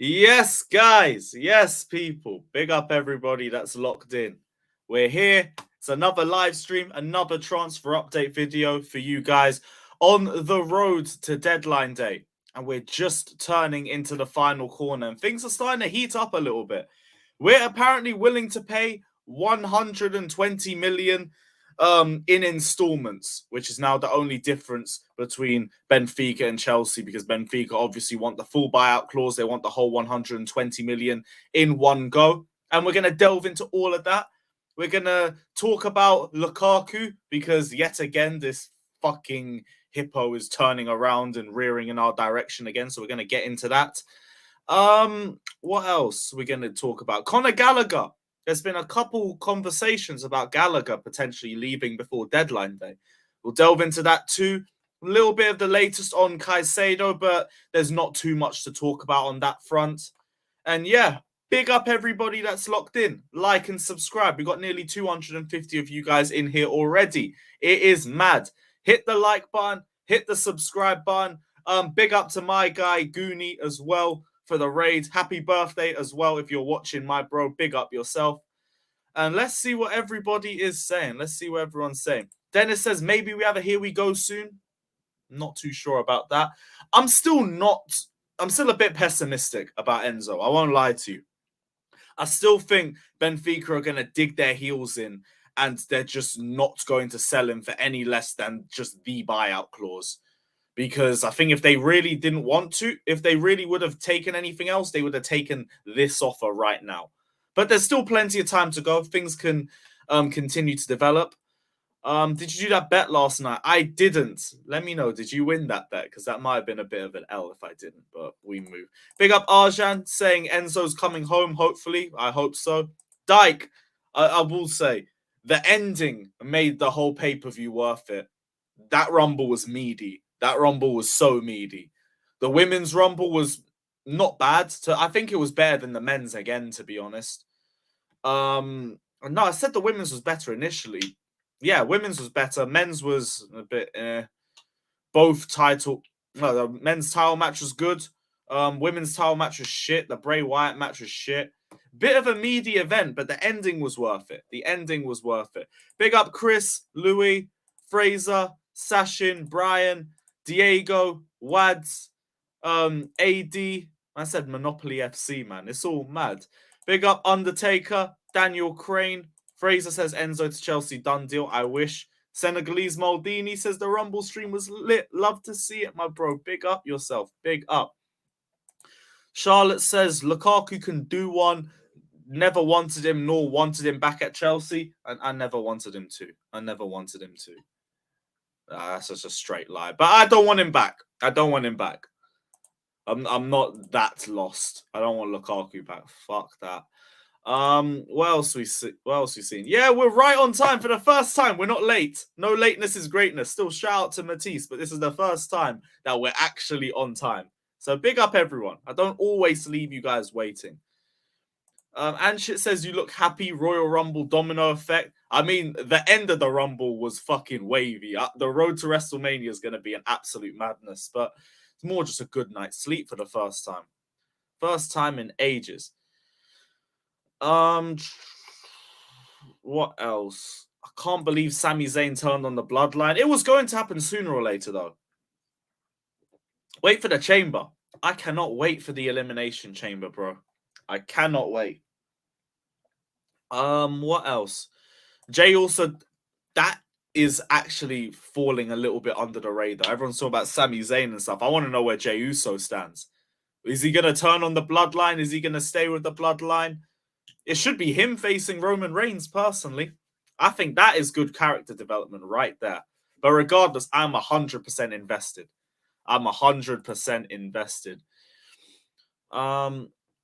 Yes, guys. Yes, people. Big up everybody that's locked in. We're here. It's another live stream, another transfer update video for you guys on the road to deadline day. And we're just turning into the final corner, and things are starting to heat up a little bit. We're apparently willing to pay 120 million in installments, which is now the only difference between Benfica and Chelsea, because Benfica obviously want the full buyout clause. They want the whole 120 million in one go. And we're going to delve into all of that. We're going to talk about Lukaku, because yet again, this fucking hippo is turning around and rearing in our direction again. So we're going to get into that. What else we're going to talk about? Conor Gallagher. There's been a couple conversations about Gallagher potentially leaving before deadline day. We'll delve into that too. A little bit of the latest on Caicedo, but there's not too much to talk about on that front. And yeah, big up everybody that's locked in. Like and subscribe. We've got nearly 250 of you guys in here already. It is mad. Hit the like button. Hit the subscribe button. Big up to my guy Goonie as well for the raid. Happy birthday as well if you're watching, my bro. Big up yourself. And let's see what everybody is saying. Let's see what everyone's saying. Dennis says maybe we have a here we go soon. Not too sure about that. I'm still a bit pessimistic about Enzo. I won't lie to you. I still think Benfica are going to dig their heels in, and they're just not going to sell him for any less than just the buyout clause. Because I think if they really didn't want to, if they really would have taken anything else, they would have taken this offer right now. But there's still plenty of time to go. Things can continue to develop. Did you do that bet last night? I didn't. Let me know. Did you win that bet? Because that might have been a bit of an L if I didn't, but we move. Big up Arjan saying Enzo's coming home, hopefully. I hope so. Dyke, I will say, the ending made the whole pay-per-view worth it. That Rumble was meaty. That Rumble was so meaty. The women's Rumble was not bad. I think it was better than the men's again, to be honest. No, I said the women's was better initially. Yeah, women's was better. Men's was a bit both title. No, the men's title match was good. Women's title match was shit. The Bray Wyatt match was shit. Bit of a meaty event, but the ending was worth it. The ending was worth it. Big up Chris, Louis, Fraser, Sashin, Brian, Diego, Wads, AD. I said Monopoly FC, man. It's all mad. Big up Undertaker, Daniel Crane. Fraser says Enzo to Chelsea, done deal. I wish. Senegalese Maldini says the Rumble stream was lit. Love to see it, my bro. Big up yourself. Big up. Charlotte says Lukaku can do one. Never wanted him, nor wanted him back at Chelsea. And I never wanted him to. I never wanted him to. That's just a straight lie. But I don't want him back. I don't want him back. I'm not that lost. I don't want Lukaku back. Fuck that. What else we seen? Yeah, we're right on time for the first time. We're not late. No lateness is greatness. Still shout out to Matisse, but this is the first time that we're actually on time. So big up everyone. I don't always leave you guys waiting. Anshit says you look happy. Royal Rumble domino effect. I mean, the end of the Rumble was fucking wavy. The road to WrestleMania is going to be an absolute madness, but it's more just a good night's sleep for the first time. First time in ages. What else? I can't believe Sami Zayn turned on the bloodline. It was going to happen sooner or later, though. Wait for the chamber. I cannot wait for the elimination chamber, bro. I cannot wait. What else? Jay also, that is actually falling a little bit under the radar. Everyone's talking about Sami Zayn and stuff. I want to know where Jey Uso stands. Is he going to turn on the bloodline? Is he going to stay with the bloodline? It should be him facing Roman Reigns, personally. I think that is good character development right there. But regardless, I'm 100% invested. I'm 100% invested.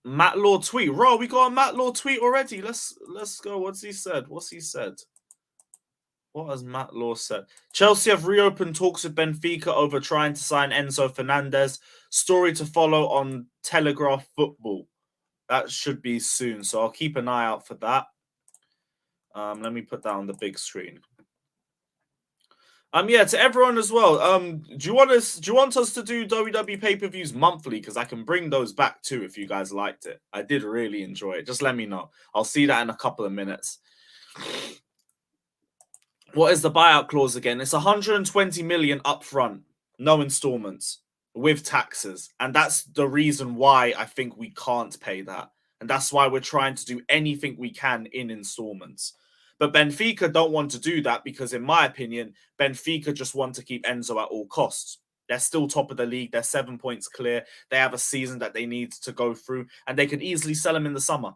Matt Law tweet. Raw, we got a Matt Law tweet already. Let's go. What's he said? What has Matt Law said? Chelsea have reopened talks with Benfica over trying to sign Enzo Fernandez. Story to follow on Telegraph Football. That should be soon, so I'll keep an eye out for that. Let me put that on the big screen. Yeah, to everyone as well. Do you want us to do WWE pay-per-views monthly? Because I can bring those back too if you guys liked it. I did really enjoy it. Just let me know. I'll see that in a couple of minutes. What is the buyout clause again? It's 120 million upfront, no installments, with taxes. And that's the reason why I think we can't pay that. And that's why we're trying to do anything we can in installments. But Benfica don't want to do that because, in my opinion, Benfica just want to keep Enzo at all costs. They're still top of the league. They're 7 points clear. They have a season that they need to go through, and they could easily sell him in the summer.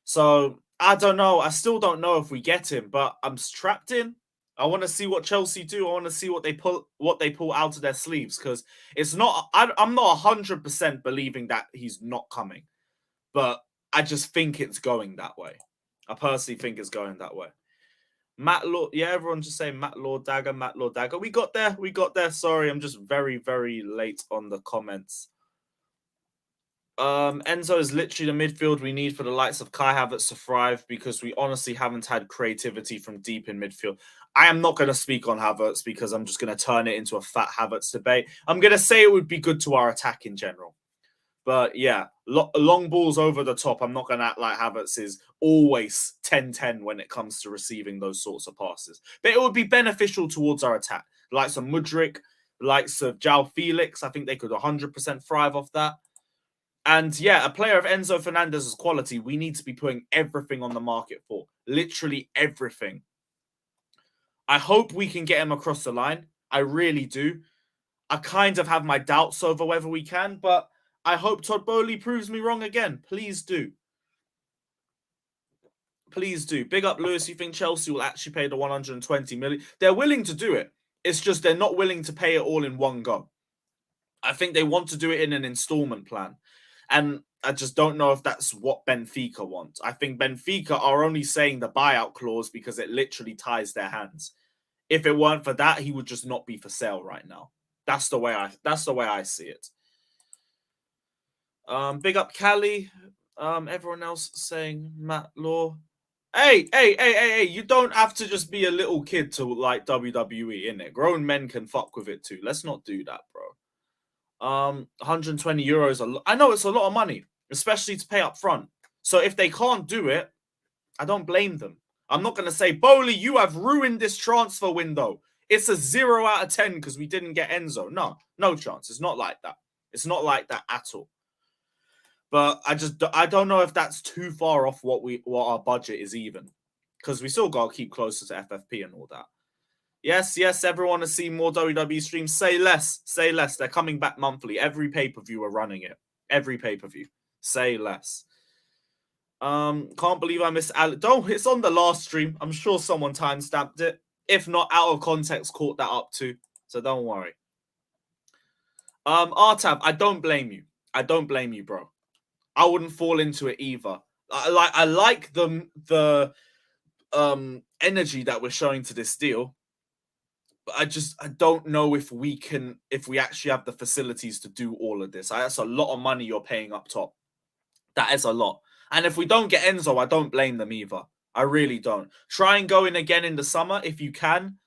So I don't know. I still don't know if we get him, but I'm strapped in. I want to see what Chelsea do. I want to see what they pull out of their sleeves, because it's not. I'm not 100% believing that he's not coming, but I just think it's going that way. I personally think it's going that way. Matt Lord, yeah, everyone just saying Matt Lord Dagger, Matt Lord Dagger. We got there. Sorry, I'm just very, very late on the comments. Enzo is literally the midfield we need for the likes of Kai Havertz to thrive, because we honestly haven't had creativity from deep in midfield. I am not going to speak on Havertz because I'm just going to turn it into a fat Havertz debate. I'm going to say it would be good to our attack in general. But yeah, long balls over the top. I'm not going to act like Havertz is always 10-10 when it comes to receiving those sorts of passes. But it would be beneficial towards our attack. The likes of Mudryk, the likes of João Felix, I think they could 100% thrive off that. And yeah, a player of Enzo Fernandez's quality, we need to be putting everything on the market for. Literally everything. I hope we can get him across the line. I really do. I kind of have my doubts over whether we can, but I hope Todd Boehly proves me wrong again. Please do. Please do. Big up, Lewis. You think Chelsea will actually pay the 120 million? They're willing to do it. It's just they're not willing to pay it all in one go. I think they want to do it in an installment plan. And I just don't know if that's what Benfica want. I think Benfica are only saying the buyout clause because it literally ties their hands. If it weren't for that, he would just not be for sale right now. That's the way I see it. Big up Cali. Everyone else saying Matt Law. Hey, you don't have to just be a little kid to like WWE, innit? Grown men can fuck with it too. Let's not do that, bro. 120 euros. I know it's a lot of money, especially to pay up front. So if they can't do it, I don't blame them. I'm not going to say, Boehly, you have ruined this transfer window. It's a 0 out of 10 because we didn't get Enzo. No chance. It's not like that. It's not like that at all. But I don't know if that's too far off what our budget is even, because we still got to keep closer to FFP and all that. Yes, everyone has seen more WWE streams. Say less. They're coming back monthly. Every pay-per-view are running it. Every pay-per-view. Say less. Can't believe I missed Alex. Don't, it's on the last stream. I'm sure someone time-stamped it. If not, out of context, caught that up too. So don't worry. Artab, I don't blame you. Bro. I wouldn't fall into it either. I like the energy that we're showing to this deal. I don't know if we actually have the facilities to do all of this. That's a lot of money you're paying up top. That is a lot. And if we don't get Enzo, I don't blame them either. I really don't. Try and go in again in the summer if you can.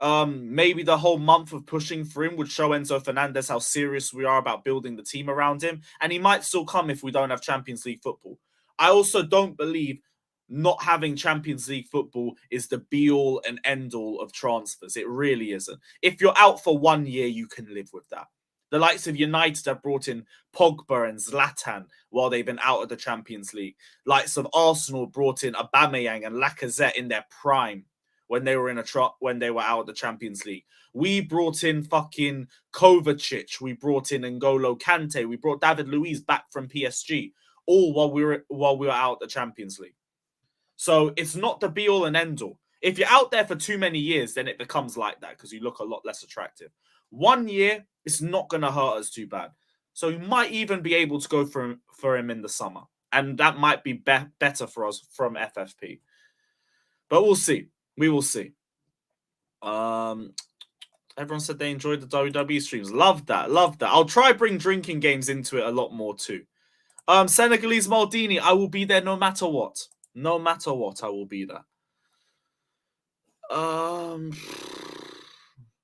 Maybe the whole month of pushing for him would show Enzo Fernandez how serious we are about building the team around him. And he might still come if we don't have Champions League football. I also don't believe not having Champions League football is the be-all and end-all of transfers. It really isn't. If you're out for 1 year, you can live with that. The likes of United have brought in Pogba and Zlatan while they've been out of the Champions League. Likes of Arsenal brought in Aubameyang and Lacazette in their prime when they were when they were out of the Champions League. We brought in fucking Kovacic. We brought in N'Golo Kante. We brought David Luiz back from PSG, all while we were out of the Champions League. So it's not the be-all and end-all. If you're out there for too many years, then it becomes like that because you look a lot less attractive. 1 year, it's not going to hurt us too bad. So you might even be able to go for him in the summer. And that might be better for us from FFP. But we'll see. We will see. Everyone said they enjoyed the WWE streams. Love that. I'll try bring drinking games into it a lot more too. Senegalese Maldini, I will be there no matter what. No matter what, I will be there.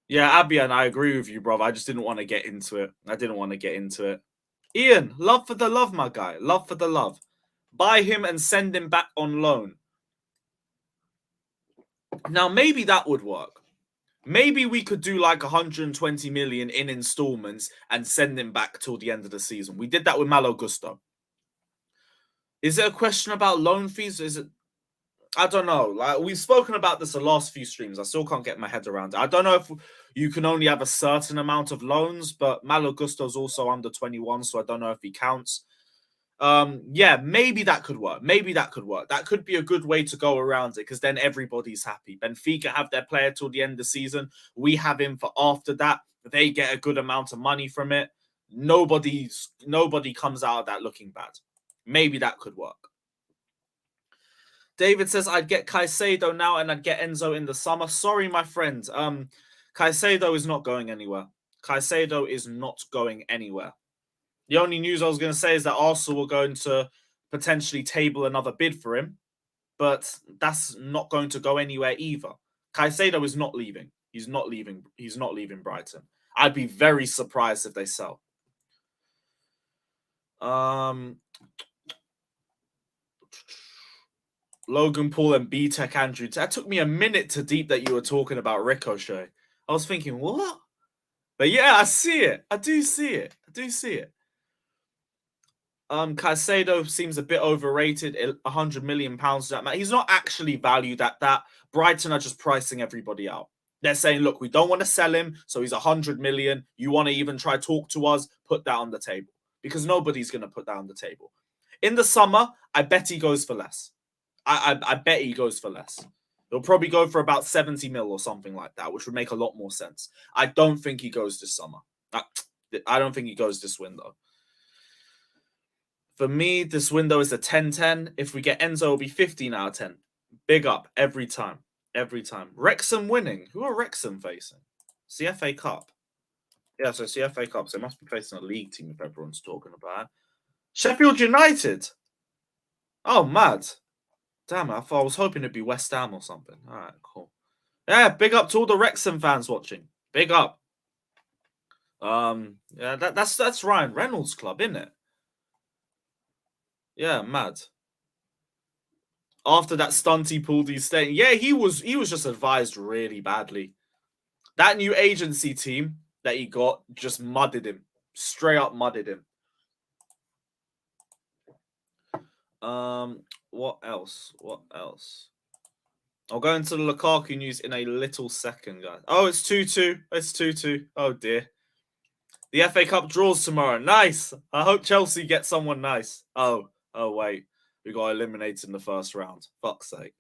Yeah, Abian, I agree with you, bro. I just didn't want to get into it. I didn't want to get into it. Ian, love for the love, my guy. Love for the love. Buy him and send him back on loan. Now, maybe that would work. Maybe we could do like 120 million in installments and send him back till the end of the season. We did that with Malo Gusto. Is it a question about loan fees? Is it? I don't know. Like we've spoken about this the last few streams. I still can't get my head around it. I don't know if you can only have a certain amount of loans, but Malo Gusto's also under 21, so I don't know if he counts. Yeah, maybe that could work. Maybe that could work. That could be a good way to go around it because then everybody's happy. Benfica have their player till the end of the season. We have him for after that. They get a good amount of money from it. Nobody comes out of that looking bad. Maybe that could work. David says I'd get Caicedo now and I'd get Enzo in the summer. Sorry, my friend. Caicedo is not going anywhere. Caicedo is not going anywhere. The only news I was going to say is that Arsenal were going to potentially table another bid for him, but that's not going to go anywhere either. Caicedo is not leaving. He's not leaving. He's not leaving Brighton. I'd be very surprised if they sell. Logan Paul and B-Tech Andrew. That took me a minute to deep that you were talking about Ricochet. I was thinking, what? But yeah, I see it. I do see it. I do see it. Caicedo seems a bit overrated. £100 million that man. He's not actually valued at that. Brighton are just pricing everybody out. They're saying, look, we don't want to sell him, so he's 100 million. You want to even try talk to us? Put that on the table. Because nobody's going to put that on the table. In the summer, I bet he goes for less. I bet he goes for less. He'll probably go for about 70 mil or something like that, which would make a lot more sense. I don't think he goes this summer. I don't think he goes this window. For me, this window is a 10-10. If we get Enzo, it'll be 15 out of 10. Big up every time. Every time. Wrexham winning. Who are Wrexham facing? CFA Cup. Yeah, so CFA Cup. So they must be facing a league team if everyone's talking about it. Sheffield United. Oh, mad. Damn, I was hoping it'd be West Ham or something. All right, cool. Yeah, big up to all the Wrexham fans watching. Big up. Yeah, that's Ryan Reynolds' club, isn't it? Yeah, mad. After that stunt he pulled, he's staying. Yeah, he was just advised really badly. That new agency team that he got just mudded him. Straight up mudded him. What else? What else? I'll go into the Lukaku news in a little second, guys. Oh, it's 2-2. It's 2-2. Oh, dear. The FA Cup draws tomorrow. Nice. I hope Chelsea get someone nice. Oh, wait. We got eliminated in the first round. Fuck's sake.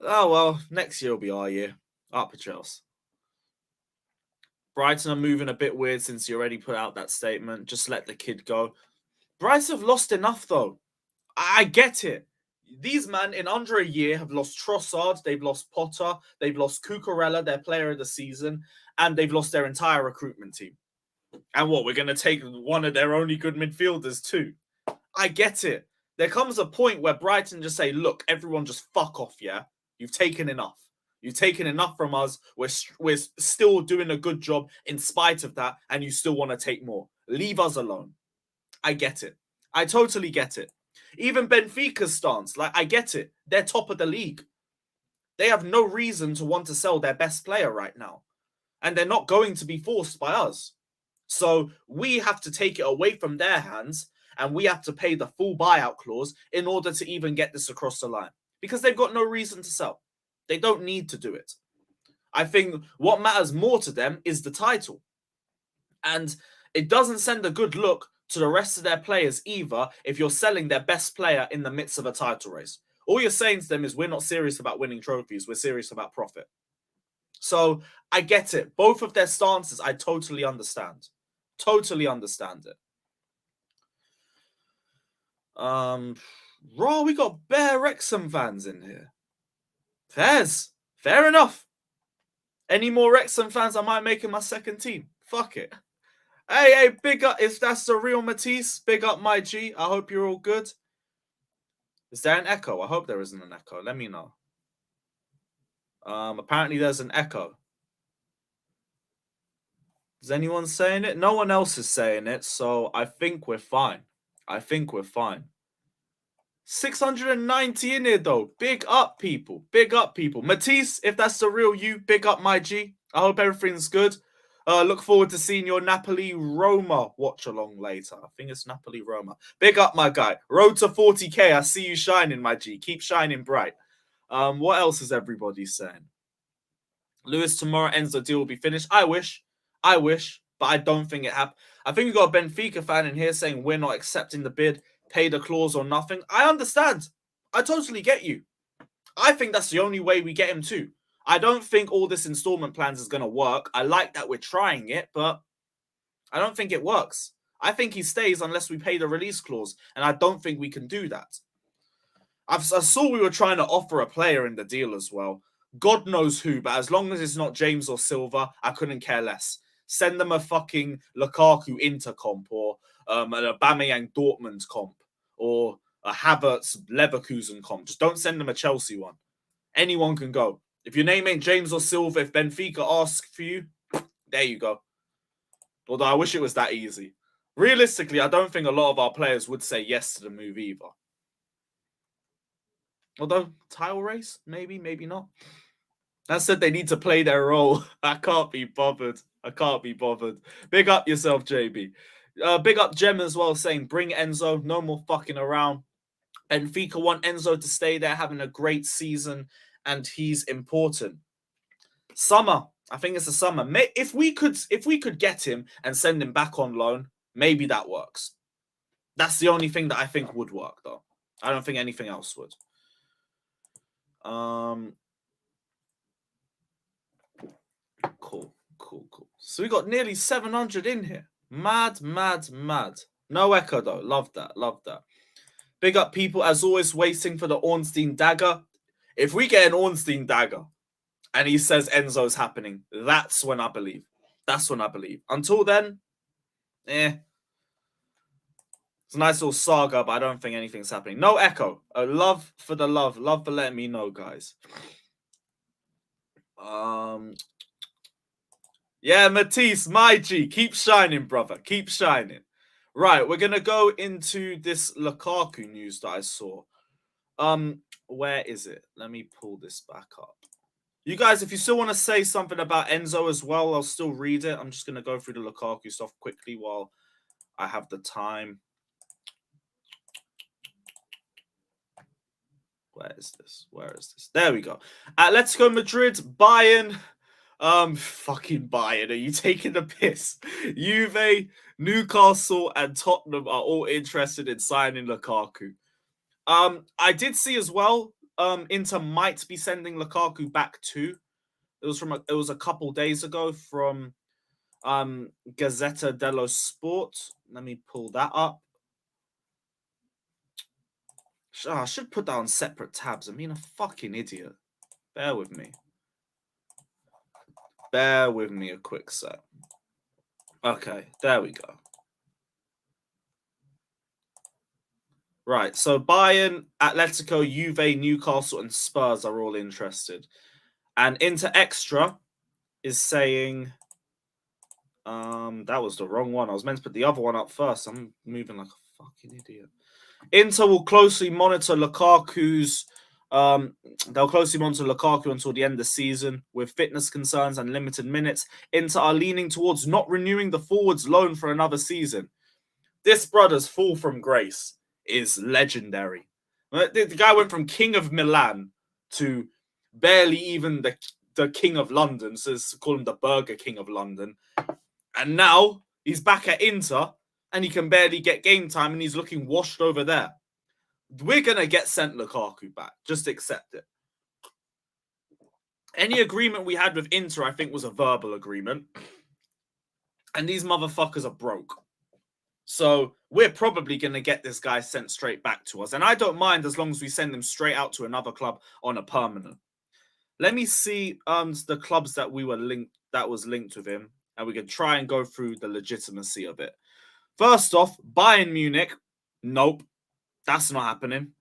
Oh, well, next year will be our year. Up for Chelsea. Brighton are moving a bit weird since you already put out that statement. Just let the kid go. Brighton have lost enough, though. I get it. These men in under a year have lost Trossard, they've lost Potter, they've lost Cucurella, their player of the season, and they've lost their entire recruitment team. And what, we're going to take one of their only good midfielders too? I get it. There comes a point where Brighton just say, look, everyone just fuck off, yeah? You've taken enough. You've taken enough from us. We're still doing a good job in spite of that, and you still want to take more. Leave us alone. I get it. I totally get it. Even Benfica's stance, like, I get it. They're top of the league. They have no reason to want to sell their best player right now. And they're not going to be forced by us. So we have to take it away from their hands and we have to pay the full buyout clause in order to even get this across the line. Because they've got no reason to sell. They don't need to do it. I think what matters more to them is the title. And it doesn't send a good look to the rest of their players either if you're selling their best player in the midst of a title race. All you're saying to them is we're not serious about winning trophies. We're serious about profit. So I get it. Both of their stances, I totally understand. Totally understand it. Raw, we got bare Wrexham fans in here. Fair enough. Any more Wrexham fans, I might make it my second team. Fuck it. Hey, big up. If that's the real Matisse, big up my G. I hope you're all good. Is there an echo? I hope there isn't an echo. Let me know. Apparently there's an echo. Is anyone saying it? No one else is saying it, so I think we're fine. 690 in here, though. Big up, people. Big up, people. Matisse, if that's the real you, big up, my G. I hope everything's good. Look forward to seeing your Napoli-Roma watch-along later. I think it's Napoli-Roma. Big up, my guy. Road to 40K. I see you shining, my G. Keep shining bright. What else is everybody saying? Lewis, tomorrow, Enzo deal will be finished. I wish, but I don't think it happened. I think we got a Benfica fan in here saying we're not accepting the bid, pay the clause or nothing. I understand. I totally get you. I think that's the only way we get him too. I don't think all this installment plans is going to work. I like that we're trying it, but I don't think it works. I think he stays unless we pay the release clause, and I don't think we can do that. I saw we were trying to offer a player in the deal as well. God knows who, but as long as it's not James or Silva, I couldn't care less. Send them a fucking Lukaku Inter comp or an Aubameyang Dortmund comp or a Havertz Leverkusen comp. Just don't send them a Chelsea one. Anyone can go. If your name ain't James or Silva, if Benfica asks for you, there you go. Although I wish it was that easy. Realistically, I don't think a lot of our players would say yes to the move either. Although, title race? Maybe, maybe not. That said, they need to play their role. I can't be bothered. Big up yourself, JB. Big up Gem as well, saying, bring Enzo. No more fucking around. Benfica want Enzo to stay there, having a great season, and he's important. Summer. I think it's the summer. If we could get him and send him back on loan, maybe that works. That's the only thing that I think would work, though. I don't think anything else would. Cool. So we got nearly 700 in here. Mad. No echo, though. Love that. Big up, people, as always, waiting for the Ornstein dagger. If we get an Ornstein dagger and he says Enzo's happening, that's when I believe. Until then, It's a nice little saga, but I don't think anything's happening. No echo. Love for letting me know, guys. Yeah, Matisse, my G. Keep shining, brother. Keep shining. Right, we're going to go into this Lukaku news that I saw. Where is it? Let me pull this back up. You guys, if you still want to say something about Enzo as well, I'll still read it. I'm just going to go through the Lukaku stuff quickly while I have the time. Where is this? There we go. Atletico Madrid, Bayern. Fucking Bayern. Are you taking the piss? Juve, Newcastle, and Tottenham are all interested in signing Lukaku. I did see as well, Inter might be sending Lukaku back too. It was a couple days ago from Gazzetta dello Sport. Let me pull that up. I should put that on separate tabs. I'm being a fucking idiot. Bear with me a quick sec. Okay, there we go. Right, so Bayern, Atletico, Juve, Newcastle, and Spurs are all interested. And Inter Extra is saying... that was the wrong one. I was meant to put the other one up first. I'm moving like a fucking idiot. Inter will closely monitor Lukaku's... they'll closely monitor Lukaku until the end of the season. With fitness concerns and limited minutes, Inter are leaning towards not renewing the forward's loan for another season. This brother's fall from grace is legendary. The guy went from King of Milan to barely even the King of London, so let's call him the Burger King of London. And now he's back at Inter, and he can barely get game time, and he's looking washed over there. We're going to get sent Lukaku back. Just accept it. Any agreement we had with Inter, I think, was a verbal agreement. And these motherfuckers are broke. So we're probably going to get this guy sent straight back to us. And I don't mind as long as we send him straight out to another club on a permanent. Let me see the clubs that was linked with him. And we can try and go through the legitimacy of it. First off, Bayern Munich. Nope. That's not happening.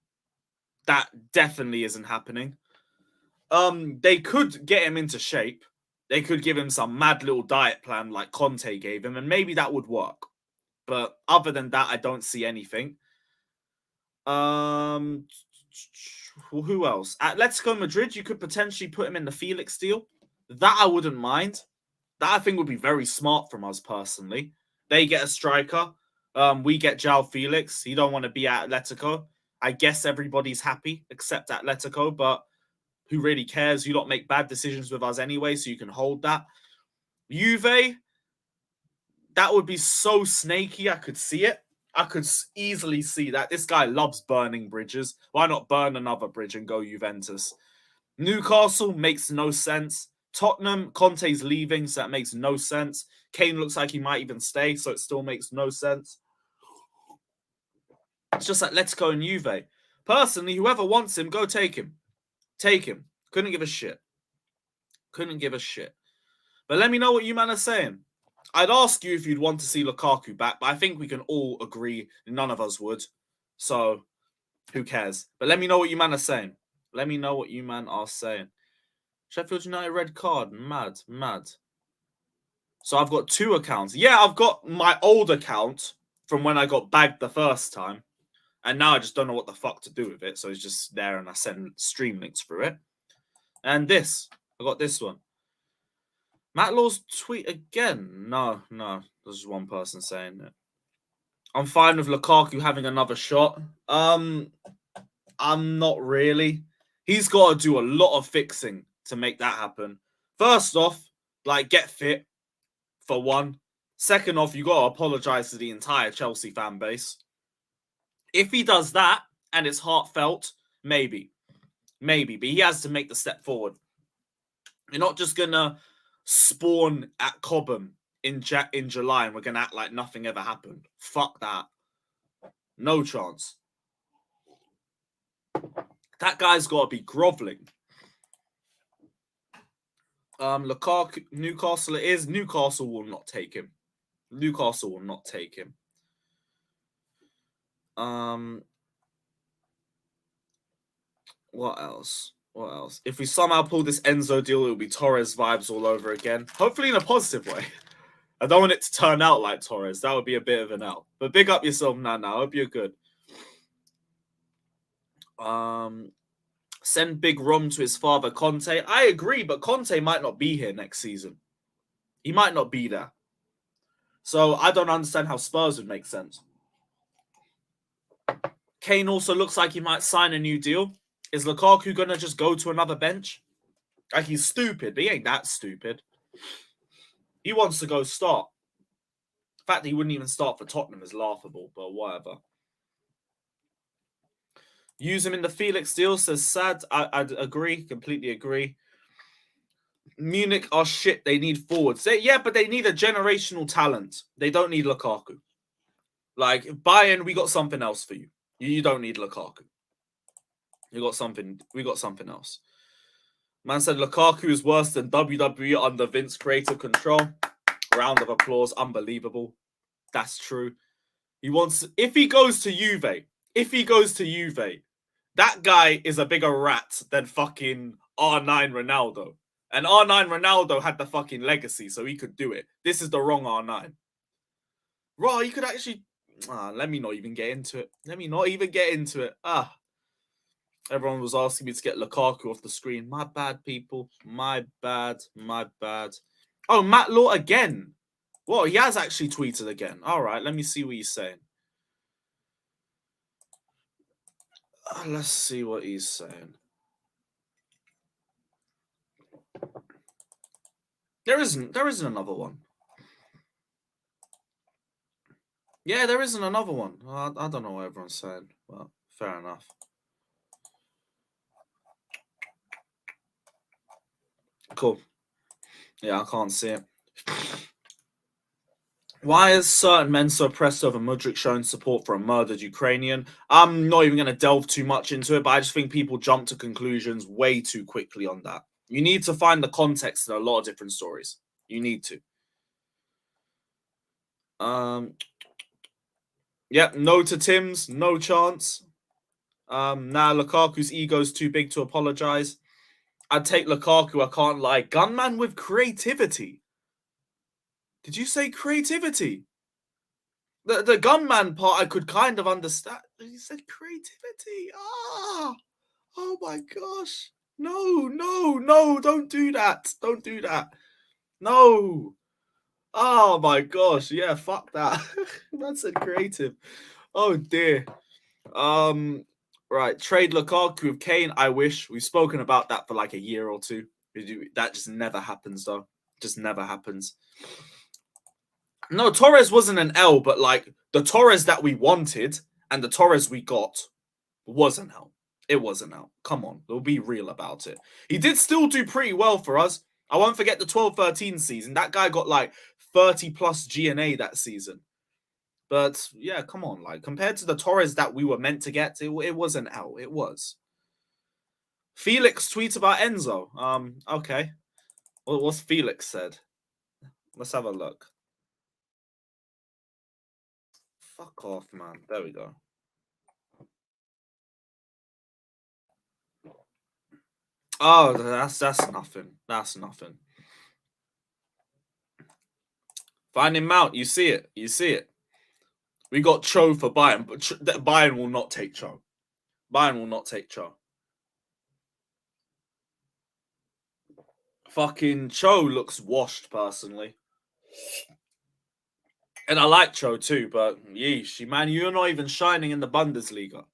That definitely isn't happening. They could get him into shape. They could give him some mad little diet plan like Conte gave him, and maybe that would work. But other than that, I don't see anything. Who else? Atletico Madrid, you could potentially put him in the Felix deal. That I wouldn't mind. That I think would be very smart from us personally. They get a striker. We get João Felix. You don't want to be at Atletico. I guess everybody's happy except Atletico, but who really cares? You don't make bad decisions with us anyway, so you can hold that. Juve, that would be so snaky. I could see it. I could easily see that. This guy loves burning bridges. Why not burn another bridge and go Juventus? Newcastle makes no sense. Tottenham, Conte's leaving, so that makes no sense. Kane looks like he might even stay, so it still makes no sense. It's just Atletico and Juve. Personally, whoever wants him, go take him. Take him. Couldn't give a shit. Couldn't give a shit. But let me know what you man are saying. I'd ask you if you'd want to see Lukaku back, but I think we can all agree none of us would. So, who cares? But let me know what you man are saying. Let me know what you man are saying. Sheffield United red card. Mad, mad. So I've got 2 accounts. Yeah, I've got my old account from when I got bagged the first time. And now I just don't know what the fuck to do with it. So it's just there and I send stream links through it. And this. I got this one. Matt Law's tweet again. No. There's just one person saying it. I'm fine with Lukaku having another shot. I'm not really. He's got to do a lot of fixing to make that happen. First off, like, get fit, for one. Second off, you got to apologize to the entire Chelsea fan base. If he does that, and it's heartfelt, maybe. Maybe. But he has to make the step forward. You're not just going to spawn at Cobham in July and we're going to act like nothing ever happened. Fuck that. No chance. That guy's got to be groveling. Lukaku, Newcastle it is. Newcastle will not take him. Newcastle will not take him. What else? What else? If we somehow pull this Enzo deal, it'll be Torres vibes all over again. Hopefully in a positive way. I don't want it to turn out like Torres. That would be a bit of an L. But big up yourself, Nana. I hope you're good. Send Big Rom to his father, Conte. I agree, but Conte might not be here next season. He might not be there. So I don't understand how Spurs would make sense. Kane also looks like he might sign a new deal. Is Lukaku going to just go to another bench? Like, he's stupid, but he ain't that stupid. He wants to go start. The fact that he wouldn't even start for Tottenham is laughable, but whatever. Use him in the Felix deal, says Sad. I'd agree, completely agree. Munich are shit. They need forwards. Yeah, but they need a generational talent. They don't need Lukaku. Like, Bayern, we got something else for you. You don't need Lukaku. We got something else. Man said Lukaku is worse than WWE under Vince creative control. Round of applause. Unbelievable. That's true. If he goes to Juve, that guy is a bigger rat than fucking R9 Ronaldo. And R9 Ronaldo had the fucking legacy, so he could do it. This is the wrong R9. Raw, you could actually... let me not even get into it. Everyone was asking me to get Lukaku off the screen. My bad, people. My bad. Oh, Matt Law again. Well, he has actually tweeted again. All right, let me see what he's saying. Let's see what he's saying. There isn't another one. Yeah, there isn't another one. I don't know what everyone's saying. Well, fair enough. Cool. Yeah, I can't see it. Why is certain men so pressed over Mudryk showing support for a murdered Ukrainian? I'm not even going to delve too much into it, but I just think people jump to conclusions way too quickly on that. You need to find the context in a lot of different stories. You need to. Yep, no to Tim's, no chance. Now Lukaku's ego's too big to apologize. I'd take Lukaku, I can't lie. Gunman with creativity. Did you say creativity? The gunman part I could kind of understand. You said creativity. Ah, oh my gosh. No, don't do that. Don't do that. No. Oh my gosh. Yeah, fuck that. That said creative. Oh dear. Right. Trade Lukaku with Kane. I wish. We've spoken about that for like a year or two. That just never happens though. Just never happens. No, Torres wasn't an L, but like the Torres that we wanted and the Torres we got was an L. It was an L. Come on, we'll be real about it. He did still do pretty well for us. I won't forget the 12-13 season. That guy got like 30 plus GNA that season. But yeah, come on, like compared to the Torres that we were meant to get, it was an L. It was. Felix tweets about Enzo. Okay. What's Felix said? Let's have a look. Fuck off, man. There we go. Oh, that's nothing. That's nothing. Finding Mount, you see it. You see it. We got Cho for Bayern, but Bayern will not take Cho. Bayern will not take Cho. Fucking Cho looks washed, personally. And I like Cho too, but yeesh, man, you're not even shining in the Bundesliga.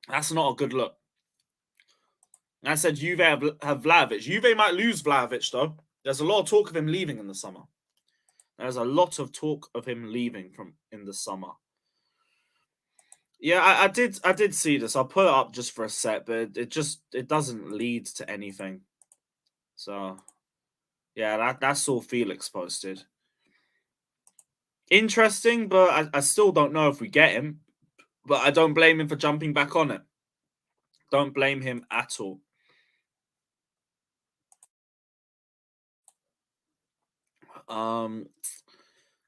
That's not a good look. I said Juve have Vlahovic. Juve might lose Vlahovic, though. There's a lot of talk of him leaving in the summer. There's a lot of talk of him leaving in the summer. Yeah, I did see this. I'll put it up just for a sec, but it doesn't lead to anything. So yeah, that's all Felix posted. Interesting, but I still don't know if we get him. But I don't blame him for jumping back on it. Don't blame him at all.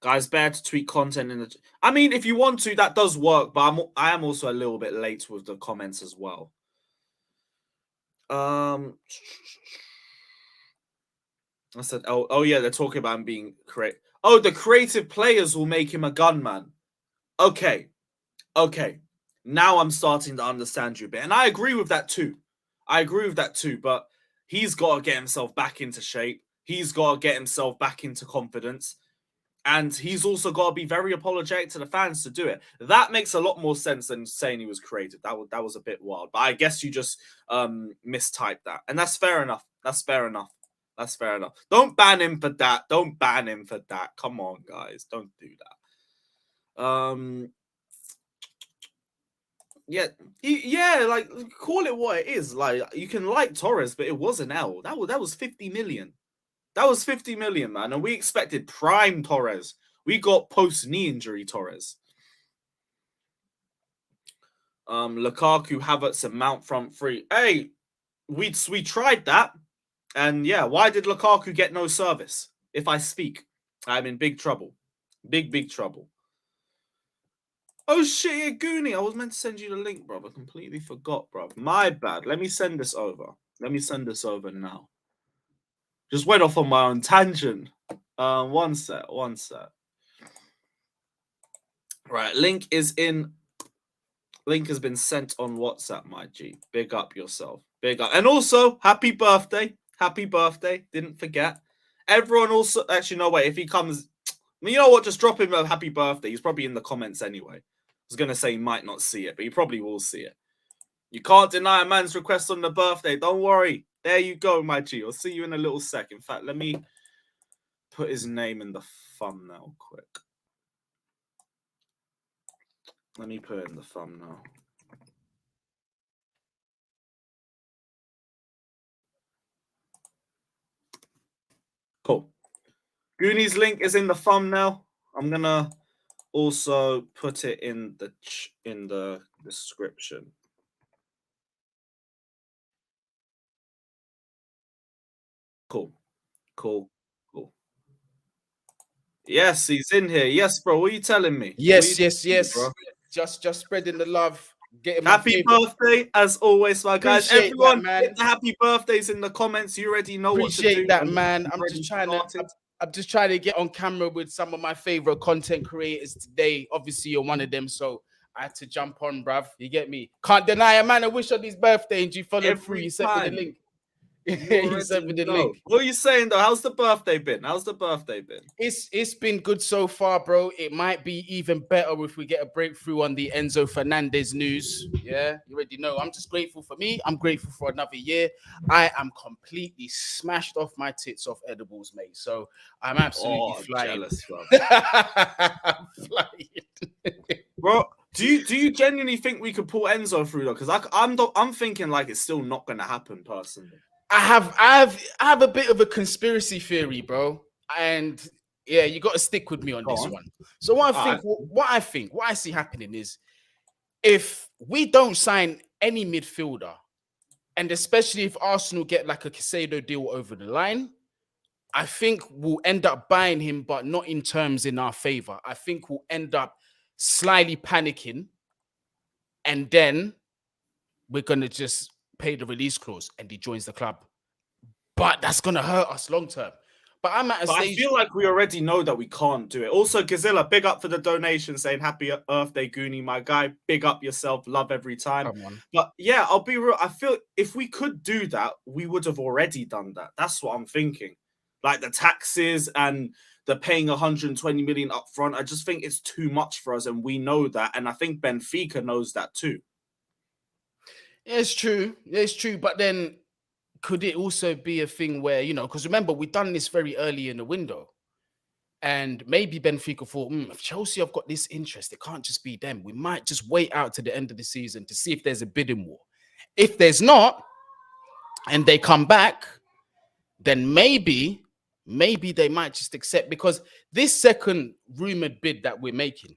Guys, better to tweet content in the. I mean, if you want to, that does work. But I am also a little bit late with the comments as well. I said, oh yeah, they're talking about him being creative. Oh, the creative players will make him a gunman. Okay. Now I'm starting to understand you a bit, and I agree with that too. But he's got to get himself back into shape. He's got to get himself back into confidence. And he's also got to be very apologetic to the fans to do it. That makes a lot more sense than saying he was creative. That was a bit wild. But I guess you just mistyped that. And that's fair enough. That's fair enough. Don't ban him for that. Come on, guys. Don't do that. Yeah, like call it what it is. Like you can like Torres, but it was an L. That was 50 million. That was 50 million, man. And we expected prime Torres. We got post-knee injury Torres. Lukaku, Havertz, and Mount front three. Hey, we tried that. And yeah, why did Lukaku get no service? If I speak, I'm in big trouble. Big trouble. Oh shit, yeah, Goonie. I was meant to send you the link, bro. I completely forgot, bro. My bad. Let me send this over. Now. Just went off on my own tangent. One set. Right, link has been sent on WhatsApp, my G. Big up yourself. Big up. And also, happy birthday. Didn't forget. Everyone also, actually, no, wait. If he comes, you know what? Just drop him a happy birthday. He's probably in the comments anyway. I was going to say he might not see it, but he probably will see it. You can't deny a man's request on the birthday. Don't worry. There you go, my G. I'll see you in a little sec. In fact, let me put his name in the thumbnail quick. Let me put it in the thumbnail. Cool. Goonies link is in the thumbnail. I'm gonna also put it in the description. Cool. Yes, he's in here. Yes, bro. What are you telling me? Yes. Bro. Just spreading the love Getting my Happy birthday, as always, my guys. Appreciate Everyone, that, man. hit the happy birthdays in the comments. You already know Appreciate what to do. that, man. I'm Already just trying to get on camera with some of my favorite content creators today. Obviously, you're one of them, so I had to jump on, bruv. You get me? Can't deny a man a wish on his birthday, and you followed through. You sent me the link. You sent me the link. What are you saying though? How's the birthday been? It's been good so far, bro. It might be even better if we get a breakthrough on the Enzo Fernandez news. Yeah, you already know. I'm just grateful for me. I'm grateful for another year. I am completely smashed off my tits off edibles, mate. So I'm absolutely flying. Jealous, bro. I'm flying. Bro, do you genuinely think we could pull Enzo through though? Because I'm thinking like it's still not gonna happen personally. I have a bit of a conspiracy theory, bro. And yeah, you got to stick with me on this one. So what I see happening is if we don't sign any midfielder, and especially if Arsenal get like a Casado deal over the line, I think we'll end up buying him, but not in terms in our favor. I think we'll end up slightly panicking, and then we're gonna just pay the release clause and he joins the club. But that's gonna hurt us long term. But I'm at a stage. I feel like we already know that we can't do it. Also, Gazilla, big up for the donation saying happy birthday, Goonie, my guy. Big up yourself, love every time. Come on. But yeah, I'll be real. I feel if we could do that, we would have already done that. That's what I'm thinking. Like the taxes and the paying 120 million up front. I just think it's too much for us, and we know that. And I think Benfica knows that too. It's true. It's true. But then could it also be a thing where, you know, because remember, we've done this very early in the window. And maybe Benfica thought, if Chelsea have got this interest, it can't just be them. We might just wait out to the end of the season to see if there's a bidding war. If there's not, and they come back, then maybe they might just accept, because this second rumored bid that we're making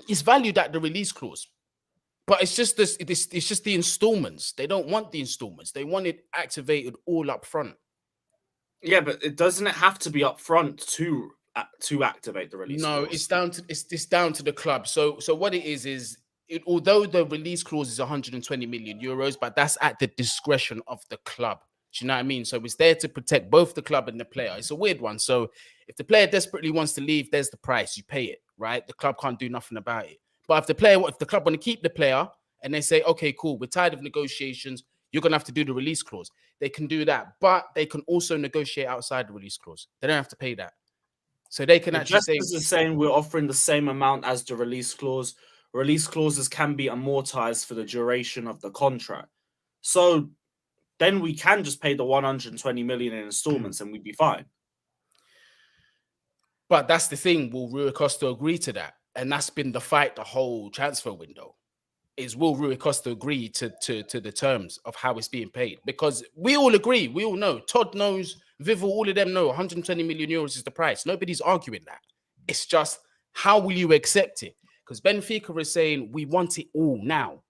is valued at the release clause. But it's just this. It's just the installments. They don't want the installments. They want it activated all up front. Yeah, but doesn't it have to be up front to activate the release? No, clause? it's down to the club. So what it is although the release clause is 120 million euros, but that's at the discretion of the club. Do you know what I mean? So it's there to protect both the club and the player. It's a weird one. So if the player desperately wants to leave, there's the price. You pay it, right? The club can't do nothing about it. But if the club want to keep the player and they say, okay, cool, we're tired of negotiations, you're going to have to do the release clause, they can do that. But they can also negotiate outside the release clause. They don't have to pay that. So they can actually say... Just saying we're offering the same amount as the release clause. Release clauses can be amortized for the duration of the contract. So then we can just pay the 120 million in installments and we'd be fine. But that's the thing. Will Rui Costa agree to that? And that's been the fight the whole transfer window. Is will Rui Costa agree to the terms of how it's being paid? Because we all agree, we all know, Todd knows, Vival, all of them know 120 million euros is the price. Nobody's arguing that. It's just, how will you accept it? Because Benfica is saying, we want it all now.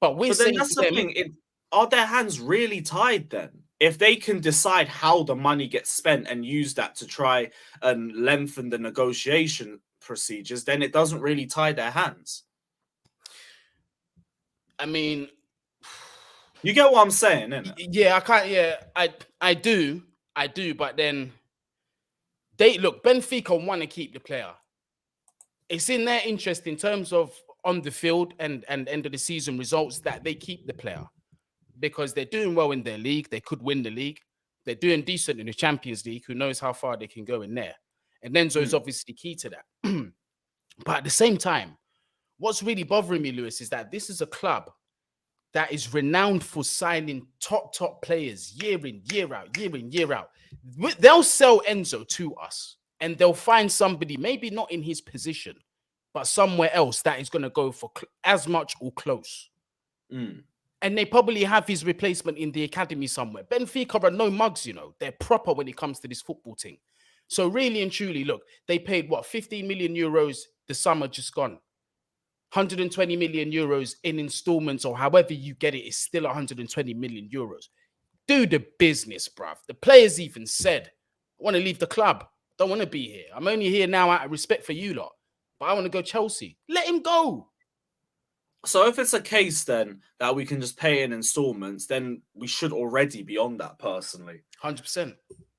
But saying that's the thing. Are their hands really tied then? If they can decide how the money gets spent and use that to try and lengthen the negotiation procedures, then it doesn't really tie their hands. I mean, you get what I'm saying, innit? Yeah, I can't. Yeah, I do. But then Benfica want to keep the player. It's in their interest in terms of on the field and end of the season results that they keep the player, because they're doing well in their league. They could win the league. They're doing decent in the Champions League. Who knows how far they can go in there? And Enzo is obviously key to that. But at the same time, what's really bothering me, Lewis, is that this is a club that is renowned for signing top players year in, year out. They'll sell Enzo to us and they'll find somebody, maybe not in his position, but somewhere else that is going to go for as much or close. And they probably have his replacement in the academy somewhere. Benfica are no mugs, you know. They're proper when it comes to this football thing. So really and truly, look, they paid, 15 million euros the summer just gone. 120 million euros in installments, or however you get it, is still 120 million euros. Do the business, bruv. The players even said, I want to leave the club. Don't want to be here. I'm only here now out of respect for you lot. But I want to go Chelsea. Let him go. So if it's a case then that we can just pay in installments, then we should already be on that personally. 100%.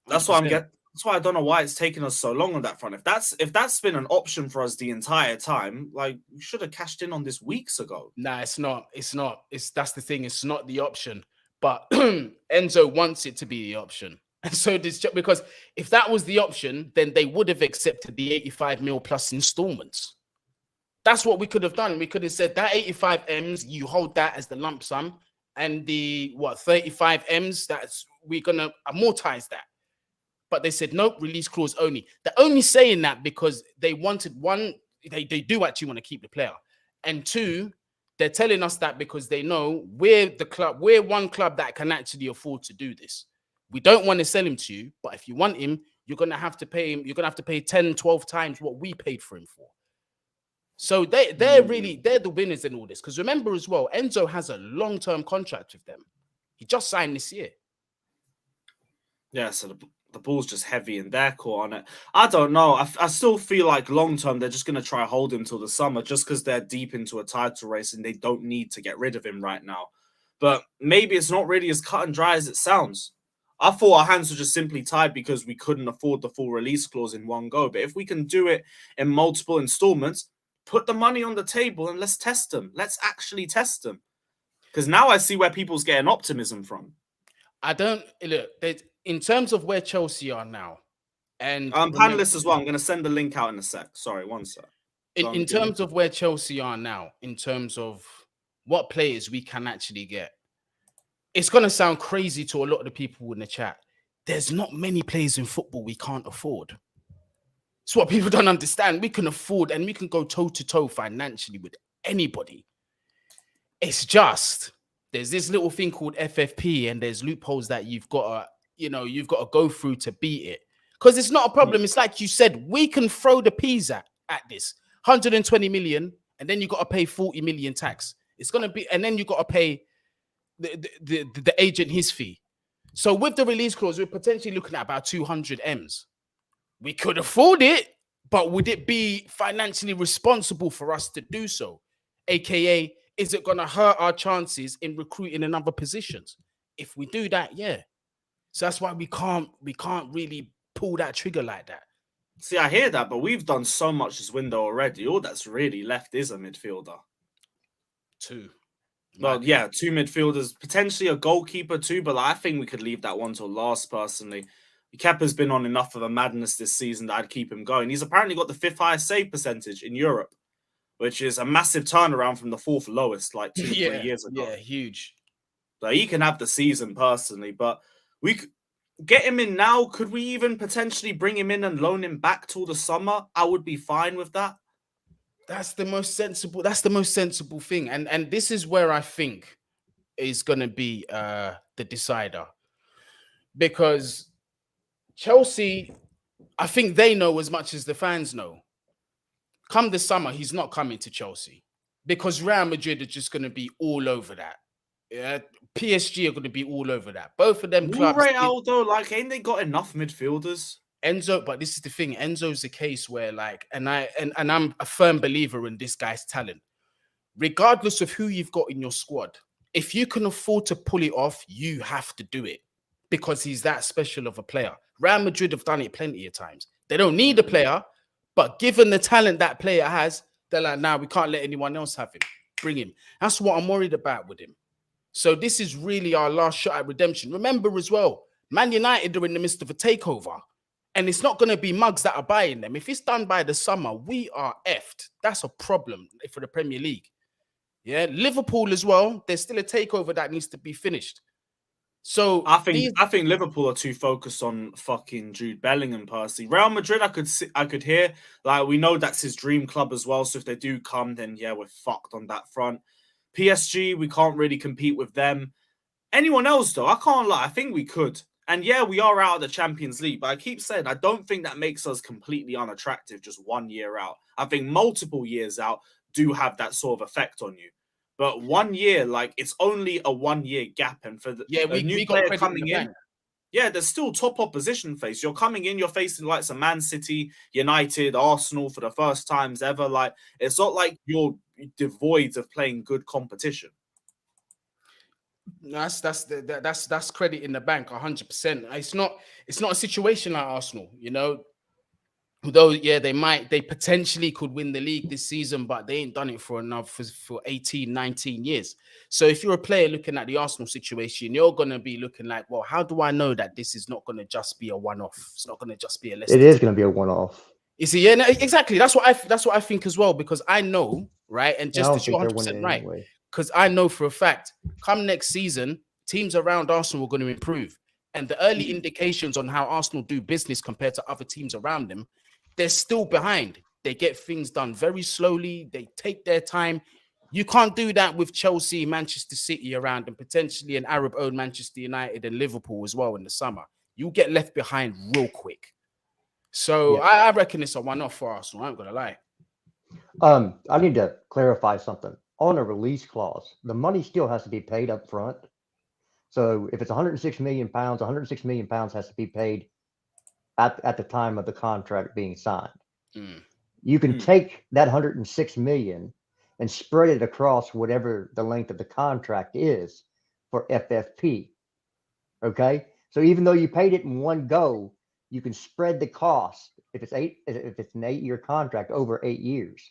That's why that's why I don't know why it's taking us so long on that front. If that's been an option for us the entire time, like we should have cashed in on this weeks ago. Nah, it's not. It's not. That's the thing. It's not the option. But Enzo wants it to be the option. And so this, because if that was the option, then they would have accepted the 85 mil plus installments. That's what we could have done. We could have said that 85 M's, you hold that as the lump sum, and the 35 M's, that's we're gonna amortize that. But they said nope, release clause only. They're only saying that because they wanted one, they do actually want to keep the player. And two, they're telling us that because they know we're the club, we're one club that can actually afford to do this. We don't want to sell him to you, but if you want him, you're gonna have to pay him, you're gonna have to pay 10, 12 times what we paid for him for. So they're the winners in all this. Because remember as well, Enzo has a long-term contract with them. He just signed this year. Yeah, so the ball's just heavy in their court on it. I don't know. I still feel like long-term, they're just going to try hold him till the summer just because they're deep into a title race and they don't need to get rid of him right now. But maybe it's not really as cut and dry as it sounds. I thought our hands were just simply tied because we couldn't afford the full release clause in one go. But if we can do it in multiple installments, put the money on the table and let's test them. Let's actually test them. Because now I see where people's getting optimism from. I don't look in terms of where Chelsea are now, and panelists as well. I'm going to send the link out in a sec. Sorry, one sec. In terms of where Chelsea are now, in terms of what players we can actually get, it's going to sound crazy to a lot of the people in the chat. There's not many players in football we can't afford. It's what people don't understand. We can afford and we can go toe to toe financially with anybody. It's just there's this little thing called FFP, and there's loopholes that you've got to go through to beat it. Because it's not a problem. It's like you said, we can throw the peas at this 120 million, and then you got to pay 40 million tax. It's gonna be, and then you got to pay the agent his fee. So with the release clause, we're potentially looking at about 200 M's. We could afford it, but would it be financially responsible for us to do so? AKA, is it going to hurt our chances in recruiting in other positions? If we do that, yeah. So that's why we can't really pull that trigger like that. See, I hear that, but we've done so much this window already. All that's really left is a midfielder. Two. Well, yeah, two midfielders, potentially a goalkeeper too, but I think we could leave that one till last, personally. Kepa's been on enough of a madness this season that I'd keep him going. He's apparently got the 5th highest save percentage in Europe, which is a massive turnaround from the 4th lowest, like 2 or 3 years ago. Yeah, huge. So he can have the season personally, but we could get him in now. Could we even potentially bring him in and loan him back till the summer? I would be fine with that. That's the most sensible. That's the most sensible thing, and this is where I think is going to be the decider, because Chelsea, I think they know as much as the fans know. Come the summer, he's not coming to Chelsea because Real Madrid are just going to be all over that. Yeah, PSG are going to be all over that. Both of them clubs. Real though, like, ain't they got enough midfielders? Enzo, but this is the thing. Enzo's the case where, like, and I'm a firm believer in this guy's talent. Regardless of who you've got in your squad, if you can afford to pull it off, you have to do it because he's that special of a player. Real Madrid have done it plenty of times. They don't need a player, but given the talent that player has, they're like, nah, we can't let anyone else have him. Bring him. That's what I'm worried about with him. So this is really our last shot at redemption. Remember as well, Man United are in the midst of a takeover. And it's not going to be mugs that are buying them. If it's done by the summer, we are effed. That's a problem for the Premier League. Yeah, Liverpool as well. There's still a takeover that needs to be finished. So I think Liverpool are too focused on fucking Jude Bellingham personally. Real Madrid, I could hear, like, we know that's his dream club as well. So if they do come, then yeah, we're fucked on that front. PSG, we can't really compete with them. Anyone else though, I can't lie. I think we could. And yeah, we are out of the Champions League, but I keep saying I don't think that makes us completely unattractive just 1 year out. I think multiple years out do have that sort of effect on you. But 1 year, like, it's only a 1 year gap. And for the new player coming in, yeah, there's still top opposition face. You're coming in, you're facing like some Man City, United, Arsenal for the first times ever. Like, it's not like you're devoid of playing good competition. That's credit in the bank, 100%. It's not a situation like Arsenal, you know. Although, yeah, they potentially could win the league this season, but they ain't done it for 18, 19 years. So if you're a player looking at the Arsenal situation, you're going to be looking like, well, how do I know that this is not going to just be a one-off? It's not going to just be a Leicester. It is going to be a one-off. You see, yeah, no, exactly. That's what I think as well, because I know, right? And just as you're 100% right, because I know for a fact, come next season, teams around Arsenal are going to improve. And the early indications on how Arsenal do business compared to other teams around them, they're still behind. They get things done very slowly. They take their time. You can't do that with Chelsea, Manchester City around, and potentially an Arab-owned Manchester United and Liverpool as well in the summer. You get left behind real quick. So yeah. I reckon it's a one-off for Arsenal. I'm not gonna lie. I need to clarify something. On a release clause, the money still has to be paid up front. So if it's 106 million pounds, 106 million pounds has to be paid at the time of the contract being signed. You can take that 106 million and spread it across whatever the length of the contract is for FFP. Okay, so even though you paid it in one go, you can spread the cost if it's an 8-year contract over 8 years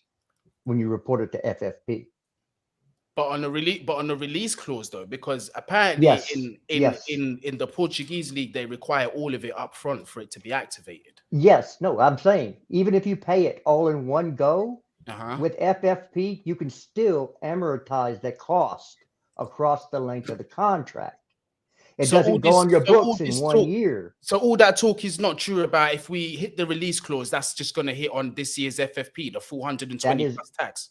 when you report it to FFP. But on the release clause though, because apparently in the Portuguese league they require all of it up front for it to be activated. Yes, no, I'm saying even if you pay it all in one go with FFP, you can still amortize that cost across the length of the contract. It doesn't go on your books in 1 year. So all that talk is not true about if we hit the release clause, that's just going to hit on this year's FFP, the 420 plus tax.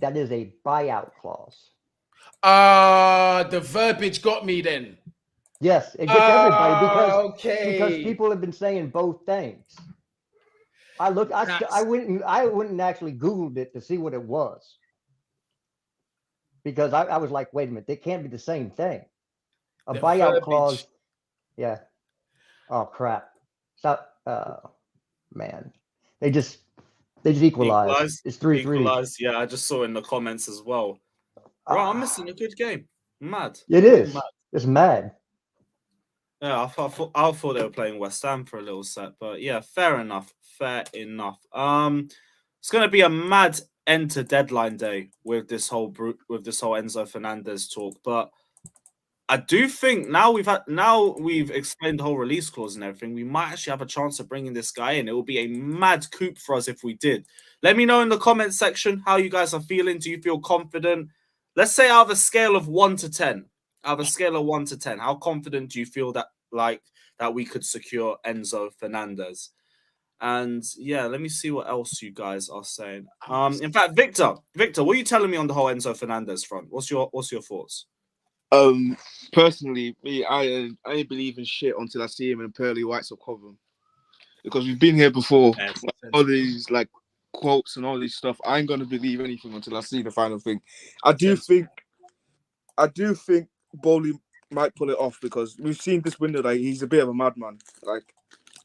That is a buyout clause. The verbiage got me then. Yes, it gets everybody because people have been saying both things. I wouldn't actually Googled it to see what it was. Because I was like, wait a minute, they can't be the same thing. A buyout clause. Yeah. Oh crap. So man. They just equalize. It's 3-3. Yeah, I just saw in the comments as well. Bro, I'm missing a good game. Mad. It is. Mad. It's mad. Yeah, I thought they were playing West Ham for a little set, but yeah, fair enough. It's gonna be a mad end to deadline day with this whole Enzo Fernandez talk, but I do think now we've explained the whole release clause and everything, we might actually have a chance of bringing this guy in. It will be a mad coup for us if we did. Let me know in the comment section how you guys are feeling. Do you feel confident? Let's say out of a scale of 1 to 10. Out of a scale of 1 to 10, how confident do you feel that we could secure Enzo Fernandez? And yeah, let me see what else you guys are saying. In fact, Victor, what are you telling me on the whole Enzo Fernandez front? What's your thoughts? Personally, me, I ain't believe in shit until I see him in pearly whites of Cobham, because we've been here before. All these like quotes and all this stuff. I ain't gonna believe anything until I see the final thing. I do think Bowley might pull it off, because we've seen this window. Like, he's a bit of a madman. Like,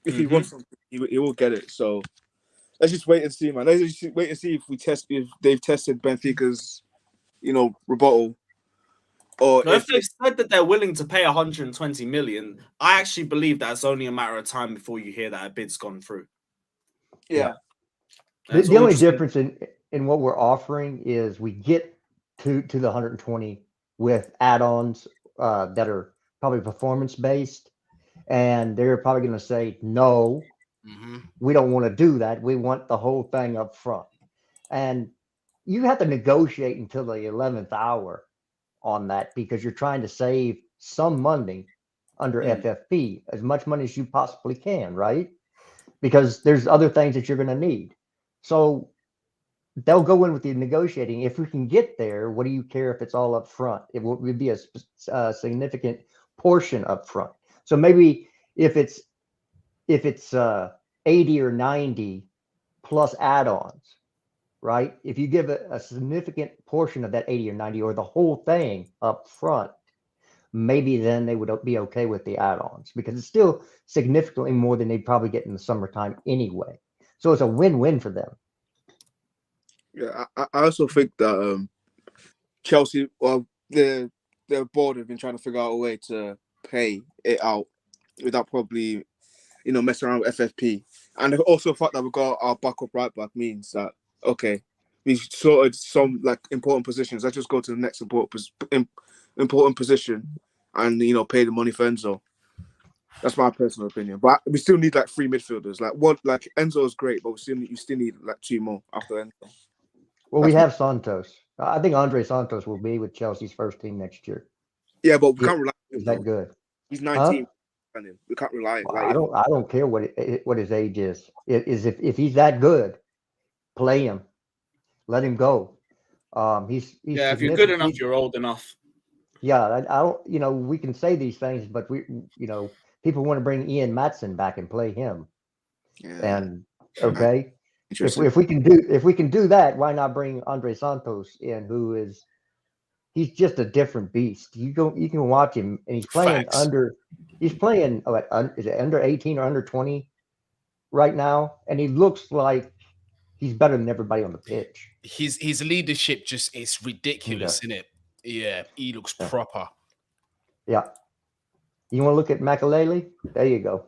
if he wants something, he will get it. So let's just wait and see, man. Let's just wait and see if they've tested Benfica's, rebuttal. Or if they've said that they're willing to pay 120 million, I actually believe that it's only a matter of time before you hear that a bid's gone through. Yeah. The only difference in what we're offering is we get to the 120 with add-ons that are probably performance-based, and they're probably going to say, no, we don't want to do that. We want the whole thing up front. And you have to negotiate until the 11th hour on that, because you're trying to save some money under FFP, as much money as you possibly can, right? Because there's other things that you're going to need. So they'll go in with the negotiating. If we can get there, what do you care if it's all up front? It would be a significant portion up front. So maybe if it's 80 or 90 plus add-ons, right? If you give a significant portion of that 80 or 90 or the whole thing up front, maybe then they would be okay with the add-ons, because it's still significantly more than they'd probably get in the summertime anyway. So it's a win-win for them. Yeah, I also think that Chelsea, well, their board have been trying to figure out a way to pay it out without probably, messing around with FFP. And also the fact that we got our backup right back means that, okay, we sorted some like important positions. Let's just go to the next important position and, pay the money for Enzo. That's my personal opinion. But we still need like 3 midfielders. Like Enzo is great, but you still need like 2 more after Enzo. Well, we have Santos. I think Andre Santos will be with Chelsea's first team next year. Yeah, but we can't rely on him. Is that good? He's 19. Huh? We can't rely. Well, I don't care what his age is. If he's that good, play him. Let him go. He's yeah. If you're good enough, you're old enough. Yeah, I don't. We can say these things, but people want to bring Ian Matson back and play him. Yeah. And okay, if we can do that, why not bring Andre Santos in, he's just a different beast. You can watch him, and he's playing is it under 18 or under 20 right now, and he looks like he's better than everybody on the pitch. His leadership just is ridiculous, isn't it? Yeah, he looks proper. Yeah. You want to look at Makalele? There you go.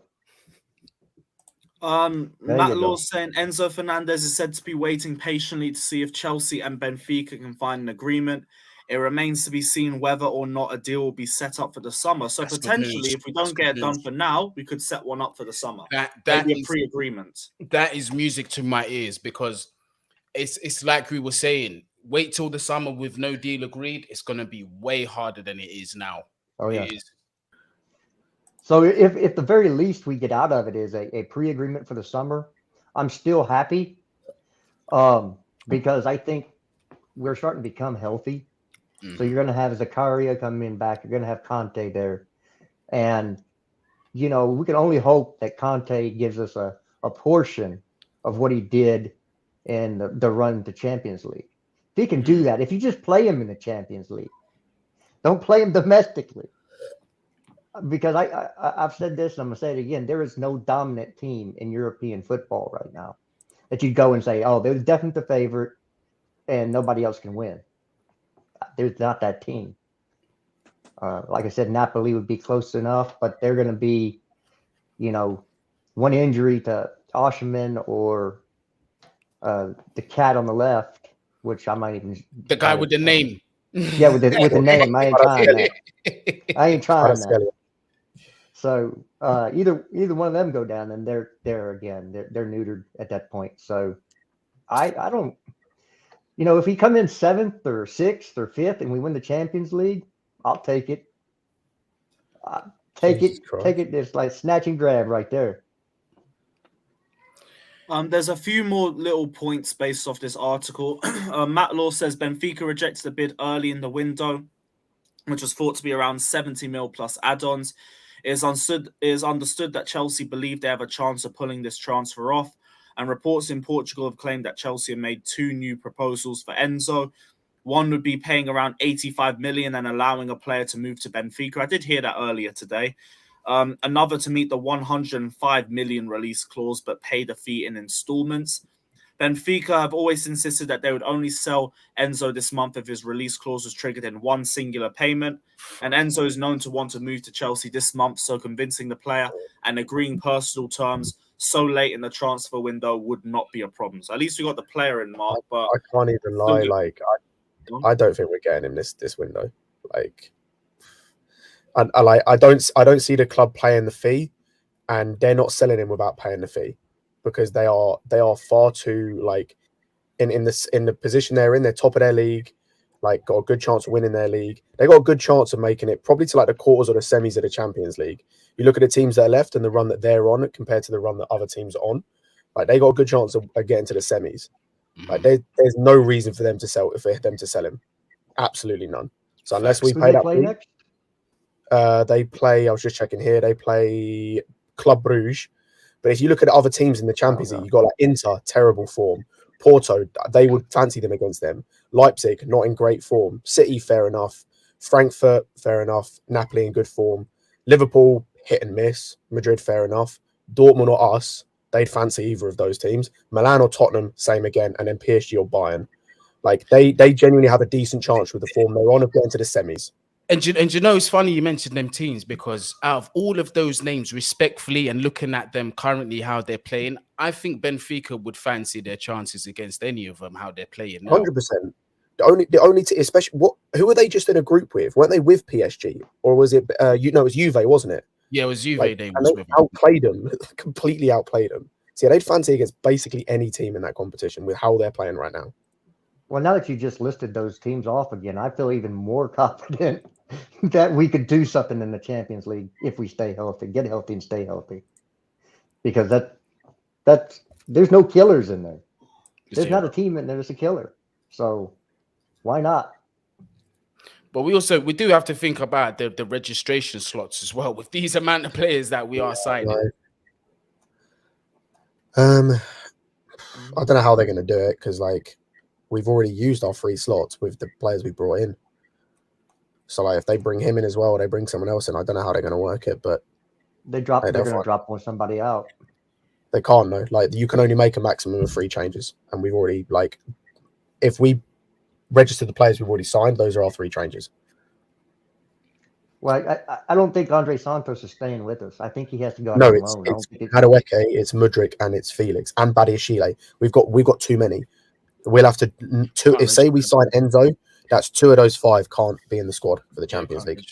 Matt Law's saying Enzo Fernandez is said to be waiting patiently to see if Chelsea and Benfica can find an agreement. It remains to be seen whether or not a deal will be set up for the summer. So that's potentially, if we don't get it done for now, we could set one up for the summer. That is a pre-agreement. That is music to my ears, because it's like we were saying. Wait till the summer with no deal agreed. It's going to be way harder than it is now. Oh yeah. So if the very least we get out of it is a pre-agreement for the summer, I'm still happy. Because I think we're starting to become healthy. So you're going to have Zakaria coming back. You're going to have Conte there. And, we can only hope that Conte gives us a portion of what he did in the run to Champions League. If he can do that, if you just play him in the Champions League, don't play him domestically. Because I've said this, and I'm going to say it again, there is no dominant team in European football right now that you'd go and say, oh, they're definitely the favorite and nobody else can win. There's not that team. Like I said, Napoli would be close enough, but they're going to be, one injury to Osimhen or the cat on the left, which I might even the guy with the name. Yeah, with the name. I ain't trying that. I ain't trying that. So either one of them go down, and they're there again. They're neutered at that point. So I don't. If we come in 7th or 6th or 5th and we win the Champions League, I'll take it. Take it. It's like snatch and grab right there. There's a few more little points based off this article. Matt Law says Benfica rejected a bid early in the window, which was thought to be around 70 mil plus add-ons. It is understood that Chelsea believe they have a chance of pulling this transfer off, and reports in Portugal have claimed that Chelsea have made 2 new proposals for Enzo. One would be paying around 85 million and allowing a player to move to Benfica. I did hear that earlier today. Another to meet the 105 million release clause, but pay the fee in installments. Benfica have always insisted that they would only sell Enzo this month if his release clause was triggered in one singular payment. And Enzo is known to want to move to Chelsea this month, so convincing the player and agreeing personal terms so late in the transfer window would not be a problem. So at least we got the player in, Mark. But I can't even lie. I don't think we're getting him this window. I don't see the club paying the fee, and they're not selling him without paying the fee, because they are far too in the position they're in. They're top of their league, got a good chance of winning their league. They got a good chance of making it probably to the quarters or the semis of the Champions League. You look at the teams that are left and the run that they're on compared to the run that other teams are on. They got a good chance of getting to the semis. There's no reason for them to sell him. Absolutely none. So unless we pay that fee, next? They play. I was just checking here. They play Club Brugge. But if you look at other teams in the Champions League, you got Inter, terrible form. Porto, they would fancy them against them. Leipzig, not in great form. City, fair enough. Frankfurt, fair enough. Napoli in good form. Liverpool, hit and miss. Madrid, fair enough. Dortmund or us, they'd fancy either of those teams. Milan or Tottenham, same again. And then PSG or Bayern. Like they genuinely have a decent chance with the form they're on of getting to the semis. And you know, it's funny you mentioned them teams, because out of all of those names, respectfully, and looking at them currently, how they're playing, I think Benfica would fancy their chances against any of them, how they're playing now. 100%. The only especially who were they just in a group with? Weren't they with PSG, or was it it was Juve, wasn't it? Yeah, it was Juve. Like, They and was they with outplayed them, completely outplayed them. So yeah, they'd fancy against basically any team in that competition with how they're playing right now. Well, now that you just listed those teams off again, I feel even more confident that we could do something in the Champions League if we stay healthy, get healthy, and stay healthy. Because that's there's no killers in there. There's not a team in there that's a killer. So why not? But we do have to think about the registration slots as well with these amount of players that we are signing. Right. I don't know how they're going to do it, because like we've already used our 3 slots with the players we brought in. So like if they bring him in as well, or they bring someone else in, I don't know how they're going to work it, but they're going to drop somebody out. They can't though. Like you can only make a maximum of 3 changes, and we've already if we register the players we've already signed, those are our 3 changes. Well, I don't think Andre Santos is staying with us. I think he has to go out No, on it's loan. Madueke, it's Mudryk, and it's Felix and Badiashile. We've got too many. We'll have to if say we sign Enzo, that's 2 of those 5 can't be in the squad for the Champions League.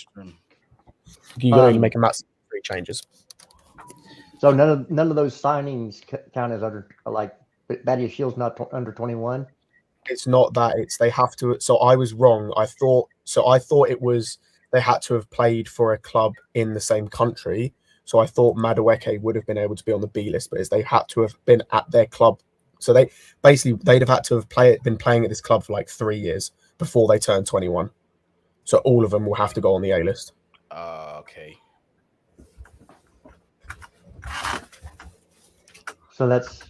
You can only make a maximum of 3 changes. So none of those signings count as under, like, Badiashile's not under 21. It's not that. It's they have to. So I was wrong. I thought it was they had to have played for a club in the same country. So I thought Madueke would have been able to be on the B list, but they had to have been at their club. So they'd have had to have been playing at this club for like 3 years before they turned 21. So all of them will have to go on the A list. Okay. So that's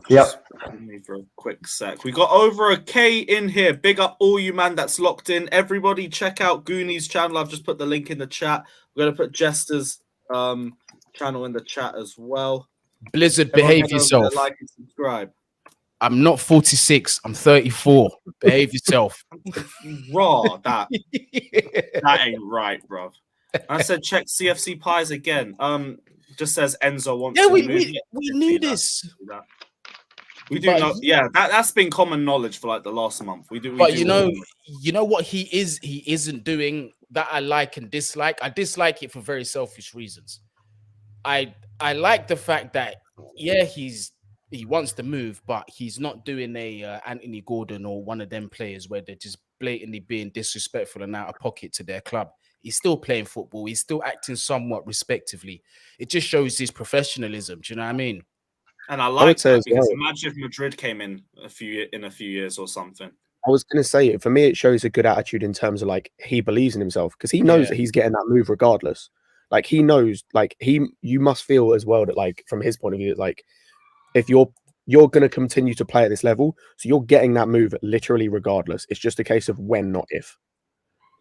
Yep. Give me for a quick sec. We got over a K in here. Big up all you man that's locked in. Everybody check out Goonies' channel. I've just put the link in the chat. We're gonna put Jester's channel in the chat as well. Blizzard, behave yourself. Like and subscribe. I'm not 46. I'm 34. Behave yourself. Raw, that ain't right, bro. I said check CFC Pies again. Just says Enzo wants to move. We knew this. We do know. Yeah, that's been common knowledge for like the last month. But you know what he isn't doing that I like and dislike. I dislike it for very selfish reasons. I like the fact that he wants to move, but he's not doing a Anthony Gordon or one of them players where they're just blatantly being disrespectful and out of pocket to their club. He's still playing football. He's still acting somewhat respectively. It just shows his professionalism. Do you know what I mean? And I like that because imagine if Madrid came in a few years or something. I was going to say, for me, it shows a good attitude in terms of like he believes in himself because he knows that he's getting that move regardless. Like he knows, like you must feel as well that like from his point of view, like if you're going to continue to play at this level, so you're getting that move literally regardless. It's just a case of when, not if.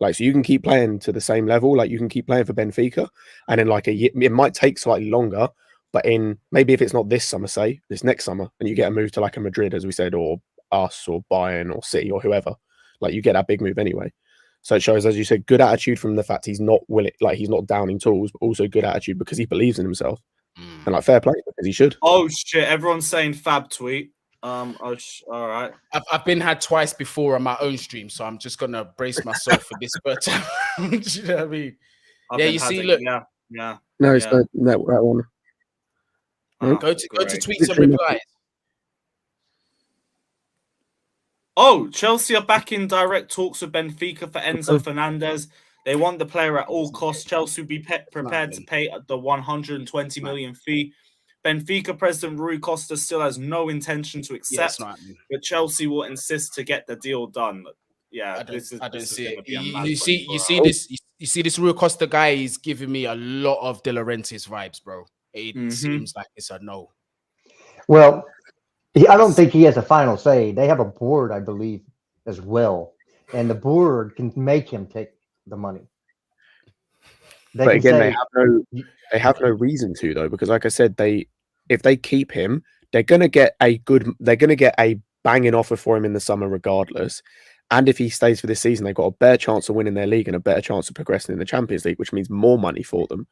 Like, so you can keep playing to the same level, like you can keep playing for Benfica, and in like a year, it might take slightly longer, but in maybe if it's not this summer, say this next summer, and you get a move to like a Madrid, as we said, or us, or Bayern, or City, or whoever, like you get that big move anyway. So it shows, as you said, good attitude from the fact he's not willing, like he's not downing tools, but also good attitude because he believes in himself, and like fair play because he should. Oh shit! Everyone's saying Fab tweet. All right. I've been had twice before on my own stream, so I'm just gonna brace myself for this. But do you know what I mean? You see, look. Yeah. No, it's not that one. Go to tweets and replies. Oh, Chelsea are back in direct talks with Benfica for Enzo Fernandez. They want the player at all costs. Chelsea will be prepared to pay the 120 million fee. Benfica president Rui Costa still has no intention to accept, but Chelsea will insist to get the deal done. Yeah, I don't see it. You see this Rui Costa guy. He's giving me a lot of De Laurentiis vibes, bro. It seems like it's a no. Well, I don't think he has a final say. They have a board, I believe, as well, and the board can make him take the money. But again, they have no reason to though, because like I said, if they keep him, They're gonna get a banging offer for him in the summer regardless. And if he stays for this season, they've got a better chance of winning their league and a better chance of progressing in the Champions League, which means more money for them.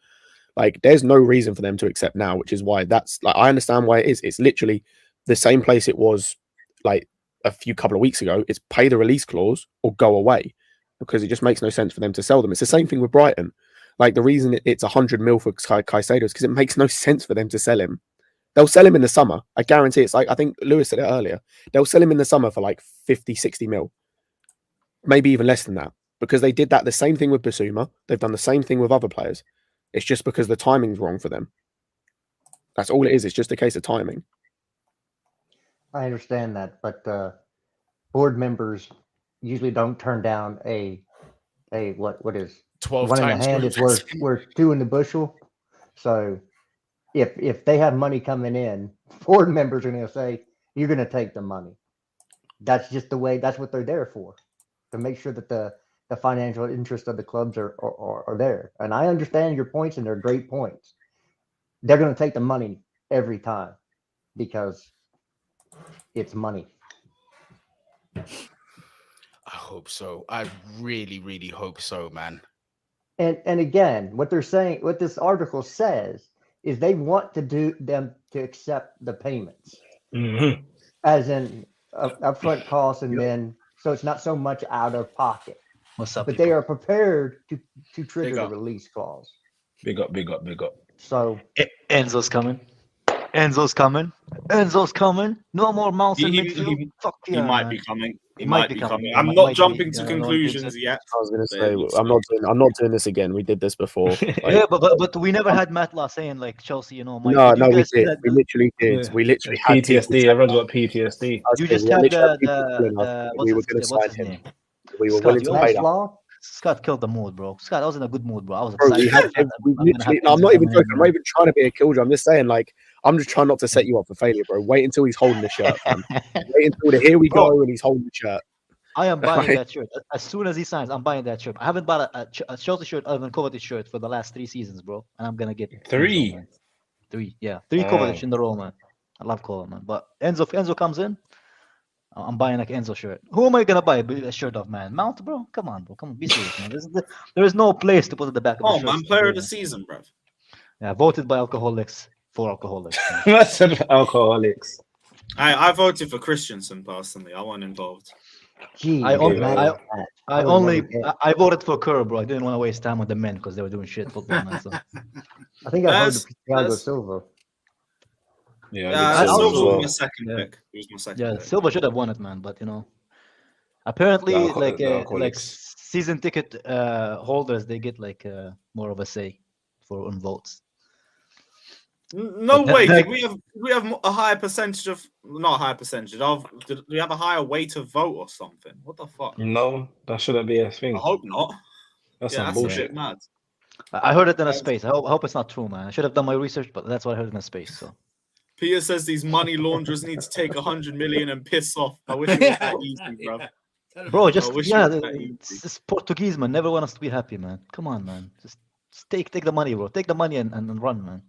Like, there's no reason for them to accept now, which is why that's like, I understand why it is. It's literally the same place it was like a couple of weeks ago. It's pay the release clause or go away, because it just makes no sense for them to sell them. It's the same thing with Brighton. Like, the reason it's 100 mil for Caicedo is because it makes no sense for them to sell him. They'll sell him in the summer. I guarantee it's like, I think Lewis said it earlier. They'll sell him in the summer for like 50, 60 mil. Maybe even less than that. Because they did that the same thing with Basuma. They've done the same thing with other players. It's just because the timing's wrong for them. That's all it is. It's just a case of timing. I understand that, but board members usually don't turn down a what is 12 one in the times hand is worth two in the bushel. So if they have money coming in, board members are going to say, you're going to take the money. That's just the way, that's what they're there for, to make sure that the financial interests of the clubs are there. And I understand your points, and they're great points. They're going to take the money every time because it's money. I hope so. I really, really hope so, man. And again, what they're saying, what this article says, is they want to do them to accept the payments, as in upfront costs, and then so it's not so much out of pocket. What's up? But people? they are prepared to trigger Big the up. release clause. Big up. So Enzo's coming. Enzo's coming. No more mouse in midfield. Fuck He yeah, might man. be coming. He He might be coming. I'm Might not be. jumping to I don't conclusions think so. yet. I was going to But say, it looks I'm not doing this again. We did this before. Like, Yeah, but we never had Matla saying like Chelsea, you know, Mike. no, Did you we guys see did. that? We literally did. Yeah. We literally It's had people PTSD. say Everyone's that. got PTSD. I You said, just we had literally had people telling us what's we were his, going to what's sign his him. name? We were Scott, willing you to always pay that. Law, Scott killed the mood, bro. Scott, I was in a good mood, bro. I was Bro, excited. we literally, I'm not even joking. I'm not even trying to be a killjoy. I'm just saying, like, I'm just trying not to set you up for failure, bro. Wait until he's holding the shirt, fam. Wait until here we go and he's holding the shirt. I am buying Right. that shirt as soon as he signs. I'm buying that shirt. I haven't bought a Chelsea shirt other than Kovacic shirt for the last 3 seasons, bro. And I'm gonna get Three? Enzo, man. 3, yeah, 3 Kovacic in the row, man. I love Kovacic, man. But Enzo comes in. I'm buying like Enzo shirt. Who am I gonna buy a shirt of, man? Mount, bro. Come on, be serious, man. There is no place to put at the back of the Oh shirt. man, player of the season, bro. Yeah, voted by alcoholics for alcoholics. man. That's alcoholics. I voted for Christensen personally. I wasn't involved. gee, I man, I voted for Kerr, bro. I didn't want to waste time on the men because they were doing shit football, man. So. I think I voted That's- for Thiago that's- Silva. Yeah, I Silva also- was my second yeah. pick. He was my second Yeah, pick. Silva should have won it, man. But you know, apparently, like alcoholics. season ticket holders, they get like more of a say on votes. No But way. that- Did we have a higher percentage of not a higher percentage of? Did we have a higher weight of vote or something? What the fuck? No, that shouldn't be a thing. I hope not. That's Yeah, some that's a bullshit. bit mad. I heard it in a space. I hope it's not true, man. I should have done my research, but that's what I heard in a space. So Peter says these money launderers need to take 100 million and piss off. I wish it was that easy, bro. bro, just wish it yeah, was that easy. it's this Portuguese man never want us to be happy, man. Come on, man. Just take the money, bro. Take the money and run, man.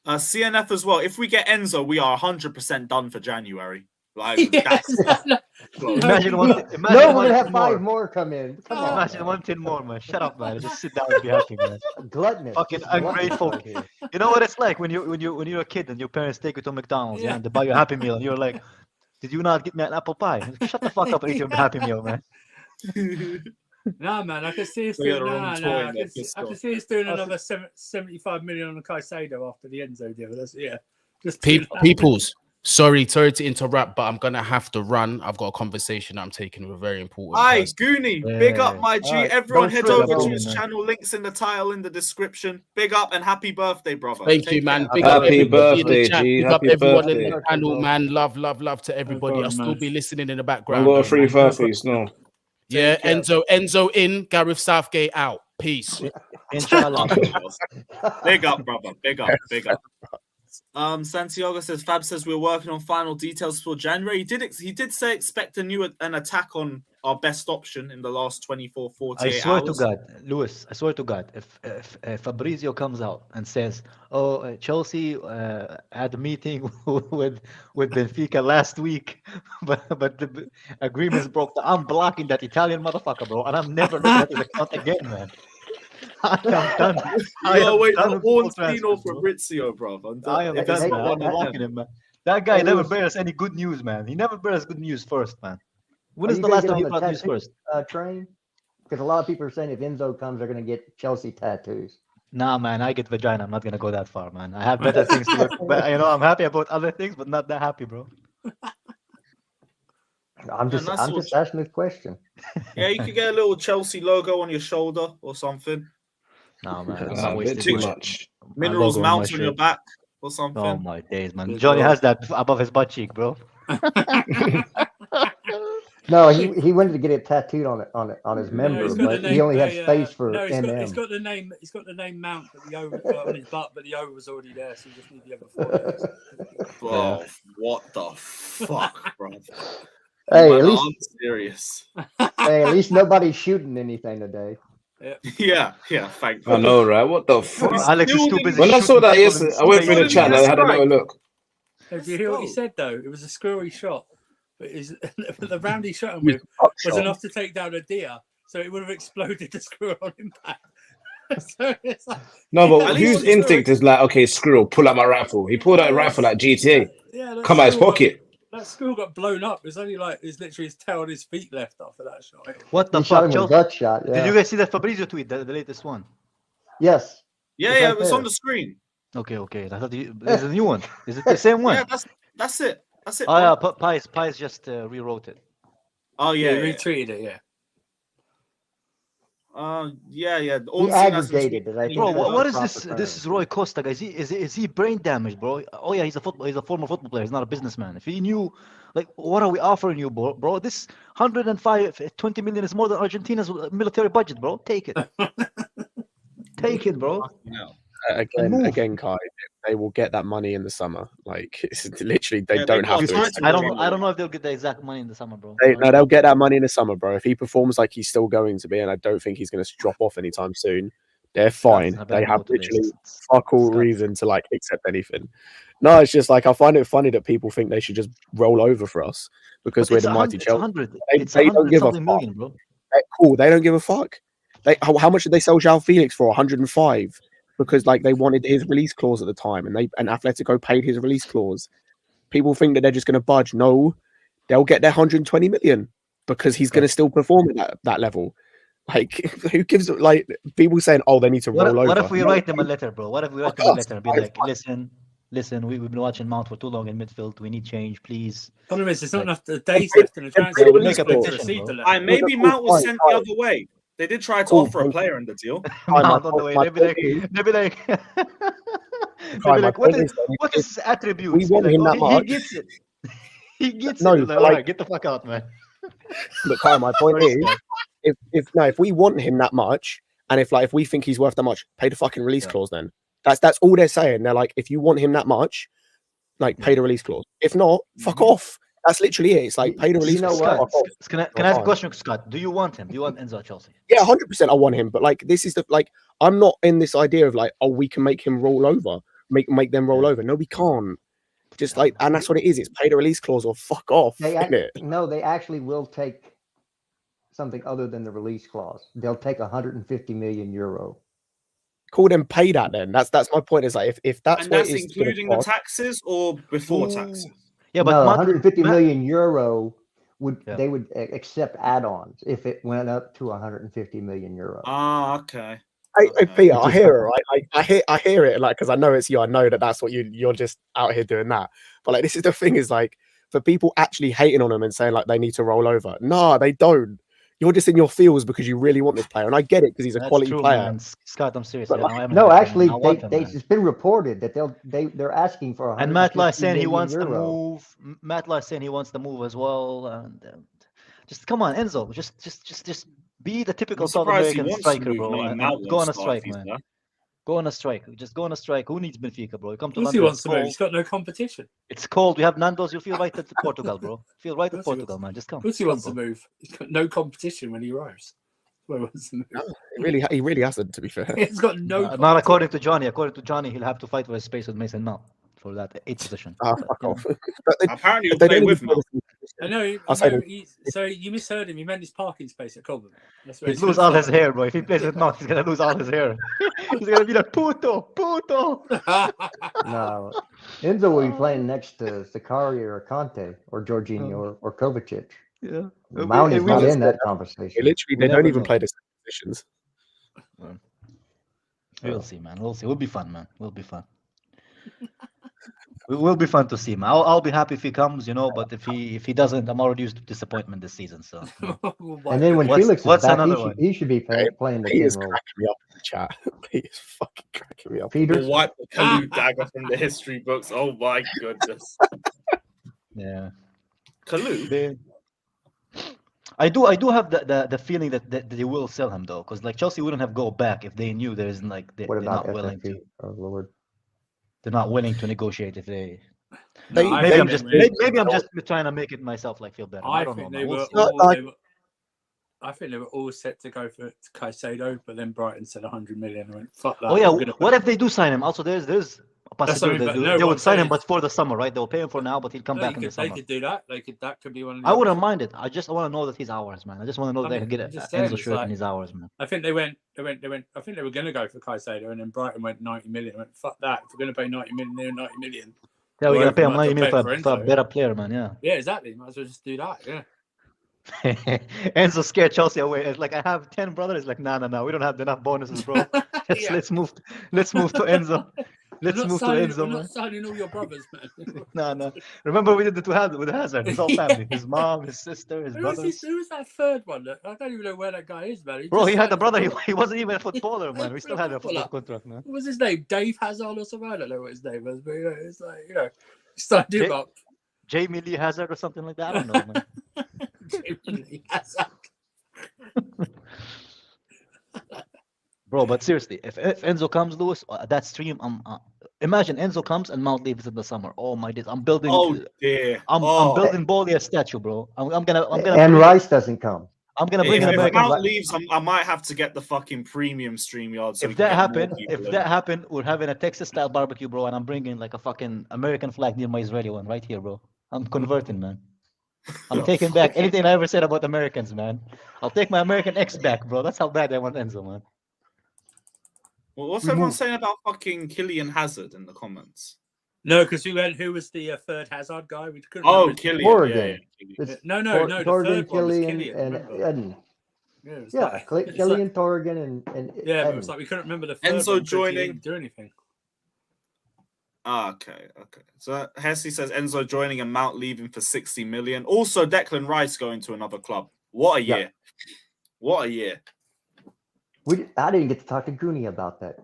CNF as well. If we get Enzo, we are 100% done for January. Like that's Imagine one. No, we're gonna have 5 more come in. Come on, Imagine 1 10 more, man. Shut up, man. Just sit down and be happy, man. gluttonous. Fucking just gluttonous ungrateful. out here. You know what it's like when you're a kid and your parents take you to McDonald's and they buy you a Happy Meal and you're like, "Did you not get me an apple pie?" Shut the fuck up and eat your Happy Meal, man. Nah, man, I can see us They got doing. the wrong toy I and they're can see, pissed I can off. see us doing another 75 million on Caicedo after the Enzo deal. That's just Peoples, sorry to interrupt, but I'm gonna have to run. I've got a conversation I'm taking with a very important Aye, person. Goonie, big up Yeah. my G. Alright, Everyone don't head stress over out, to his man. channel. Links in the title in the description. Big up and happy birthday, brother. Thank Take you, man. care. Big up Happy everybody in the birthday, chat. G. Big up Happy everyone in birthday. the channel, man. Love to everybody. I'll problem, still man. be listening in the I background. got a though, free man. Fairface, no. Yeah, care. Enzo in, Gareth Southgate out. Peace. Inshallah. Big up, brother. Big up. Santiago says Fab says we're working on final details for January. He did say expect an attack on our best option in the last 24, 48 I swear to hours. God, Lewis, I swear to God, if Fabrizio comes out and says, "Oh, Chelsea had a meeting with Benfica last week, but the agreements broke," I'm blocking that Italian motherfucker, bro, and I'm never looking at his account again, man. I am done. I You gotta am wait done for with football Ornstein transfers, or bro. Fabrizio, bro. I am If done, it's man. not one I'm of blocking them. him, man. That guy Hey, never Lewis. bears any good news, man. He never bears good news first, man. When Are is you the gonna last get time on he the brought news tattoo first? train? Because a lot of people are saying if Enzo comes, they're gonna get Chelsea tattoos. Nah, man, I get vagina. I'm not gonna go that far, man. I have better things to look. But I'm happy about other things, but not that happy, bro. I'm that's just what- asking this question. Yeah, you could get a little Chelsea logo on your shoulder or something. Nah, man, That's I'm a not bit wasting too my- much. my Minerals logo on my mount on your shirt. back or something. Oh my days, man. Good Johnny lord. has that above his butt cheek, bro. No, he wanted to get it tattooed on his member, he's got but the he name- only had hey, space for no, it's MM. got the name. It's got the name Mount, but the O on his butt, but the O was already there, so you just need the other 4 letters. Bro, what the fuck, bro? Hey, Man, at least I'm serious. hey, at least nobody's shooting anything today. Yeah, thankfully. I know, right? What the fuck? Alex is still too didn't- busy. When I saw shooting that people yesterday, in I went through the space. chat and I had another Strike. look. Did you hear what he Go. said though? It was a screwy shot, but the round he shot him with was enough to take down a deer, so it would have exploded the screw on impact. So it's like, No, but At least whose on the instinct is like, okay, screw, pull out my rifle. He pulled out a rifle like GTA. that Come out his screw pocket. that screw got blown up. It's only like it's literally his tail and his feet left after that shot. What the He shot fuck, him with a Chelsea? gut shot. Yeah. Did you guys see that Fabrizio tweet, the latest one? Yes. Yeah, It's yeah, right it's on there. the screen. Okay. I thought there's a new one. Is it the same one? Yeah, that's it. That's it. Oh bro. yeah, Pies just rewrote it. Oh Yeah, yeah, he yeah. retweeted it. Yeah. Yeah. He Ornstein hasn't aggregated tweeted it. I think Bro, that's the what is proper this? term. This is Roy Costa, guys. Is he brain damaged, bro? Oh yeah, he's a former football player. He's not a businessman. If he knew, like, what are we offering you, bro? This 20 million is more than Argentina's military budget, bro. Take it. Take it, bro. No. Again, Kai, they will get that money in the summer. Like, it's literally, they Yeah, don't they have got to. time extend to I it. don't know if they'll get the exact money in the summer, bro. No, they'll get that money in the summer, bro. If he performs like he's still going to be, and I don't think he's going to drop off anytime soon, they're fine. I better They have know today. literally fuck all Scott. reason to like accept anything. No, it's just like I find it funny that people think they should just roll over for us because But we're it's the mighty Chelsea. 100. They It's don't 100 give a something fuck. million, bro. They're cool. They don't give a fuck. How much did they sell João Felix for? 105 because like they wanted his release clause at the time, and Atletico paid his release clause. People think that they're just going to budge. No, they'll get their 120 million because he's going to still perform at that level. Like, who gives like people saying, oh, they need to roll over? What if we No, write them a letter, bro? What if we write them a letter and be like, listen, we've been watching Mount for too long in midfield. We need change, please. Problem is, there's not enough days left in the transfer. We'll make a to petition, receive bro. the letter. Maybe Cool, Mount was fine, sent fine. the other way. They did try to Cool, offer a fine. player in the deal. Mount on the way. They'll be like, what is his attribute? We want him that He much. gets it. He gets No, it. Like, but all like- right, get the fuck out, man. Look, Kyle, my point is, if we want him that much, and if we think he's worth that much, pay the fucking release clause. Then that's all they're saying. They're like, if you want him that much, like pay the release clause. If not, fuck off. That's literally it. It's like pay the release You know clause. what? Fuck off. Can I ask a question, Scott? Do you want him? Do you want Enzo at Chelsea? Yeah, 100%. I want him, but like this is I'm not in this idea of like, oh, we can make him roll over, make them roll over. No, we can't. Just like, and that's what it is. It's pay the release clause or fuck off. They Innit? they actually will take something other than the release clause. They'll take 150 million euro. Call them pay that then. That's my point. Is like if that's And what that's it is gonna including the cost, taxes or before taxes? Yeah, but no, Matt- 150 Matt- million euro Yeah. they would accept add-ons if it went up to 150 million euro. Ah, okay. Hey, Peter, I hear it, right? I hear it, like, because I know it's you. I know that's what you're just out here doing that. But like, this is the thing is like, for people actually hating on them and saying like they need to roll over. No, they don't. You're just in your feels because you really want this player, and I get it because he's a That's quality true, player. man. Scott, I'm serious. But, I am No, in that, actually, man. I want him, man. it's been reported that they're asking for 150 And Matt Lai saying he million wants to euro. move. Matt Lai saying he wants to move as well. And just come on, Enzo. Just be the typical I'm South surprised he American wants to striker, move, bro. knowing And Mount go won't on a start if strike, he's man. there. Go on a strike. Just go on a strike. Who needs Benfica, bro? You come to Of course he London. wants It's to move. cold. He's got no competition. It's cold. We have Nando's. You feel right at Portugal, bro. Feel right Of at course he Portugal, man. Just come. Of course he Come, wants to bro. move. He's got no competition when he arrives. Where wants to move? He really hasn't, to be fair. He's got no. Not according to Johnny. According to Johnny, he'll have to fight for his space with Mason Mount for that 8th position. Fuck Yeah. off. Apparently, he'll They play don't with even Mount. I know. I'll say So you misheard him. He meant his parking space at Cobham. That's where He'd lose all his hair, bro. If he plays with Mount, he's gonna lose all his hair. He's gonna be like puto. No, Enzo will be playing next to Sakari or Conte or Jorginho or Kovacic. Yeah. Mount is not in that conversation. They We don't never even know. play the same positions. We'll see, man. We'll see. We'll be fun, man. We'll be fun. It will be fun to see him. I'll be happy if he comes, but if he doesn't, I'm already used to disappointment this season. So And then when Felix is what's back, another one? he should be playing the He 10 is role. cracking me up in the chat. He is fucking cracking me up. Peter, We'll wipe the Kalu dagger from the history books. Oh my goodness. yeah. Kalu? I do have the feeling that they will sell him though, because like Chelsea wouldn't have go back if they knew there isn't like they're what about not willing FFP? to. Oh Lord. They're not willing to negotiate if they. They- I Maybe think I'm they just will. maybe I'm just trying to make it myself like feel better. I don't know. think Man. they We'll were see. Not all. like- I think they were all set to go for Caicedo, but then Brighton said 100 million. I went, fuck that. Oh yeah, we're gonna what if they do sign him? Also, there's a possibility something, that but no, they what would I'm sign him, saying but for the summer, right? They'll pay him for now, but he'll come back in the They summer. could do that. That could be one of the I wouldn't options. mind it. I just want to know that he's ours, man. I just want to know that I I can mean, get I'm just an saying, Enzo it's shirt like- and he's ours, man. I think they went. I think they were going to go for Caicedo, and then Brighton went 90 million. I went, fuck that. If we're going to pay 90 million, they're 90 million. Yeah, we're Well, gonna pay him might as 90 well million pay it for a for Enzo. better player, man. Yeah. Yeah, exactly. Might as well just do that. Yeah. Enzo scared Chelsea away. It's like I have 10 brothers. Like, no, we don't have enough bonuses, bro. Yeah. Let's move to Enzo. Let's move to Enzo, We're man. not signing all your brothers, man. No. Remember we did it with Hazard, his whole family, his mom, his sister, his brothers. Who was that third one? I don't even know where that guy is, man. Bro, just he had signed a brother. for- He wasn't even a footballer, man. We still had a football Footballer. contract, man. What was his name? Dave Hazard or something? I don't know what his name was, but it's like, signed him up. Jamie Lee Hazard or something like that. I don't know, man. Jamie Lee Hazard. Bro, but seriously, if Enzo comes, Lewis, that stream, imagine Enzo comes and Mount leaves in the summer. Oh my days, I'm building. Oh dear. I'm building Bolly a statue, bro. I'm gonna. And Rice doesn't come. I'm gonna bring If an American. Mount leaves, I might have to get the fucking premium StreamYard. So we If can that get more happened, people in. we're having a Texas style barbecue, bro, and I'm bringing like a fucking American flag near my Israeli one right here, bro. I'm converting, man. I'm taking back anything I ever said about Americans, man. I'll take my American ex back, bro. That's how bad I want Enzo, man. Well, what's everyone saying about fucking Killian Hazard in the comments? No, because who was the third Hazard guy? We couldn't Oh, remember his- Killian. Oregon. Yeah. It's No, the Torgan, third one was Killian, Killian, and remember? Eden. Yeah, it was Yeah, like- it's Killian, like- Torgan, and Yeah, but it was Eden. like we couldn't remember the third Enzo one because he joining. didn't do anything. Ah, okay. So Hesse says Enzo joining and Mount leaving for 60 million. Also, Declan Rice going to another club. What a Yeah. year! What a year! I didn't get to talk to Goonie about that.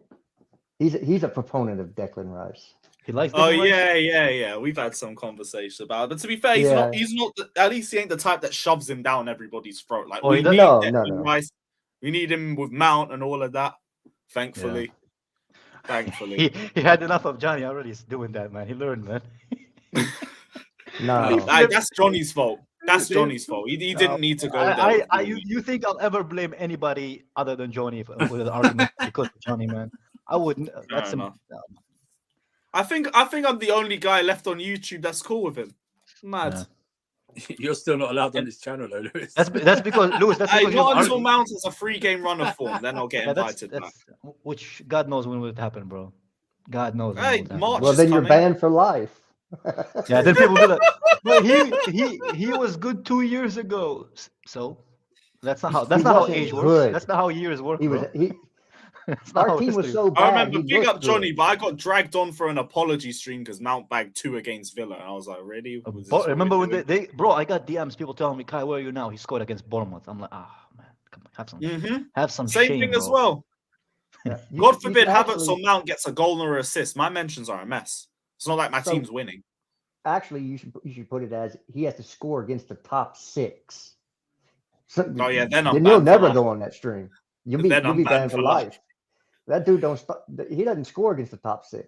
He's a proponent of Declan Rice. He likes. Oh Declan Rice? yeah. We've had some conversations about it. But to be fair, Yeah. he's not. At least he ain't the type that shoves him down everybody's throat. Like Oh, he we doesn't? need No, Declan no. Rice. We need him with Mount and all of that. Thankfully. Thankfully. He had enough of Johnny already. He's doing that, man. He learned, man. No, That's Johnny's fault. That's Johnny's fault. He didn't need to go there. You think I'll ever blame anybody other than Johnny with an argument because of Johnny, man? I wouldn't. That's enough. I think I'm the only guy left on YouTube that's cool with him. Mad. Yeah. You're still not allowed on this channel, though, Lewis. That's because Lewis. That's Hey, because not you've until argued- Mount is a free game runner form, then I'll get Yeah, invited back. which God knows when will it happen, bro. God knows. When Hey, will it happen. March well is then you're coming. banned for life. Yeah, then people be like, "But he was good 2 years ago." So that's not how wasn't age works. good. That's not how years work. He was. bro. That's not Our how team was history- so bad. I remember he big looked up Johnny, good. but I got dragged on for an apology stream because Mount bagged 2 against Villa, and I was like, "Really?" Was this But what remember we're when they bro? I got DMs. People telling me, "Kai, where are you now?" He scored against Bournemouth. I'm like, man, come on, have some Same shame, thing as bro." well. Yeah. You God should- you forbid should Havertz actually- or Mount gets a goal or assist. My mentions are a mess. It's not like my So- team's winning. Actually, you should put it as he has to score against the top 6. So, Oh, yeah, then I'm you'll banned for never life. go on that stream. You'll be Then I'm banned banned for for life. That dude don't start. He doesn't score against the top 6.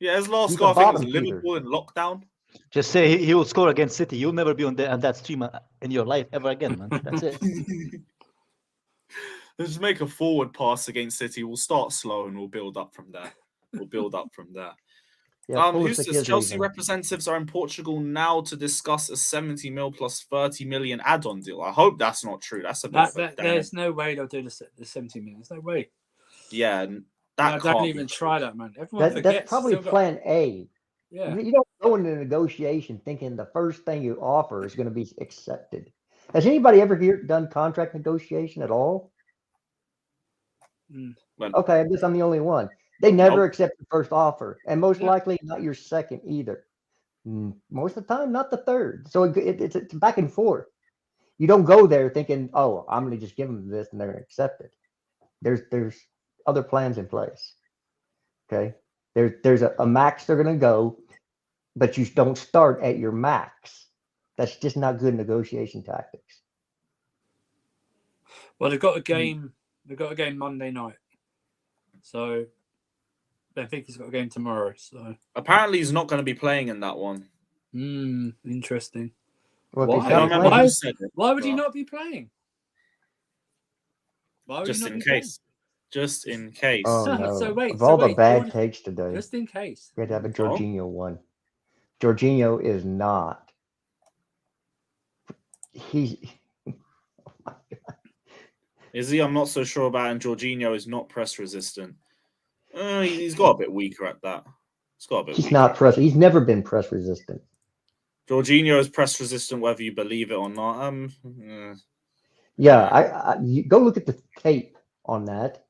Yeah, his last He's score, a I think, was bottom feeder. Liverpool in lockdown. Just say he will score against City. You'll never be on that stream in your life ever again, man. That's it. Let's just make a forward pass against City. We'll start slow and we'll build up from there. Yeah, Who Pulisic says is Chelsea leaving. representatives are in Portugal now to discuss a 70 mil plus 30 million add-on deal? I hope that's not true. That's a bit of a There's no way they'll do the 70 million. There's no way. Yeah, that Don't can't even be try that, man. Everyone That's forgets. probably Still got- plan A. Yeah. You don't go into negotiation thinking the first thing you offer is going to be accepted. Has anybody ever here done contract negotiation at all? Well, Okay, I guess I'm the only one. They never Nope. accept the first offer, and most Yeah. likely not your second either. Most of the time, not the third. So it's back and forth. You don't go there thinking, "Oh, I'm going to just give them this and they're going to accept it." There's other plans in place. Okay, there's a max they're going to go, but you don't start at your max. That's just not good negotiation tactics. Well, they've got a game. They've got a game Monday night. So I think he's got a game tomorrow. So apparently he's not going to be playing in that one. Interesting. Well, Why? if I he's don't not remember playing, who said it. Why would he but not be playing? Why would Just he not in be playing? case. Just in case. oh So- no! so wait, of so all the wait, bad Jordan- takes today, Just in case. we had to have a Jorginho one. Jorginho is not. He's. Is he? I'm not so sure about. And Jorginho is not press resistant. He's got a bit weaker at that. He's got a bit He's weaker. not press. He's never been press resistant. Jorginho is press resistant, whether you believe it or not. Yeah, you go look at the tape on that.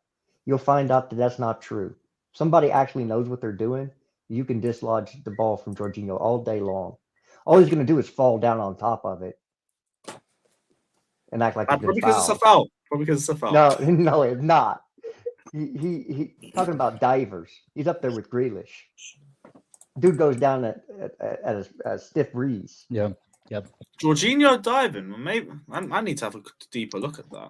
You'll find out that that's not true. Somebody actually knows what they're doing. You can dislodge the ball from Jorginho all day long. All he's going to do is fall down on top of it and act like he's Probably been because it's a fouled. foul. Probably because it's a foul. No, no, it's not. He talking about divers. He's up there with Grealish. Dude goes down at a stiff breeze. Yeah. Yep. Jorginho diving. Well, maybe I need to have a deeper look at that.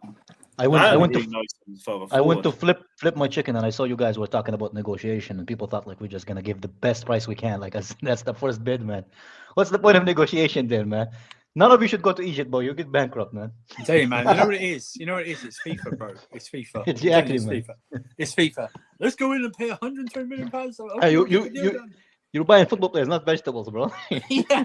I went really to know him further I went to forward. flip my chicken, and I saw you guys were talking about negotiation, and people thought like we're just gonna give the best price we can. Like that's the first bid, man. What's the point of negotiation then, man? None of you should go to Egypt, boy. You get bankrupt, man. I tell you, man. You know what it is? You know what it is? It's FIFA, bro. It's FIFA. Exactly, It's man. FIFA. It's FIFA. Let's go in and pay 120 million pounds. Hey, you're buying football players, not vegetables, bro. Yeah.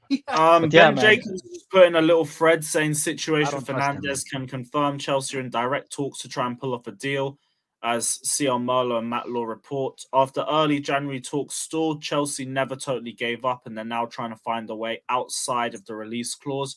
But yeah, Ben man. Jacobs is putting a little thread saying I situation don't trust him, Fernandez can confirm Chelsea are in direct talks to try and pull off a deal, as Sion Merlo and Matt Law report. After early January talks stalled, Chelsea never totally gave up, and they're now trying to find a way outside of the release clause.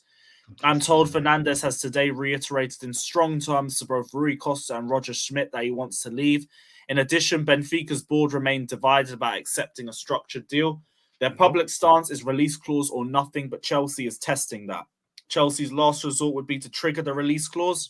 I'm told Fernandez has today reiterated in strong terms to both Rui Costa and Roger Schmidt that he wants to leave. In addition, Benfica's board remained divided about accepting a structured deal. Their public stance is release clause or nothing, but Chelsea is testing that. Chelsea's last resort would be to trigger the release clause,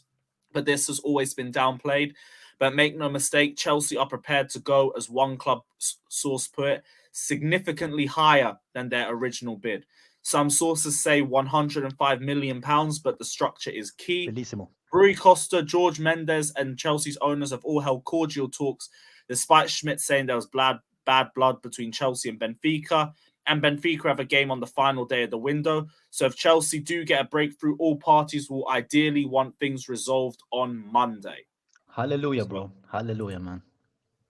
but this has always been downplayed. But make no mistake, Chelsea are prepared to go, as one club source put it, significantly higher than their original bid. Some sources say £105 million, but the structure is key. Bellissimo. Rui Costa, George Mendes, and Chelsea's owners have all held cordial talks, despite Schmidt saying there was bad blood between Chelsea and Benfica. And Benfica have a game on the final day of the window. So if Chelsea do get a breakthrough, all parties will ideally want things resolved on Monday. Hallelujah, bro. Hallelujah, man.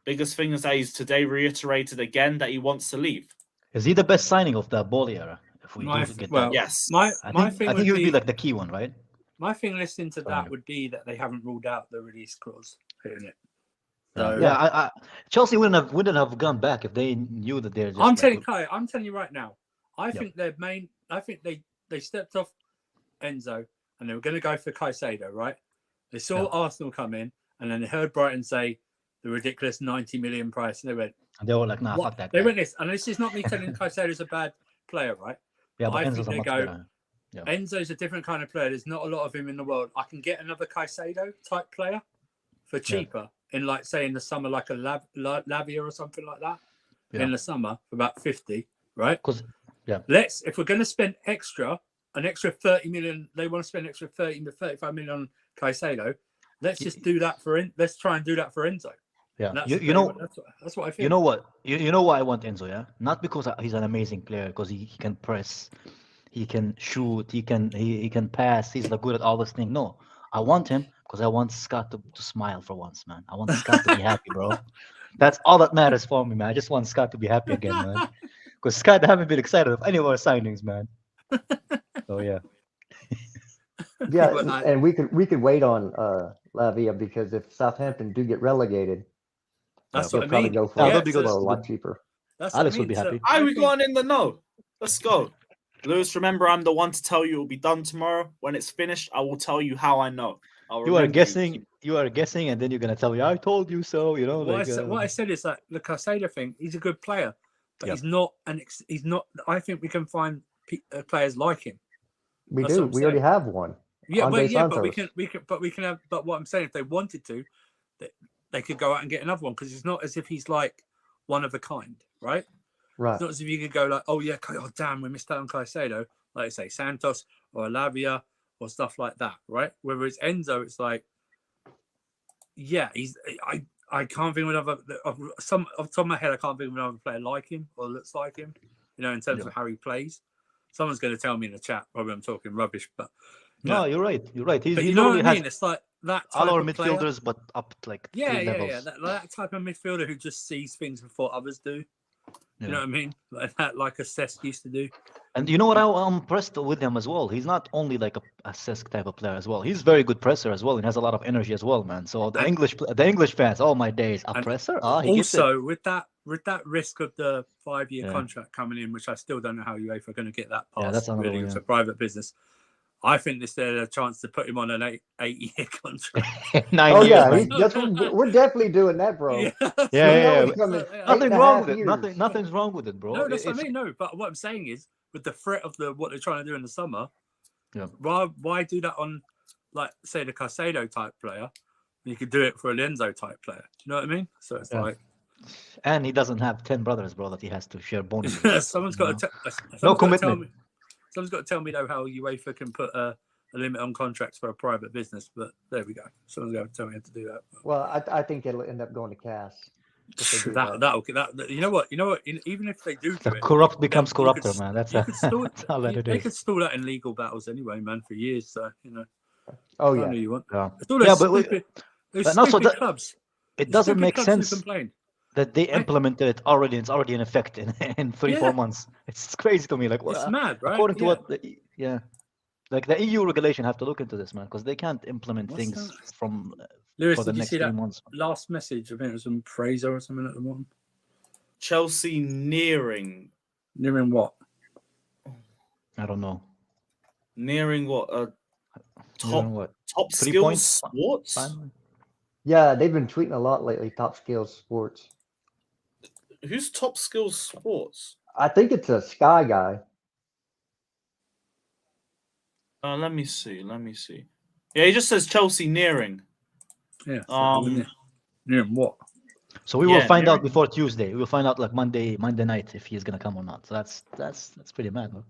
Biggest thing is that he's today reiterated again that he wants to leave. Is he the best signing of the ball era? If we do get well, that, Yes. My I thing think he would be be like the key one, right? my thing listening to Fair that enough. would be that they haven't ruled out the release clause in it. Yeah, So, yeah. Chelsea wouldn't have gone back if they knew that they're just. I'm like, telling Kai, I'm telling you right now. I Yep. think they stepped off Enzo and they were going to go for Caicedo, right? They saw Yeah. Arsenal come in and then they heard Brighton say the ridiculous 90 million price, and they went, and they were like, nah, what? fuck that. They guy. went this, and this is not me telling Caicedo's a bad player, right? Yeah, but I Enzo's think a they much go, better. Yeah. Enzo's a different kind of player. There's not a lot of him in the world. I can get another Caicedo type player for cheaper in, like, say, in the summer, like a Lavia or something like that. Yeah. In the summer, for about 50, right? Because If we're going to spend an extra 30 million, they want to spend extra 30 to 35 million on Caicedo. let's just do that let's try and do that for Enzo. Yeah, And you know, that's what I feel. you know what, you know why I want Enzo, yeah? Not because he's an amazing player, because he can press, he can shoot, he can pass, he's good at all this thing. No, I want him because I want Scott to smile for once, man. I want Scott to be happy, bro. That's all that matters for me, man. I just want Scott to be happy again, man. Because Scott haven't been excited of any of our signings, man. So yeah. Yeah, But I- and we could wait on Lavia, because if Southampton do get relegated, That's he'll what I probably mean. go for Yeah, it that'd be good. for a lot cheaper. That's Alex what I would be mean. happy. Aye, we think- going in the know. Let's go. Lewis, remember, I'm the one to tell you it will be done tomorrow. When it's finished, I will tell you how I know. I'll You are remember guessing, and then you're gonna tell me, I told you so, you know. What I said is that the Caicedo thing, he's a good player, but Yeah. he's not. I think we can find players like him. We That's do. what I'm We already saying. have one. Yeah, Andre but we Santos. can have. But what I'm saying, if they wanted to, they could go out and get another one, because it's not as if he's like one of a kind, right? Right. It's not as if you could go like, oh yeah, oh damn, we missed out on Caicedo, like say Santos or Lavia or stuff like that, right? Whereas Enzo, it's like, yeah, I can't think of another. Some off the top of my head, I can't think of another player like him or looks like him. You know, in terms of how he plays. Someone's going to tell me in the chat. Probably I'm talking rubbish, but No, you're right. You're right. but He you know what literally I mean? has It's like that all type our of player. midfielders, but up like Yeah, 3 levels. yeah. That type of midfielder who just sees things before others do. Yeah. You know what I mean? Like that, like a Cesc used to do. And you know what? I'm impressed with him as well. He's not only like a Cesc type of player as well. He's very good presser as well, and has a lot of energy as well, man. So the And- English fans, oh my days, a and presser? Oh, he gets it. Also, with that risk of the 5-year Yeah. contract coming in, which I still don't know how UEFA are going to get that Yeah, passed. that's another Really, one, it's yeah. a private business. I think there's a chance to put him on an eight-year contract. 9 Oh years, yeah, man. we're definitely doing that, bro. Yeah, Yeah, We yeah, know yeah. he's coming Yeah. 'Nothing 8.5 wrong with it. years. Nothing's wrong with it, bro. No, that's what I It's- mean. No, but what I'm saying is, with the threat of what they're trying to do in the summer, Yeah. why do that on, like, say, the Caicedo type player? You could do it for a Enzo type player. Do you know what I mean? So it's Yeah. like And he doesn't have 10 brothers, bro, that he has to share bonuses with. someone's you got know? to commitment. Someone's got to tell me though how UEFA can put a limit on contracts for a private business. But there we go. Someone's got to tell me how to do that. Well, I think it'll end up going to Cass. if they do That you know what even if they do The it, corrupt becomes you could corrupter, s- man. That's you could still, that's all that it they is. could stall that in legal battles anyway, man, for years. So Oh I yeah. know you want. Yeah. It's all those Yeah, but stupid, those but also stupid that- clubs. It the doesn't stupid make clubs who sense complain. that they Right? implemented it already. It's already in effect in 3-4 Yeah. months. It's crazy to me. Like, It's mad, right? according to Yeah. what like the EU regulation have to look into this, man, because they can't implement What's things that? from Lewis, for the did you next see 3 that months. last message? I think it was from Fraser or something at the bottom. Chelsea nearing Nearing what? I don't know. what? You Top know what? top 3 skills points? sports. Finally. Yeah, they've been tweeting a lot lately. Top Skills Sports. Who's top skills sports? I think it's a Sky guy. Let me see. Yeah, he just says Chelsea nearing. Yeah. Um, nearing what? So we will Yeah, find out nearing- before Tuesday. We will find out like Monday night if he's gonna come or not. So that's pretty mad, man.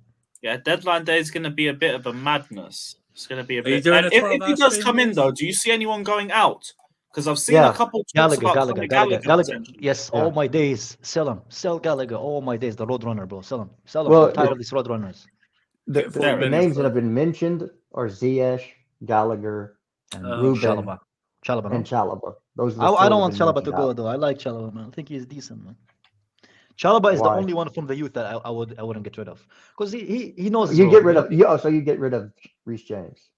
Yeah, deadline day is going to be a bit of a madness. It's going to be a Are you bit. doing And a if he 12-hour does stream, come in Lewis? though, do you see anyone going out? Because I've seen Yeah, a couple talks Gallagher. about Gallagher potentially. Yes, Yeah. all my days. Sell him. Sell Gallagher. All my days. The Roadrunner, bro. Sell him. Sell him. Well, I'm tired of these Roadrunners. The, Get the, 40 the minutes names for that have been mentioned are Ziyech, Gallagher, And Ruben, Chalobah. Chalobah, no? and Chalobah. Those are the I four don't that want have been Chalobah to mentioned go out. though. I like Chalobah, man. I think he's decent, man. Chalobah is the Why? only one from the youth that I wouldn't get rid of because he knows. his You role. get rid of so you get rid of Reece James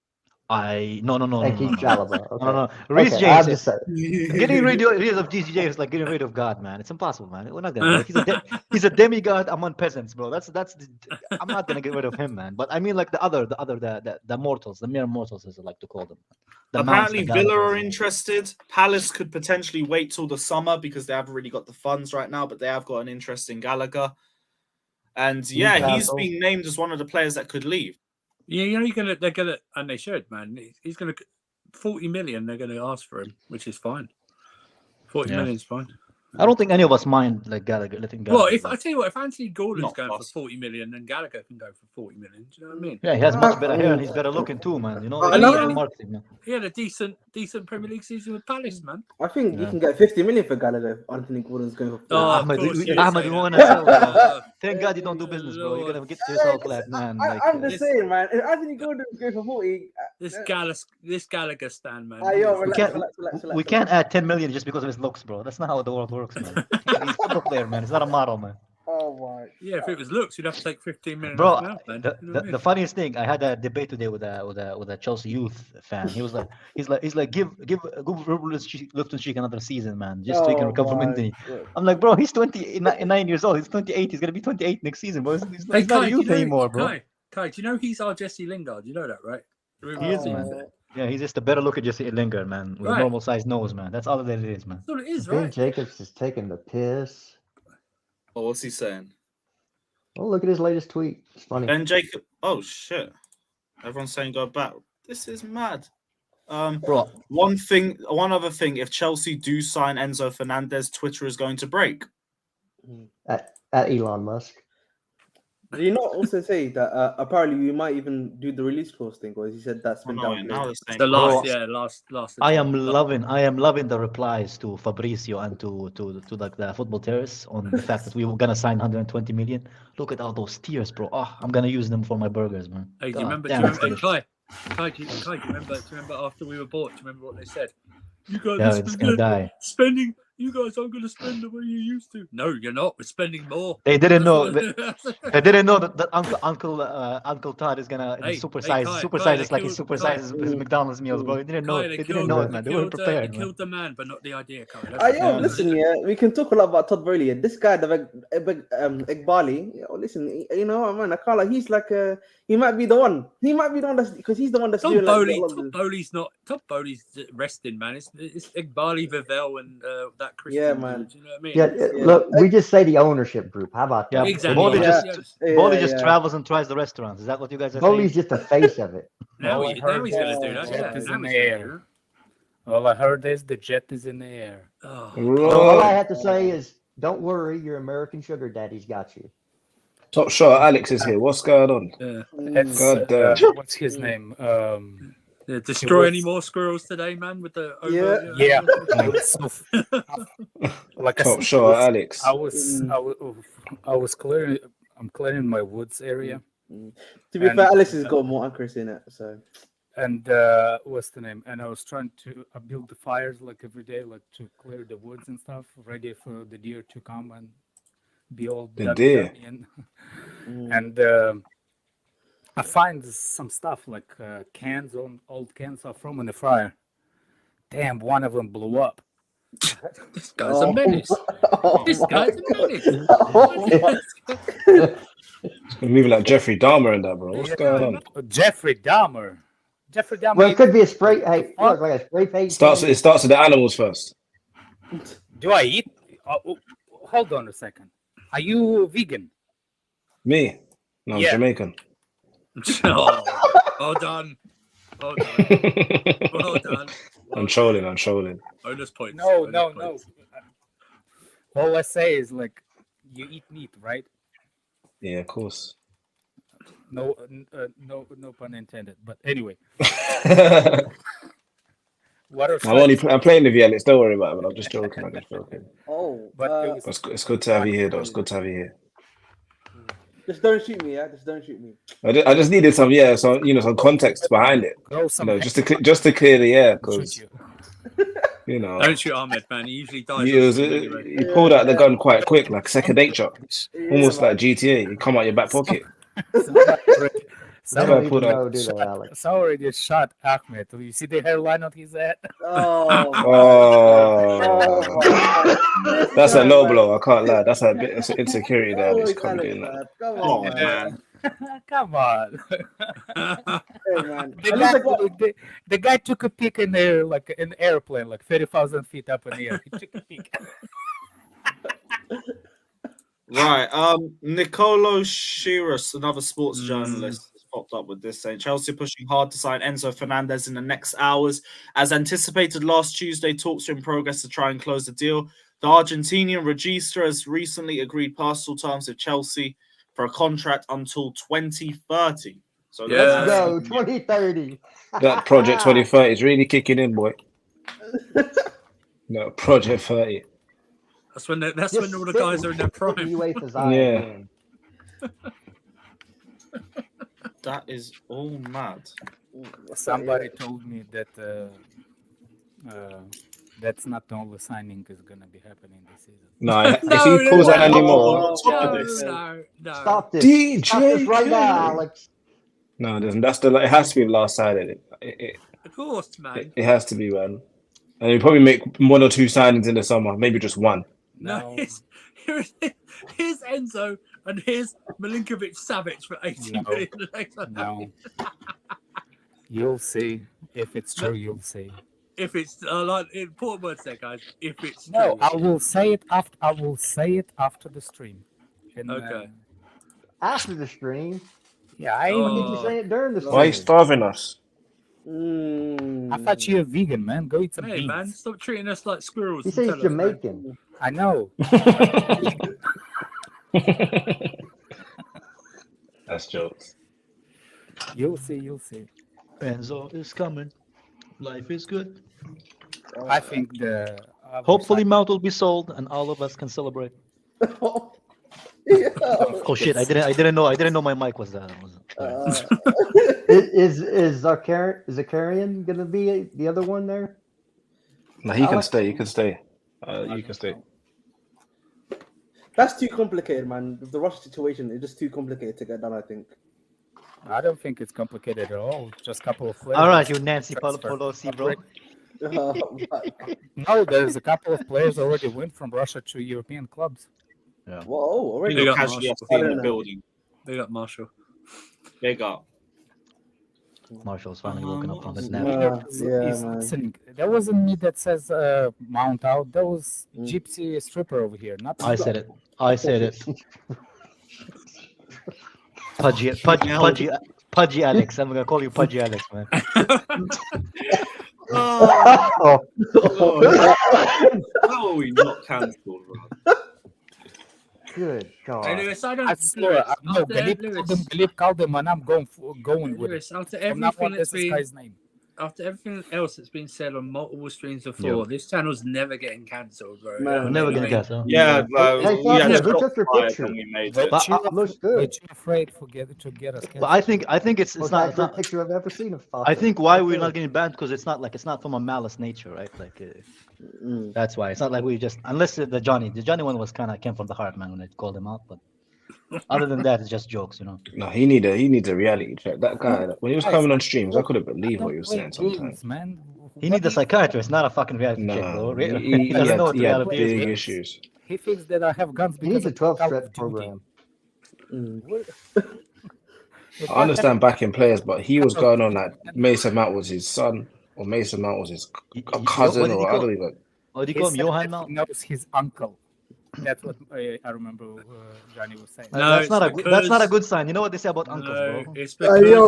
No and keep Chalobah. Okay. No. Reece Okay, I'm James. just saying. Getting rid of DCJ is like getting rid of God, man. It's impossible, man. We're not gonna do it. He's a demigod among peasants, bro. I'm not gonna get rid of him, man. But I mean, like the mortals, the mere mortals, as I like to call them. The mounts, Apparently, the Villa Gallaghers. are interested. Palace could potentially wait till the summer because they haven't really got the funds right now, but they have got an interest in Gallagher. And yeah, he's Newcastle. been named as one of the players that could leave. Yeah, you know they're gonna, and they should, man. He's gonna 40 million. They're gonna ask for him, which is fine. 40 Yeah. million is fine. I don't think any of us mind like Gallagher letting Gallagher. Well, if go. I tell you what, if Anthony Gordon's Not going for fast. 40 million, then Gallagher can go for 40 million. Do you know what I mean? Yeah, he has much better I hair mean, and he's better looking too, man. You know, And that's he- good marketing, man. He had a decent Premier League season with Palace, man. I think you Yeah. can get 50 million for Gallagher. Anthony Gordon's going for. Oh, of Ahmed, course you Ahmed, say you that. want to sell, bro. Oh, Thank God you don't do business, bro. You're gonna Lord. get yourself like, man. Like, I'm just this- saying, man. If Anthony Gordon's going for 40. This Gallagher stand, man. Yo, we relax, can't, relax. we can't add 10 million just because of his looks, bro. That's not how the world works, man. He's a football player, man. He's not a model, man. Oh my. Yeah, if it was looks, you'd have to take 15 million Bro, off now, man. You know what I the mean? funniest thing, I had a debate today with a Chelsea youth fan. He was like, give Loftus-Cheek another season, man, just so he can recover from injury. I'm like, bro, he's 29 years old. He's 28. He's gonna be 28 next season, bro. He's Hey, not Kai, a youth anymore, bro. Kai, do you know he's our Jesse Lingard? You know that, right? He is, man. Yeah, he's just a better looker, Jesse Lingard, man, with a Right. normal sized nose, man. That's all that it is, man. That's what it is, Ben right? Jacobs is taking the piss. Oh, what's he saying? Oh, look at his latest tweet. It's funny. Ben Jacob. Oh shit! Everyone's saying go back. This is mad. Bro, One other thing. If Chelsea do sign Enzo Fernandez, Twitter is going to break. At Elon Musk. Did you not also say that apparently we might even do the release clause thing, or he said that's Oh, been no, done? now they're saying The last, Bro, last. I am loving the replies to Fabrizio and to like the football terrorists on the fact that we were gonna sign 120 million. Look at all those tears, bro. Oh, I'm gonna use them for my burgers, man. Hey, do you God remember? damn, Hey, it's delicious. Kai, do you remember after we were bought? Do you remember what they said? You guys, Yeah, this it's was gonna good. die. Spending. You guys aren't going to spend the way you used to. No, you're not. We're spending more. They didn't know. That's what- They didn't know that Uncle Todd is gonna Hey, supersize Kai, us like he supersizes his McDonald's meals, bro. They didn't know. Kai, They didn't know it, man. They weren't They prepared, man. killed the man, but not the idea, Kai. Listen, we can talk a lot about Todd Bowley. This guy, the Igbali, listen, you know, man, I can't like, he's like he might be the one. He might be the one that's because he's the one that's doing Todd Bowley's resting, man. It's Igbali, Vivel, and that Christian. Yeah, man. Dude, you know what I mean? Yeah, look, we just say the ownership group. How about Yeah, that? Exactly. Bowley Yeah. just travels and tries the restaurants. Is that what you guys are Bowley's saying? just the face of it. Now, All I he's heard going to do is that. the jet Yeah, is now in the he's gonna air. do All I heard is the jet is in the air. that. Oh, So all I have to say is, don't worry, your American sugar daddy's got you. Top shot, Alex is here. What's going on? yeah. It's, God damn. what's his name? Destroy was- any more squirrels today, man? With the Yeah, I was like I Top said, shot, Alex. I was clearing. I'm clearing my woods area, To be And- fair, Alice has got more anchors in it, so and what's the name? And I was trying to build the fires like every day, like to clear the woods and stuff, ready for the deer to come and be all The dug deer. in. And I find some stuff like cans on old cans are from in the fryer. Damn, one of them blew up. This guy's a menace. This guy's a menace. You're moving like Jeffrey Dahmer and that, bro. What's going on? Jeffrey Dahmer. Jeffrey Dahmer. Well, it could be a spray. Hey, look, like a spray paint. It starts with the animals first. Do I eat? Hold on a second. Are you vegan? Me? No, I'm Yeah. Jamaican. Oh, well done. Well done. Well done. I'm trolling. Bonus points. No. Bonus points. All I say is like, you eat meat, right? Yeah, of course. No pun intended. But anyway, what are I'm playing with you, Alex. Don't worry about it. I'm just joking. But it was, It's good to have you here, though. It's good to have you here. just don't shoot me, yeah. Just don't shoot me. I just needed some context behind it. grow some. Just to clear the air, shoot because you. Don't shoot Ahmed, man. He usually dies. he pulled out the gun quite quick, like second nature, almost like GTA. You come out your back pocket. They Guy don't pulled even out- know, do they, Alex? Somebody just shot Ahmed. You see the hairline on his head? Oh, Oh, that's a low blow. I can't lie. That's a bit of insecurity there. Alex. Can't be doing that. Come Oh on, man. Come on. Hey, man. The guy took a peek in there, like an airplane, like 30,000 feet up in the air. He took a peek. Right. Nicolo Shiras, another sports journalist, has popped popped up with this saying Chelsea pushing hard to sign Enzo Fernandez in the next hours. As anticipated last Tuesday, talks are in progress to try and close the deal. The Argentinian regista has recently agreed personal terms with Chelsea for a contract until 2030. So Let's go, 2030. That Project 2030 is really kicking in, boy. No, Project 30. That's when all the guys are in their prime. UEFA's eye Yeah. again. That is all mad. Somebody told me that that's not the only signing is gonna be happening this season. No, if he pulls out anymore, No. Stop this. DJ Stop this right now, Alex. no, it has to be the last signing. Of course, man. It has to be, man. And you probably make 1 or 2 signings in the summer, maybe just 1. No, here's Enzo and here's Milinkovic Savić for 80 million. No. You'll see. If it's true, you'll see. If it's like important words there, guys. If it's true. No, I will say it after. I will say it after the stream. And, Okay. After the stream. Yeah, I. Why did you say it during the stream? Why are you starving us? I thought you're a vegan, man. Go eat some Hey, beans. man, stop treating us like squirrels. He and says tell us, Jamaican. I know. That's jokes. You'll see. You'll see. Enzo is coming. Life is good. I think the. Hopefully, Mount will be sold, and all of us can celebrate. Oh shit! I didn't know my mic was that. Is Zakarian gonna be the other one there? No, he can stay. You can stay. You can stay. That's too complicated, man. The Russia situation is just too complicated to get done, I think. I don't think it's complicated at all. Just a couple of players. All right, you Nancy Pelosi, bro. No, there's a couple of players already went from Russia to European clubs. Yeah. Whoa, already. Big up Casually Marshall. in the building. Big up Marshall. Big up. Marshall's finally woken up from his nap. Listen, that wasn't me that says Mount out. That was gypsy stripper over here. Not I said it. Pudgy Alex. I'm gonna call you Pudgy Alex, man. How are we not cancelled, bro? Good God. Hey, Lewis, I don't. I swear, no, Galip called them, and I'm going with Lewis, it. after From now everything on, that's this been, guy's name. after everything else that's been said on multiple streams before, this channel's never getting cancelled, bro. Man, We're never gonna guess, huh? Yeah, bro. Hey, We Fabio, had who shots took your fired picture? when we made But it. you, looks but good. you're afraid to get us. But I think it's Most not. accurate picture I've ever seen of Fabio. I think why we're not getting banned because it's not from a malice nature, right? Like that's why it's not like we just unless the Johnny one was came from the heart, man, when I called him out. But other than that, it's just jokes, you know. No, he needs a reality check. That guy, when he was coming on streams, I couldn't believe what he was saying sometimes. Man. He needs a psychiatrist, not a fucking reality check, bro. No, He he doesn't know what had reality is. big man. issues. He thinks that I have guns He needs because a of Call 12-step of Duty. program. If I understand backing players, but he was going on like Mason Mount was his son, or Mason Mount was his cousin, or I don't even. What do you He call him, said Johan that now? he knows his uncle. That's what I remember Johnny was saying. No, That's not it's a good sign. You know what they say about uncles, No, bro? it's because Yo,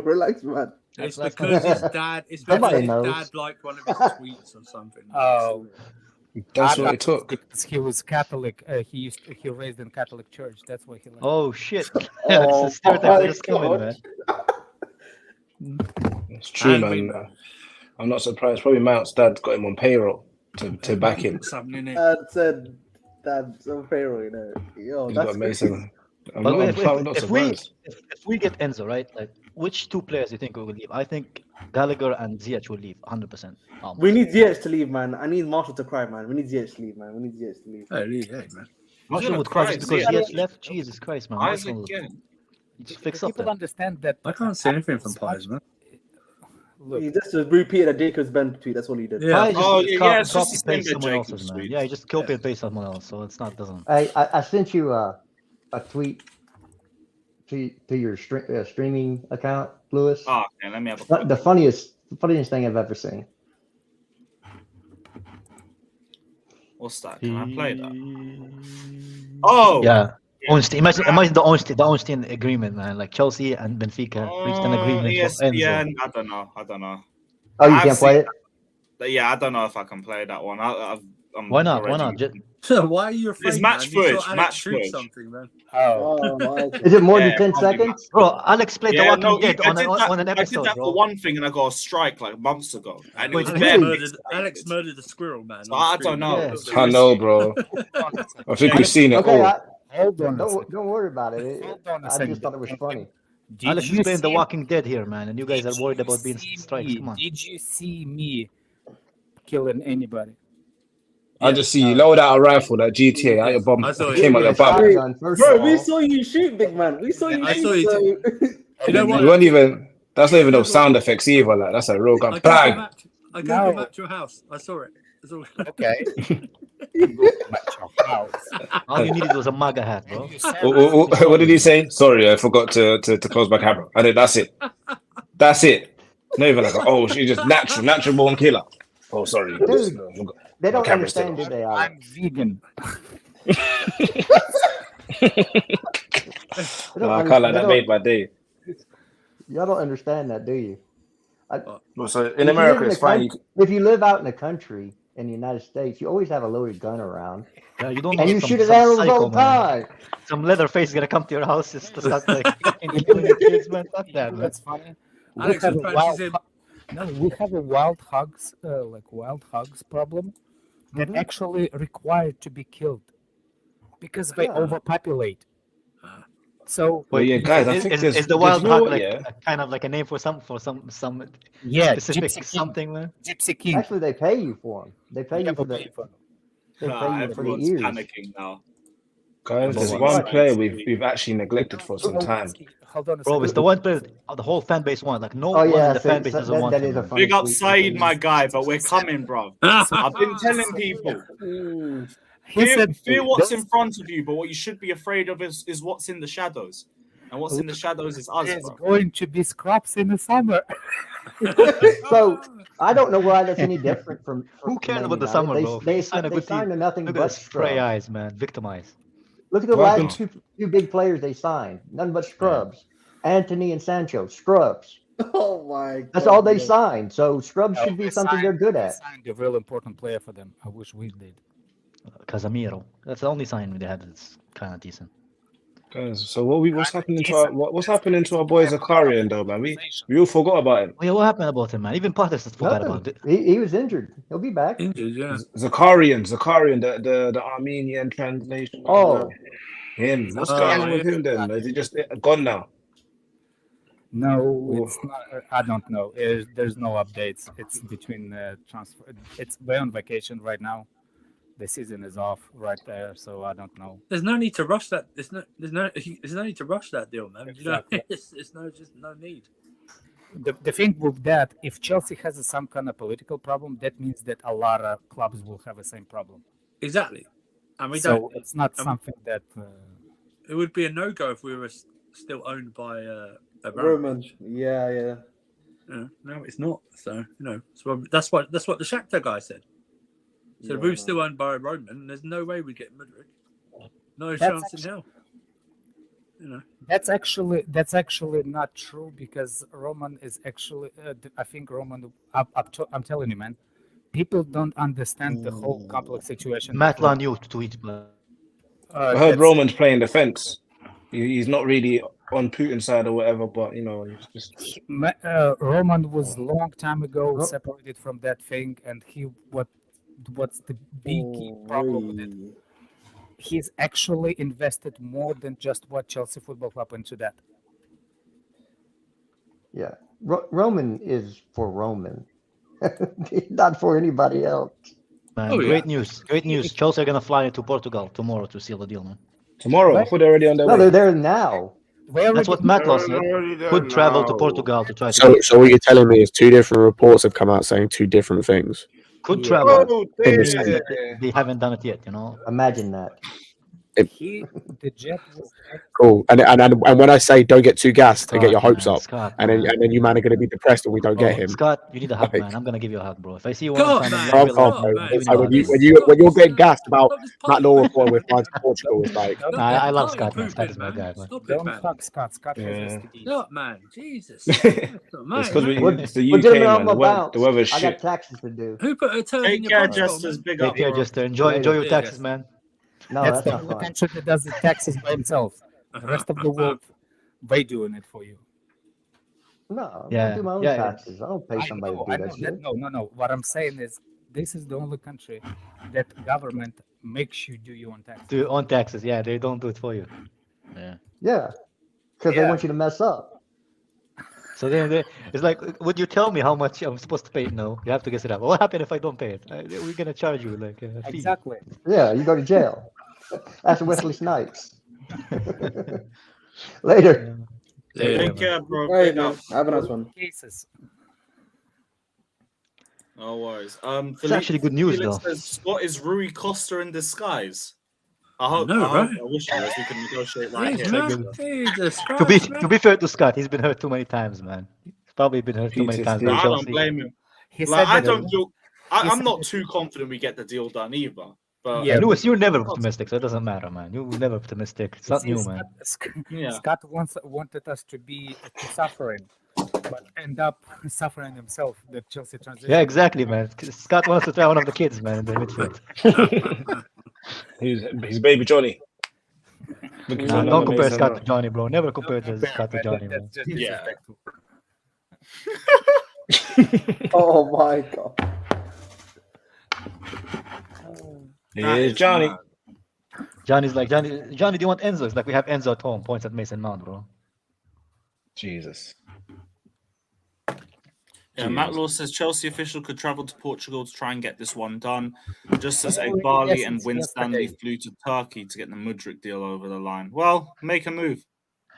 relax, man. it's That's because his dad. It's because Somebody his knows. dad liked one of his tweets or something. Oh, That's I what it thought took. because he was Catholic. He raised in Catholic church. That's why he. Liked Oh shit! Oh, It's a stereotype my just coming, God. man. It's true, And man. we- I'm not surprised. Probably Mount's dad got him on payroll to back him. Something in it. Dad said that's a pharaoh, you know. Yo, He's that's got Mason. I'm But not if surprised. we get Enzo, right? Like, which 2 players do you think will leave? I think Gallagher and Ziyech will leave 100%. We need Ziyech to leave, man. I need Marshall to cry, man. We need Ziyech to leave, man. We need Ziyech to leave. Oh, yeah, man. Marshall gonna would cry cry, just because Ziyech. Ziyech left. Jesus Christ, man. Eyes Arsenal, again. just fix People up that. understand that. I can't see anything from Pies, man. Look, He just repeated a Jacob's Ben tweet. That's all he did. Yeah. Probably Oh, just yeah, it's just copy the same paste with someone Jacob's else's, man. tweets. Yeah, he just copy and paste someone else, so it's not doesn't. I sent you a tweet to your streaming account, Lewis. Oh, okay, let me have a The funniest thing I've ever seen. What's that? Can I play that? Oh, Yeah. Ornstein, imagine the Ornstein agreement, man. Like Chelsea and Benfica reached an agreement for Enzo. ESPN, I don't know. Oh, you I've can't play it? Yeah, I don't know if I can play that one. Why not? Why not? Why are you afraid? It's match man? You footage. saw Alex Match shoot footage. something, man. Oh, Is it more than Yeah, 10 probably seconds? Bro, Alex played The Yeah, Walking no, Dead I on did an that episode, for bro. one thing, and I got a strike like months ago, and it Wait, was Alex bare really? Alex murdered a squirrel, man. So on I screen. don't know. Yeah. It's I know, bro. I think we've seen it Okay, all. hold on a second. don't worry about it. Hold on a I second. just thought it was funny. Did Alex you is playing The see- Walking Dead here, man, and you guys are did worried you about being see strikes. me- Come on. Did you see me killing anybody? I just see you load out a rifle, that GTA out your bum. I saw It it. came out your With a bum. shotgun, first Bro, of we all. saw you shoot, big man. We saw you I shoot. saw you so- You know what? You weren't even. That's not even no sound effects either. Like that's a real gun. I Bang. gave No. him at your house. I saw it. It's all- Okay. I'm going to match your house. All you needed was a MAGA hat, bro. You said What did he say? Sorry, I forgot to close my camera. I did. That's it. That's it. Not even like, oh, she just natural born killer. Oh, sorry. Dude, they don't camera's still understand, on. do they? I'm vegan. No, I can't let that made my day. Y'all don't understand that, do you? Well, so If in you America, live it's a fine. coun- If you live out in the country in the United States, you always have a loaded gun around, Yeah, you don't and need you some- shoot at some animals psycho, all the man. time. Some Leatherface is gonna come to your house just to start like killing your kids, man. Fuck that, man. That's funny. We Alex have was a practicing. no, we have a wild hogs, wild hogs problem that actually require to be killed because they Yeah. overpopulate. So Well, yeah, guys, I is, think is, there's. is the there's wild no hog what, like yeah? kind of like a name for some yeah, specific Gypsy King. something, man? Gypsy King. Actually, they pay you for them. They pay you for the. They pay you for the everyone's ears. panicking now. Guys, there's But one what? player we've actually neglected for some time. Hold on a Bro, second. it's the one player the whole fan base wants. Like no Oh one yeah, in the fan base doesn't want that him, is a man. funny. Big up tweet. Said, my guy, but we're coming, bro. I've been telling people. He said Fear what's there's- in front of you, but what you should be afraid of is what's in the shadows. And what's in the shadows is us, there's bro. going to be scraps in the summer. So I don't know why that's any different from. Who cares Man about the United. summer, They, bro? They, You sign a they good team. signed to nothing Look but at spray scrubs. eyes, man. Victimized. Look at the What last two big players they signed. None but scrubs. Anthony and Sancho, scrubs. Oh my god. That's all they signed. So scrubs should be We something they're good we at. signed a real important player for them. I wish we did. Casemiro. That's the only sign they had that's kind of decent. Guys, so what's happening to what's happening to our boy Zakarian though, man? We all forgot about him. Oh, yeah, what happened about him, man? Even Potter forgot Nothing. about it. He was injured. He'll be back. Injured, yeah. Zakarian, the Armenian translation. Oh. Him. What's Oh, going on with yeah. him then? Is he just gone now? No, it's not. I don't know. There's no updates. It's between transfer. It's way on vacation right now. The season is off right there, so I don't know. There's no need to rush that. There's no need to rush that deal, man. You know, Exactly. it's no need. The thing with that, if Chelsea has some kind of political problem, that means that a lot of clubs will have the same problem. Exactly. And we So don't. it's not something that. It would be a no-go if we were still owned by a Roman. Yeah. no, it's not. So so that's what the Shakhtar guy said. So if we were still owned by Roman, there's no way we'd get Mudryk. No chance in hell. That's actually not true because Roman is actually. I think Roman. I'm telling you, man. People don't understand the whole complex situation. Matt Laniu tweet, but I heard Roman's playing defense. He's not really on Putin's side or whatever, but he's just. Roman was long time ago separated from that thing, and what's the big key problem with it? He's actually invested more than just what Chelsea Football Club into that. Yeah. Roman is for Roman. Not for anybody else. man, Oh, yeah. great news. Chelsea are gonna fly to Portugal tomorrow to seal the deal, man. Tomorrow? I thought they're already on their No, way. they're there now. That's what Matlow said. Could travel to Portugal to try to. So what you're telling me is two different reports have come out saying two different things. Could travel. Oh, They haven't done it yet, Imagine that. The jet was Cool. And when I say don't get too gassed and get your hopes man, up, Scott, and then you man are going to be depressed when we don't get him. Scott, you need a hug, Like- man. I'm gonna give you a hug, bro. If I see you one God, time, man. in Calm, real calm, life, bro. I'm giving Like, you a when hug. you're getting gassed about Stop Matt Law reporting with France to Portugal, it's like Stop Nah, I this love party Scott, man. pooping, Scott is my guy, man. Stop it, don't man. hug Scott. Scott Yeah. has STDs. Stop, man. Jesus. It's because What- it's the what UK, gentlemen, man. I'm The about. weather's I shit. got taxes to do. Who put a turd in Take your care, pot, Jesters. Big Take up, care, bro. Jester. Enjoy your Later, taxes, Jester. man. No, That's that's the not only fine. country that does the taxes by themselves. The rest of the world, they doing it for you. No, Yeah, I do my own yeah. taxes. I don't pay I somebody know, to I do know that that. shit. No. What I'm saying is, this is the only country that government makes you do your own taxes. Do your own taxes. Yeah, they don't do it for you. Yeah. Yeah, because they Yeah. want you to mess up. So then it's like, would you tell me how much I'm supposed to pay? No, you have to guess it up. What happened if I don't pay it? We're gonna charge you like a fee. Exactly. Yeah, you go to jail. That's Wesley Snipes. Later. Yeah, Take man. care, bro. All right, Big man. up. Have a nice one. Cases. No worries. It's actually good news, Felix though. says, Scott is Rui Costa in disguise. I hope. know, I right? wish he was. We can negotiate right Jeez, here. man. Jesus To be Christ, man. to be fair to Scott, he's been hurt too many times, man. He's probably been hurt too many times by PTSD. I don't Chelsea. blame him. He Like, said I that. don't feel. he I'm said not that- too confident we get the deal done either. But Yeah, And Lewis, you're never Scott- optimistic, so it doesn't matter, man. You're never optimistic. It's You not see, new, man. Yeah. Scott wanted us to be suffering, but end up suffering himself. The Chelsea transition. Yeah, exactly, man. Scott wants to try one of the kids, man, in the midfield. He's baby Johnny. Looking for Nah, another don't compare Mason Scott Mount. to Johnny, bro. Never compare Don't Scott to man. Johnny, man. That's just Yeah. disrespectful. Oh my god. Here's Johnny. Johnny's like, Johnny, do you want Enzo? It's like we have Enzo at home, points at Mason Mount, bro. Jesus. Yeah, Matt Law says Chelsea official could travel to Portugal to try and get this one done. Just as Already Egbali yes, and it's Winstanley yesterday. flew to Turkey to get the Mudryk deal over the line. Well, make a move.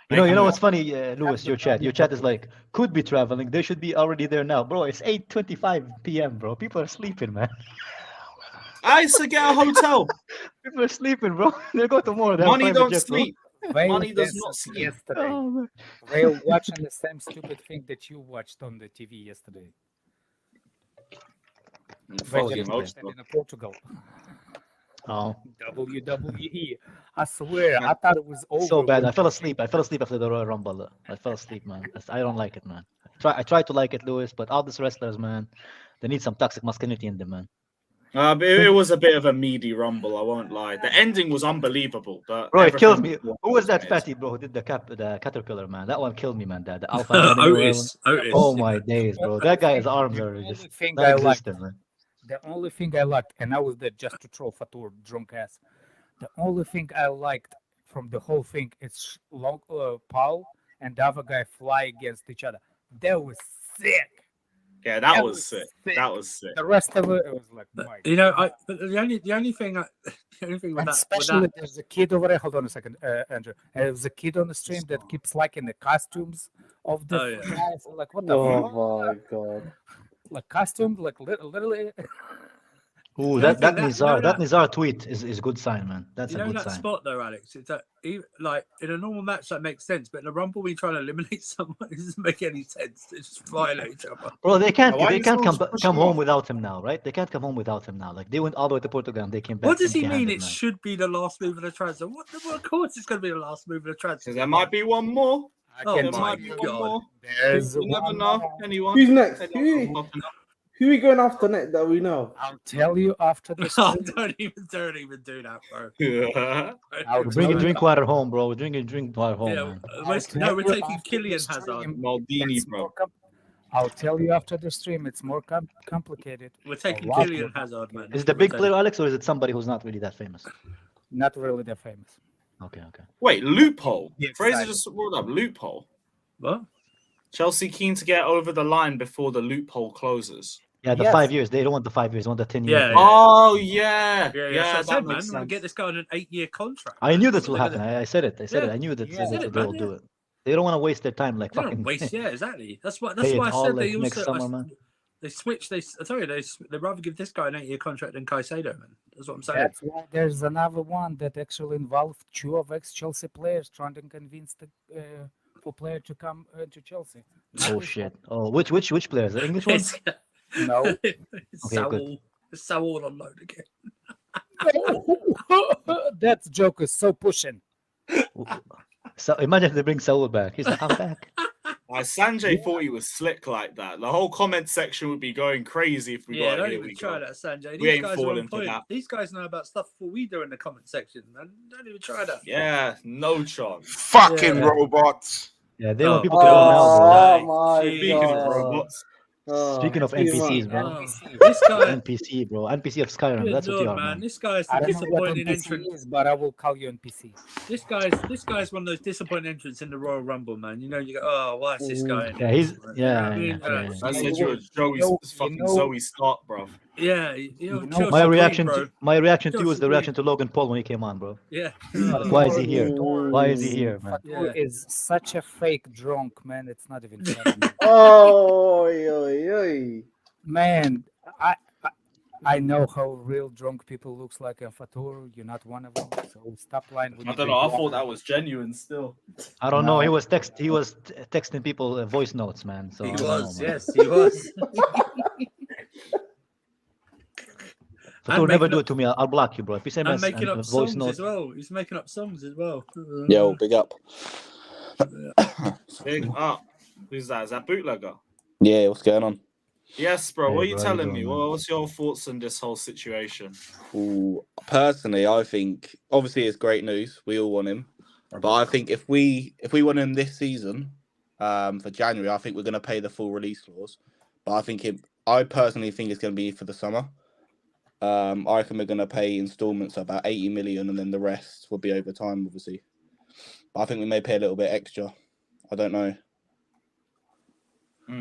You know Make a move. what's funny, Lewis? Your chat is like, could be traveling. They should be already there now, bro. It's 8:25 p.m., bro. People are sleeping, man. I used to get a hotel. People are sleeping, bro. They go tomorrow. They have Money private don't jet, bro. sleep. They Money does this not sleep. Yesterday, Oh, man. they're watching the same stupid thing that you watched on the TV yesterday. They Fucking just watched it emotional. in Portugal. Oh, WWE. I swear, I thought it was over. so bad. when- I fell asleep. I fell asleep after the Royal Rumble. I fell asleep, man. I don't like it, man. I try to like it, Lewis, but all these wrestlers, man, they need some toxic masculinity in them, man. But it was a bit of a meaty rumble, I won't lie. The ending was unbelievable, but Bro, it kills me. everything Who was that amazing. fatty, bro? Who did the caterpillar, man? That one killed me, man. The alpha. Academy Royal Otis. Otis. Oh my days, bro. That guy's arms The are only just thing I liked, non-existent, man. the only thing I liked, and I was there just to troll Fatur, drunk ass. The only thing I liked from the whole thing is Paul and the other guy fly against each other. That was sick. Yeah, that That was was sick. sick. That was sick. The rest of it was like, my You know, God. but the only thing with And that, especially there's a kid over there. Hold on a second, Andrew. There's a kid on the stream that keeps liking the costumes of the Oh, yeah. guys. Like what the fuck? Oh my god. Like costumes, like literally. Ooh, The that only thing Nizar, that- that Nizar tweet is a good sign, man. That's you a know good that sign. spot though, Alex. It's that like in a normal match that makes sense, but in a rumble we try to eliminate someone, it doesn't make any sense. They just violate each other. Bro, they can't Why they you can't supposed come to push come him home off? without him now, right? They can't come home without him now. Like they went all the way to Portugal and they came back. What does he mean? empty-handed, It man. should be the last move of the transfer. What? Of course, it's going to be the last move of the transfer. So there might be one more. I Oh can There my tell might be you, one God. more. there's You never one know. more. Anyone? Who's next? Anyone? Who we going after next that we know? I'll tell you after the Oh, stream. don't even do that, bro. I'll We're bringing tell you drink water home, bro. We're drinking drink water home, Yeah, man. we're taking after Kylian the Hazard. stream. Maldini, It's bro. more I'll tell you after the stream. It's more complicated. We're taking A lot Kylian more Hazard, man. Is it the big player, Alex, or is it somebody who's not really that famous? Not really that famous. Okay. Wait, loophole. Yes, Fraser I- just brought up loophole. What? Chelsea keen to get over the line before the loophole closes. Yeah, the Yes. 5 years. They don't want the 5 years. They want the 10 years. Yeah, Oh yeah, Yeah, yeah. that's what I That said, man. makes We sense. get this guy on an 8-year contract. I knew this They're will gonna- happen. I said it. Yeah. I knew that Yeah. Said it, they'll man, do yeah. it. They don't want to waste their time like They don't fucking waste, yeah, exactly. That's pay why it I all said like they next also. summer, man. They switched. I tell you, they'd rather give this guy an 8-year contract than Caicedo, man. That's what I'm saying. That's why there's another one that actually involved 2 of ex-Chelsea players trying to convince the for player to come to Chelsea. Oh shit! Oh, which players? The English ones? No. Saul on loan again. That joke is so pushing. So imagine if they bring Saul back. He's like, I'm back. Sanjay thought he was slick like that. The whole comment section would be going crazy if we got don't here. even try that, Sanjay. We These ain't guys are falling on for point. that. These guys know about stuff before we do in the comment section, man. Don't even try that. Yeah, no chance. Fucking robots. Yeah, they want people to go now, bro. Oh my Speaking of god. robots, Speaking of too NPCs, much. bro. This guy, NPC, bro. NPC of Skyrim. good That's what Lord, you are, man. man. This guy's I the don't know what disappointing NPC entrant. is, but I will call you NPC. This guy's one of those disappointing entrants in the Royal Rumble, man. You know, you go, oh, why is this guy? in Yeah, it? he's You know what I mean? I said you're fucking Zoe Stark, bro. Yeah, Chelsea My Green, reaction bro. to my reaction to you Chelsea was the Green. reaction to Logan Paul when he came on, bro. Yeah. Why is he here? Why is he here, man? Fatur is such a fake drunk, man. It's not even funny. Oh, oy. Man, I know how real drunk people looks like, and Fatur, you're not one of them. So stop lying. I don't know. I thought that was genuine still. I don't know. He was texting people voice notes, man. So He I don't was, know, man. yes, he was. Fatur, never do it to me. I'll block you, bro. If you send me And making a up voice songs note, as well. He's making up songs as well. Yo, big up. Big up. Who's that? Is that bootlegger? Yeah, what's going on? Yes, bro. Hey, What are you bro, how you telling me? doing, man? What's your thoughts on this whole situation? Ooh, personally, I think obviously it's great news. We all want him, but I think if we want him this season, for January, I think we're going to pay the full release clause. But I personally think it's going to be for the summer. I reckon we're going to pay installments of about 80 million, and then the rest will be over time, obviously. But I think we may pay a little bit extra. I don't know.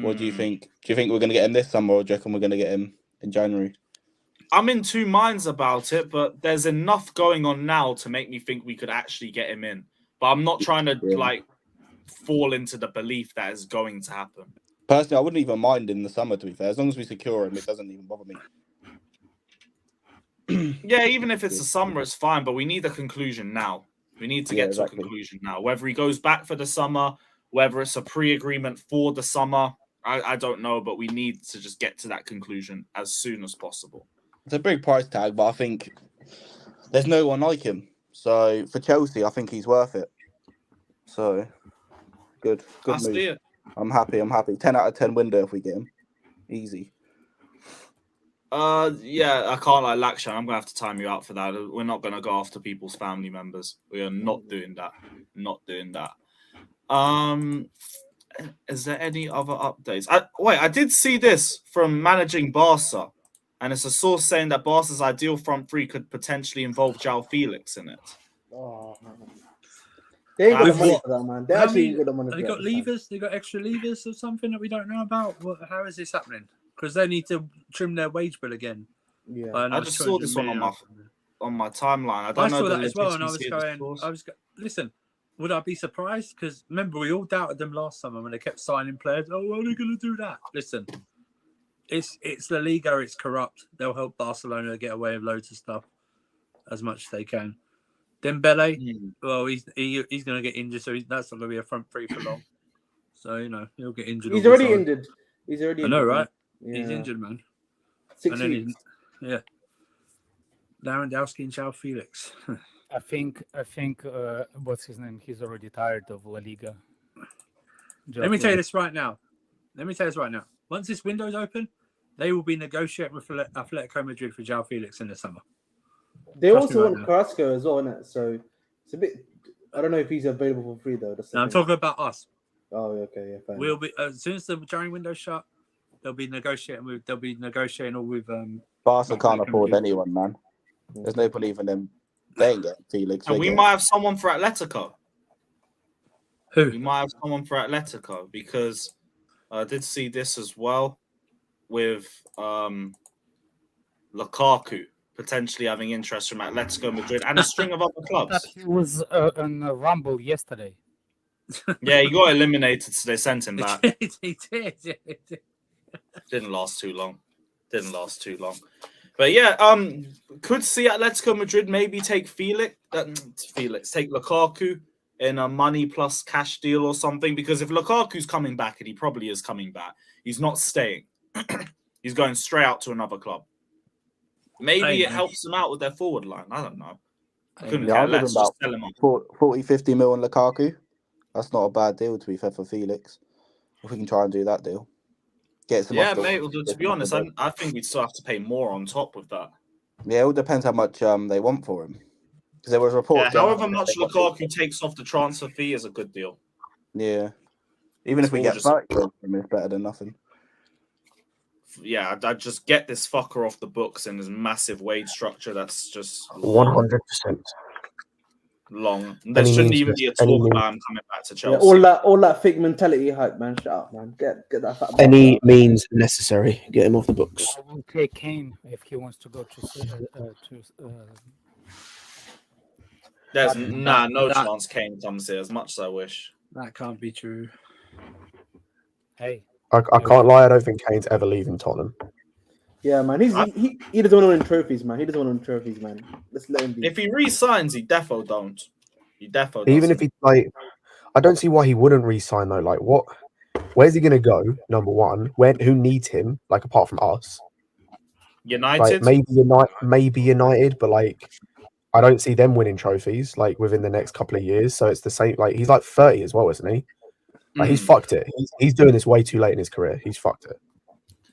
What do you think? Do you think we're going to get him this summer, or do you reckon we're going to get him in January? I'm in two minds about it, but there's enough going on now to make me think we could actually get him in. But I'm not trying to fall into the belief that is going to happen. Personally, I wouldn't even mind in the summer, to be fair. As long as we secure him, it doesn't even bother me. Yeah, even if it's the summer, it's fine, but we need a conclusion now. We need to get to a conclusion now. Whether he goes back for the summer, whether it's a pre-agreement for the summer, I don't know, but we need to just get to that conclusion as soon as possible. It's a big price tag, but I think there's no one like him. So for Chelsea, I think he's worth it. So good I see move. it. I'm happy. 10 out of 10 window if we get him. Easy. Yeah, I can't lie, Lakshan. I'm gonna have to time you out for that. We're not gonna go after people's family members. We are not doing that. Not doing that. Is there any other updates? I did see this from managing Barca, and it's a source saying that Barca's ideal front three could potentially involve João Felix in it. Oh, man. They ain't got the With money what? for that, man. They actually ain't got the money Have for they that. got levers? They got extra levers or something that we don't know about? How is this happening? Because they need to trim their wage bill again. Yeah, I just saw this one on my timeline. I don't I know saw the that as well, and I was legitimacy of the source. listen. Would I be surprised? Because remember, we all doubted them last summer when they kept signing players. Oh, how are they going to do that? Listen, it's La Liga. It's corrupt. They'll help Barcelona get away with loads of stuff as much as they can. Dembele, well, he's going to get injured, so that's not going to be a front three for long. So he'll get injured. He's already injured. He's already. I know, injured, right? man. He's Yeah. injured, man. 6 and weeks. Then Lewandowski and João Felix. I think what's his name? He's already tired of La Liga. Let me tell you this right now. Once this window's open, they will be negotiating with Atletico Madrid for João Felix in the summer. They Trust me also right want now. Carrasco as well, innit? So it's a bit. I don't know if he's available for free though. That's the Now I'm thing. talking about us. Oh, okay, yeah. Fair We'll enough. be as soon as the January window's shut. They'll be negotiating all with. Barca can't Atletico afford Madrid. anyone, man. There's no belief in them. They ain't getting Felix. And they we get- might have someone for Atletico. Who? We might have someone for Atletico because I did see this as well with Lukaku potentially having interest from Atletico Madrid and a string of other clubs. He was on a Rumble yesterday. Yeah, he got eliminated, so they sent him back. He did. Didn't last too long. But yeah, could see Atletico Madrid maybe take take Lukaku in a money plus cash deal or something, because if Lukaku's coming back, and he probably is coming back, he's not staying. He's going straight out to another club. Maybe it helps them out with their forward line. I don't know. I couldn't care less. Just sell him on. 40, 50 mil on Lukaku. That's not a bad deal, to be fair, for Felix. If we can try and do that deal. Get some mate. Well, to be honest, I think we'd still have to pay more on top with that. Yeah, it all depends how much they want for him. Because there was a report. However much Lukaku takes off the transfer fee is a good deal. Yeah. Even if we get 30 from him, it's better than nothing. Yeah, I'd just get this fucker off the books in his massive wage structure. That's just 100%. Long. There shouldn't even be a talk about him coming back to Chelsea. All that fake mentality hype, man. Shut up, man. Get that. Any means necessary. Get him off the books. I will take Kane if he wants to go to. There's no chance Kane comes here, as much as I wish. That can't be true. Hey, I can't lie. I don't think Kane's ever leaving Tottenham. Yeah, man. He doesn't want to win trophies, man. He doesn't want to win trophies, man. Let's let him be. If he re-signs, he defo don't. Even if he I don't see why he wouldn't re-sign though. Like, what? Where's he gonna go? Number one, who needs him? Like, apart from us, United. Like, maybe United, but like, I don't see them winning trophies like within the next couple of years. So it's the same. Like, he's like 30 as well, isn't he? Like, he's fucked it. He's doing this way too late in his career. He's fucked it.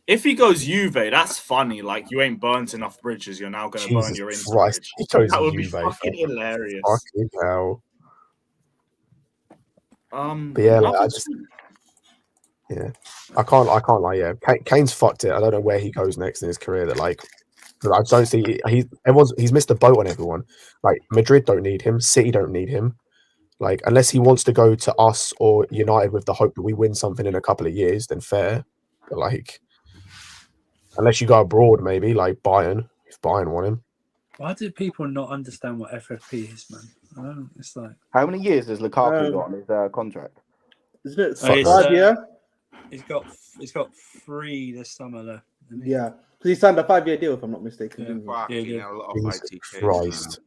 If he goes Juve, that's funny. Like, you ain't burnt enough bridges. You're now going to burn your Inter bridge. That would be fucking hilarious. Fucking hell. But yeah, like, I can't lie. Yeah, Kane's fucked it. I don't know where he goes next in his career. That like, I don't see. He's missed the boat on everyone. Like, Madrid don't need him. City don't need him. Like, unless he wants to go to us or United with the hope that we win something in a couple of years, then fair. But like, unless you go abroad, maybe like Bayern, if Bayern want him. Why do people not understand what FFP is, man? I don't. It's like, how many years has Lukaku got on his contract? Isn't it 5 years? He's got 3 this summer left. Yeah, because he signed a 5-year deal, if I'm not mistaken. Yeah. A lot of Jesus Christ.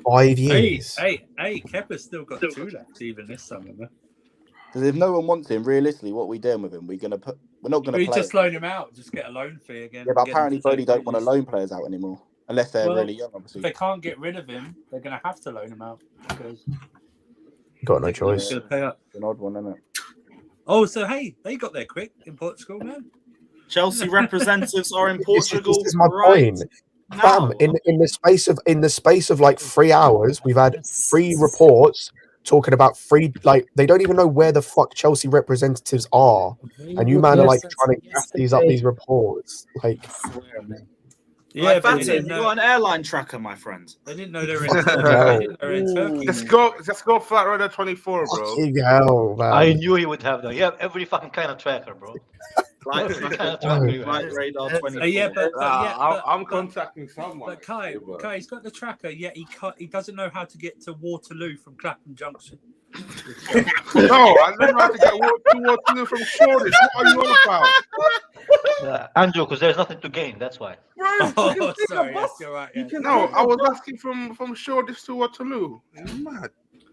5 years. Hey, Kepa's still got 2 left even this summer, man. Because if no one wants him, realistically, what are we doing with him? We're not going to play. We just loan him out, just get a loan fee again. Yeah, but apparently Bodie don't want to loan players out anymore, unless they're really young, obviously. If they can't get rid of him, they're going to have to loan him out because got no choice. Gonna pay up. It's an odd one, isn't it? Oh, so hey, they got there quick in Portugal, man. Chelsea representatives are in Portugal. This is my point. Fam, in the space of like 3 hours, we've had 3 reports talking about 3. Like, they don't even know where the fuck Chelsea representatives are, and you man are like trying to gas these reports. Like, yeah, Banter, you got an airline tracker, my friend. They didn't know they were in Turkey. Let's go Flat Rider 24, bro. Fucking hell, man. I knew he would have that. You have every fucking kind of tracker, bro. Flight radar 24. I'm contacting someone. But Kai, he's got the tracker, yet he doesn't know how to get to Waterloo from Clapham Junction. No, I don't know how to get to Waterloo from Shoreditch. What are you on about? Andrew, because there's nothing to gain, that's why. Oh, sorry, yes, you're right. Yeah. No, I was asking from Shoreditch to Waterloo. You're mad.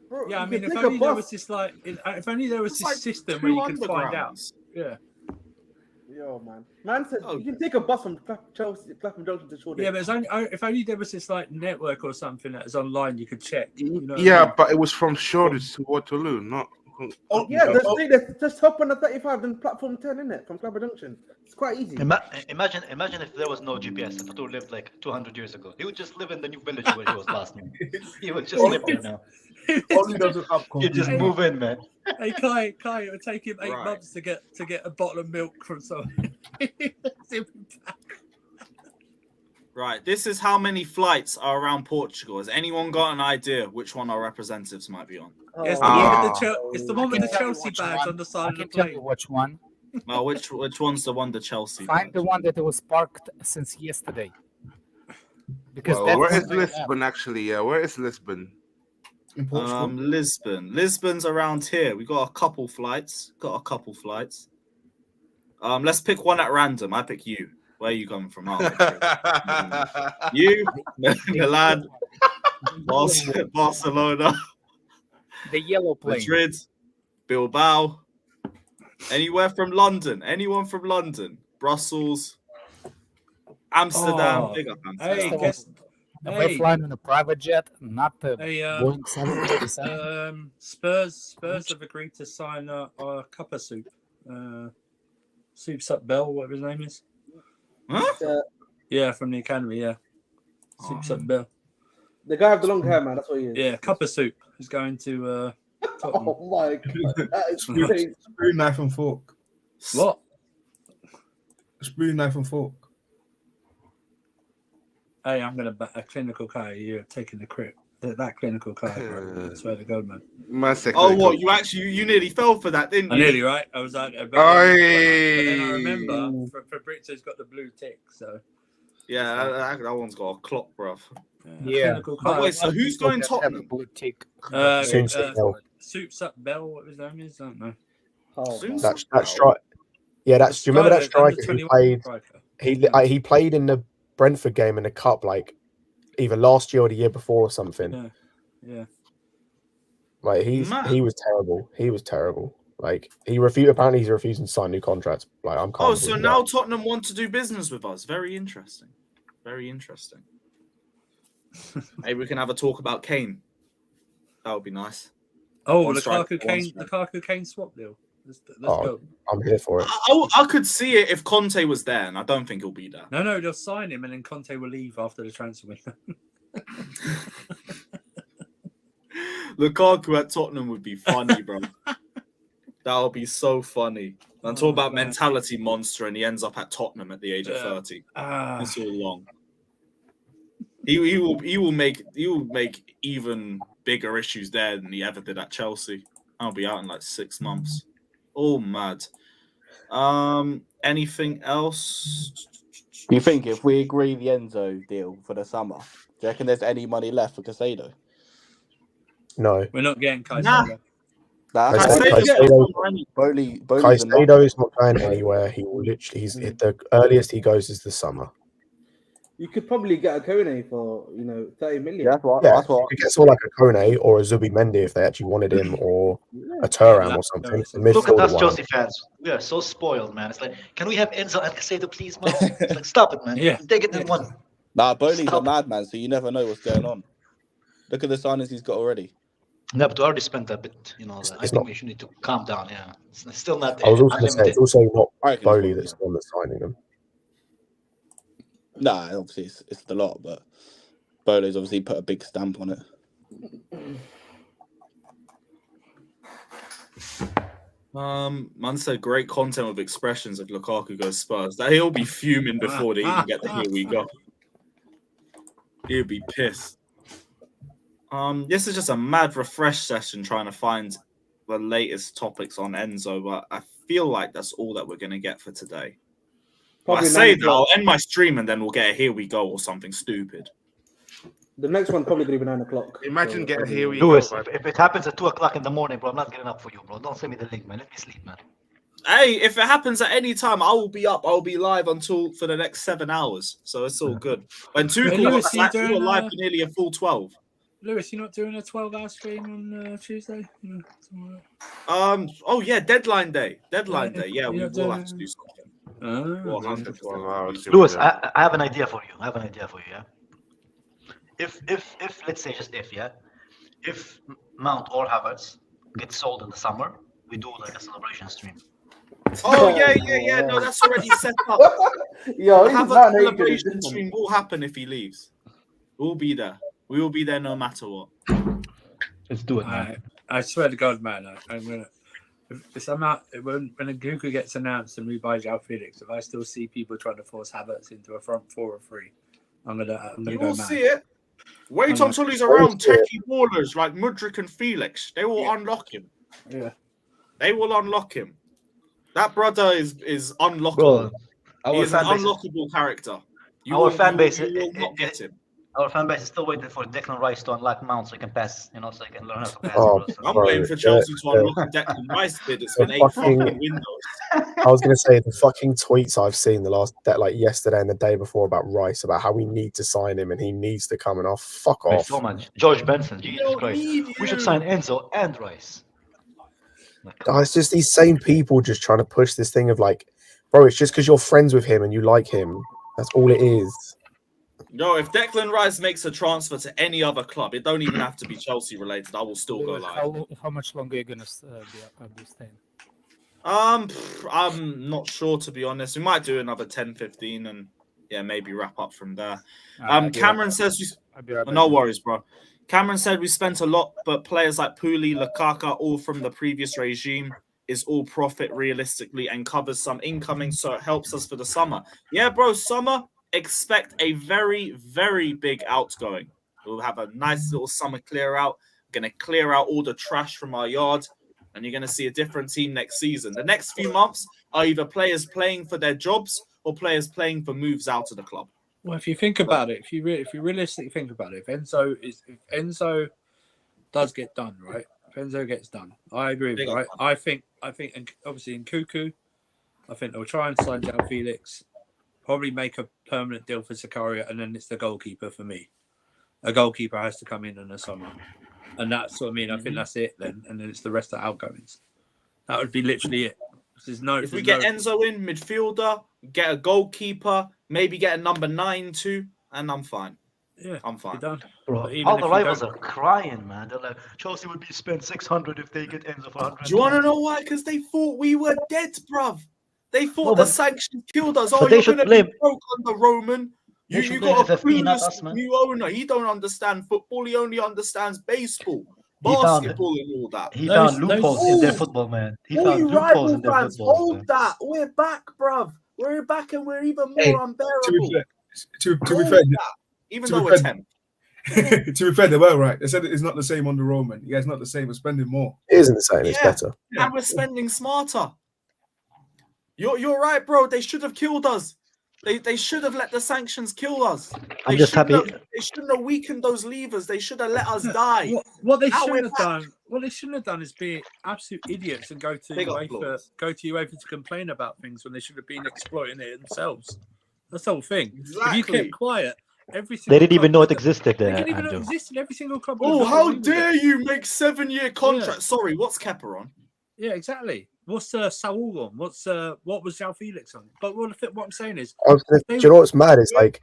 Bro, yeah, I mean, if only there was this this system where you can find out. Yeah. Yo, man said you can take a bus from Clapham Junction to Shoreditch. Yeah, but if only there was this like network or something that is online, you could check. You know but it was from Shoreditch to Waterloo, not. Oh yeah, just hop on the 35 and platform 10, innit, from Clapham Junction. It's quite easy. Imagine if there was no GPS. If Fatou lived like 200 years ago, he would just live in the new village where he was last night. He would just live there now. Only doesn't have. You just move in, man. Hey Kai, it would take him 8 months to get a bottle of milk from someone. Right, this is how many flights are around Portugal. Has anyone got an idea which one our representatives might be on? It's the one with the Chelsea badge on the side of the plane. Tell you which one. Well, which one's the one the Chelsea? Find the one that was parked since yesterday. Because where is Lisbon actually? Yeah, where is Lisbon? In Portugal? Lisbon's around here. We got a couple flights. Let's pick one at random. I pick you. Where are you coming from? You, Milan, Barcelona, The yellow plane. Madrid, Bilbao. Anywhere from London. Anyone from London. Brussels, Amsterdam. Oh, Big up hey, Amsterdam. guess. We're flying in a private jet, not the Hey, Boeing 737. Spurs have agreed to sign a cup of soup. Soup's Up Bell, whatever his name is. Huh? Yeah, from the academy. Yeah, Soup's Up Bell. The guy with the long hair, man. That's what he is. Yeah, cup of soup is going to. Tottenham. Oh my god, that is crazy. Spoon, knife, and fork. What? Spoon, knife, and fork. Hey, I'm gonna bet a clinical guy. You're taking the crit. That clinical guy. Bro. I swear to God, man. Oh, what? You nearly fell for that, didn't I you? nearly right. I was like, but then I remember Fabrizio's got the blue tick. So Yeah, that one's got a clock, bruv. Yeah. clinical But guy. wait, so who's going Tottenham? Blue tick. Soup's Up Bell. What his name is? I don't know. Oh, That's strike. Yeah, that's. Do you remember that striker who played? He played in the Brentford game in the cup, like either last year or the year before or something. Yeah. Like he was terrible. He was terrible. Like apparently he's refusing to sign new contracts. Like I'm. Oh, so now Tottenham want to do business with us. Very interesting. Very interesting. Maybe we can have a talk about Kane. That would be nice. Oh, One Lukaku Kane swap deal. Let's go. I'm here for it. I could see it if Conte was there, and I don't think he'll be there. No, they'll sign him, and then Conte will leave after the transfer window. Lukaku at Tottenham would be funny, bro. That would be so funny. I'm talking about mentality monster, and he ends up at Tottenham at the age of 30. It's all long. He will make even bigger issues there than he ever did at Chelsea. I'll be out in like 6 months. Oh, mad. Anything else? Do you think if we agree the Enzo deal for the summer, do you reckon there's any money left for Caicedo? No. We're not getting Caicedo. Nah. Caicedo is not going anywhere. He will literally. The earliest he goes is the summer. You could probably get a Kone for 30 million. That's what it gets all like a Kone or a Zubi Mendy if they actually wanted him, or a Thuram or something. Look at us, Chelsea fans. We are so spoiled, man. It's like, can we have Enzo and Caicedo, please, man? It's like, stop it, man. Yeah. Take it in one. Nah, Bowley's a madman, so you never know what's going on. Look at the signings he's got already. No, but we already spent a bit. I think we should need to calm down. Yeah, it's still not. I was also going to say it's also not Bowley that's the one that's signing them. Nah, obviously it's the lot, but Bowley's obviously put a big stamp on it. Man said great content with expressions if Lukaku goes Spurs. That he'll be fuming before they even get the here we go. He'll be pissed. This is just a mad refresh session trying to find the latest topics on Enzo, but I feel like that's all that we're gonna get for today. I say that I'll end my stream and then we'll get a here we go or something stupid. The next one probably going to be 9 o'clock. Imagine getting here we Lewis, go. if it happens at 2 o'clock in the morning, bro, I'm not getting up for you, bro. Don't send me the link, man. Let me sleep, man. Hey, if it happens at any time, I will be up. I'll be live for the next 7 hours, so it's all good. When we were live for nearly a full 12. Lewis, you're not doing a 12-hour stream on Tuesday? Oh yeah, deadline day. Yeah, we will have to do something. Lewis, I have an idea for you. Yeah. If let's say just if Mount or Havertz get sold in the summer, we do like a celebration stream. Oh yeah. No, that's already set up. Have a celebration stream will happen if he leaves. We'll be there. We will be there no matter what. Let's do it, man. I swear to God, man, I'm gonna. If I'm out when a Lukaku gets announced and we buy João Felix, if I still see people trying to force Havertz into a front 4 or 3, I'm gonna you go will mad. see it. Wait until he's around techie ballers like Mudryk and Felix. They will unlock him. Yeah, they will unlock him. That brother is unlockable. Bro, he is an unlockable character. Our fan base, you will not get him. Our fan base is still waiting for Declan Rice to unlock Mount so he can pass, so he can learn how to pass. Oh, bro. So, I'm waiting for Chelsea to unlock a Declan Rice bid. It's been 8 fucking- fucking windows. I was going to say the fucking tweets I've seen yesterday and the day before about Rice, about how we need to sign him and he needs to come and off. Fuck Wait, off. so much. George Benson, Jesus don't Christ. need We should you. sign Enzo and Rice. Like, come It's just these same people just trying to push this thing of like, bro, it's just because you're friends with him and you like him. That's all it is. Yo, if Declan Rice makes a transfer to any other club, it don't even have to be Chelsea related. I will still go live. How much longer are you gonna be staying? I'm not sure, to be honest. We might do another 10, 15 and maybe wrap up from there. Cameron says no worries, bro. Cameron said we spent a lot, but players like Puli, Lukaku, all from the previous regime, is all profit realistically and covers some incoming, so it helps us for the summer. Yeah, bro, summer, expect a very, very big outgoing. We'll have a nice little summer clear out. We're going to clear out all the trash from our yard, and you're going to see a different team next season. The next few months are either players playing for their jobs or players playing for moves out of the club. Well, if you think about it, if you realistically think about it, if Enzo does get done, right? If Enzo gets done, I agree with you, right? I think, and obviously in Cuckoo, I think they'll try and sign down Felix, probably make a permanent deal for Sakaria, and then it's the goalkeeper for me. A goalkeeper has to come in the summer, and that's what I mean. I think that's it then, and then it's the rest of outgoings. That would be literally it. If we get Enzo in, midfielder, get a goalkeeper, maybe get a number 9 too, and I'm fine. Yeah, I'm fine. Bro, all the rivals are crying, man. They're like, Chelsea would be spent 600 if they get Enzo for 100. Do you want to know why? Because they thought we were dead, bruv. They thought No, the sanctions killed us. but Oh, they you're should going to be blame- broke under Roman. They You should got blame a FFP, not clueless us, man. new owner. He don't understand football. He only understands baseball, He found- basketball, and all that. He found loopholes in their football, man. He All found you loopholes rival in their fans, football. hold man. that. We're back, bruv. We're back, and we're even more Hey, to unbearable. be fair, to be Hold fair, that, even to though be we're fair- 10. to be fair, they were right. They said it's not the same under Roman. Yeah, it's not the same. We're spending more. It isn't the same. It's better. And we're spending smarter. You're right, bro. They should have killed us. They should have let the sanctions kill us. I'm just happy. They shouldn't have weakened those levers. They should have let us die. What they Now shouldn't we're have back. done. What they shouldn't have done is be absolute idiots and go to Big UEFA, applause. to complain about things when they should have been exploiting it themselves. That's the whole thing. If you Exactly. kept quiet, every They single didn't even club know would it have- existed They there, didn't even know it Andrew. existed. Every single club. Oh, would have how agreed with it. dare you make 7-year contracts? Sorry, what's Kepa on? Yeah, exactly. What's Saul on? What was João Felix on? But what I'm saying is, Do you know what's mad? It's like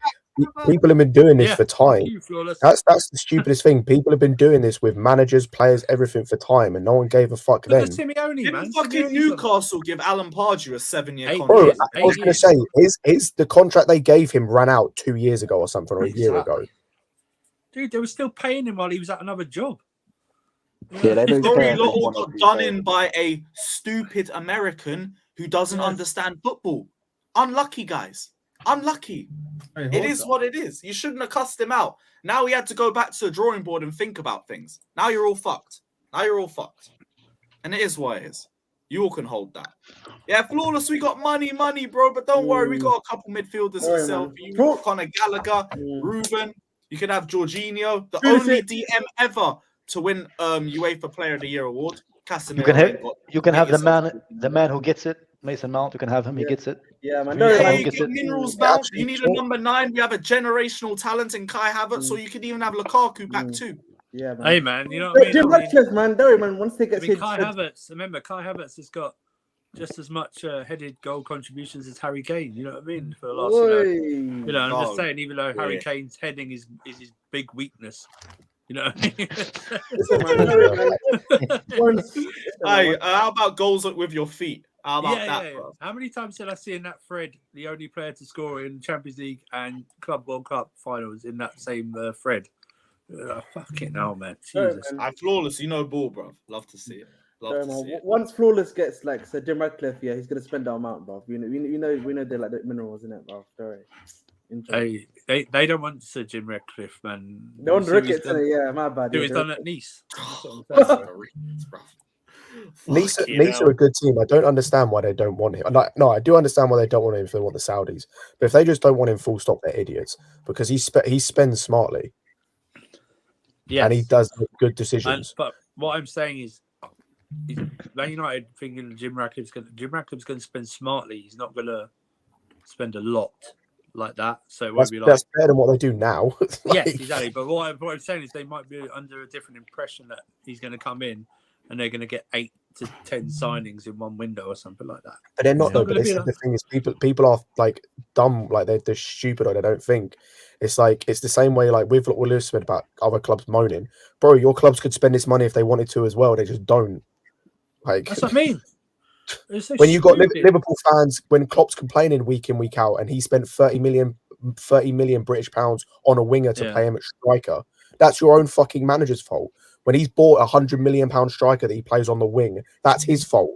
people have been doing this Yeah, for time. thank you, Flawless. That's the stupidest thing. People have been doing this with managers, players, everything for time, and no one gave a fuck Look then. at Simeone, man. Didn't fucking Simeone's on- Newcastle give Alan Pardew a 7-year 8 contract? Bro, years. I was going to say, the contract they gave him ran out 2 years ago or something, or a year ago. Dude, they were still paying him while he was at another job. Yeah, they don't Sorry, care. Lotto got done in by a stupid American who doesn't understand football. Unlucky, guys. Unlucky. Hey, It hold is that. what it is. You shouldn't have cussed him out. Now he had to go back to the drawing board and think about things. Now you're all fucked. And it is what it is. You all can hold that. Yeah, Flawless, we got money, bro. But don't worry, we got a couple midfielders for Alright, sale man. for you. We got Conor Gallagher, Ruben. You can have Jorginho, the Who's only it? DM ever to win UEFA Player of the Year award. You can have, you can have the yourself. man who gets it, Mason Mount. You can have him. He gets it. Yeah, man. Yeah, No, man, Yeah, who you gets get it. Minerals Mount. You need a number 9. We have a generational talent in Kai Havertz, so you could even have Lukaku back too. Yeah, man. Hey, man, you know what I mean? Jim I mean, Ratcliffe, man. Don't worry, man. Once they get hit, Kai Havertz, remember, Kai Havertz has got just as much headed goal contributions as Harry Kane. You know what I mean? For the last, I'm Dog. just saying, even though Harry Yeah. Kane's heading is his big weakness. You know what I mean? Hey, how about goals with your feet? How about yeah, that, yeah, yeah. bro? How many times did I see in that thread the only player to score in Champions League and Club World Cup finals in that same thread? Fucking hell, man. Jesus. I'm Flawless. You know ball, bro. Love to see it. Love to see it. Once Flawless gets like Sir Jim Ratcliffe, yeah, he's gonna spend that amount, bro. We know they're like the minerals in it, bro. Sorry. Hey, they don't want Sir Jim Ratcliffe, man. They want See what he's rickets in done- it, yeah, my bad. See what yeah, he's done the at Nice. Nice Fucking are hell. a good team. I don't understand why they don't want him. No, I do understand why they don't want him if they want the Saudis. But if they just don't want him, full stop, they're idiots. Because he spends smartly and he Yes. does make good decisions. But what I'm saying is Man United thinking Jim Ratcliffe's going to spend smartly. He's not going to spend a lot like that. So it won't be like That's better than what they do now. yes, exactly. But what I'm saying is they might be under a different impression that he's going to come in and they're going to get 8 to 10 signings in one window or something like that. But they're not though. It's not But gonna this be is the thing is people are like dumb, like they're stupid or they don't think. It's like it's the same way like with what Will said about other clubs moaning. Bro, your clubs could spend this money if they wanted to as well. They just don't. Like That's what I mean. It's so when you got stupid. Liverpool fans, when Klopp's complaining week in week out, and he spent 30 million British pounds on a winger to play him at striker. That's your own fucking manager's fault. When he's bought £100 million striker that he plays on the wing, that's his fault.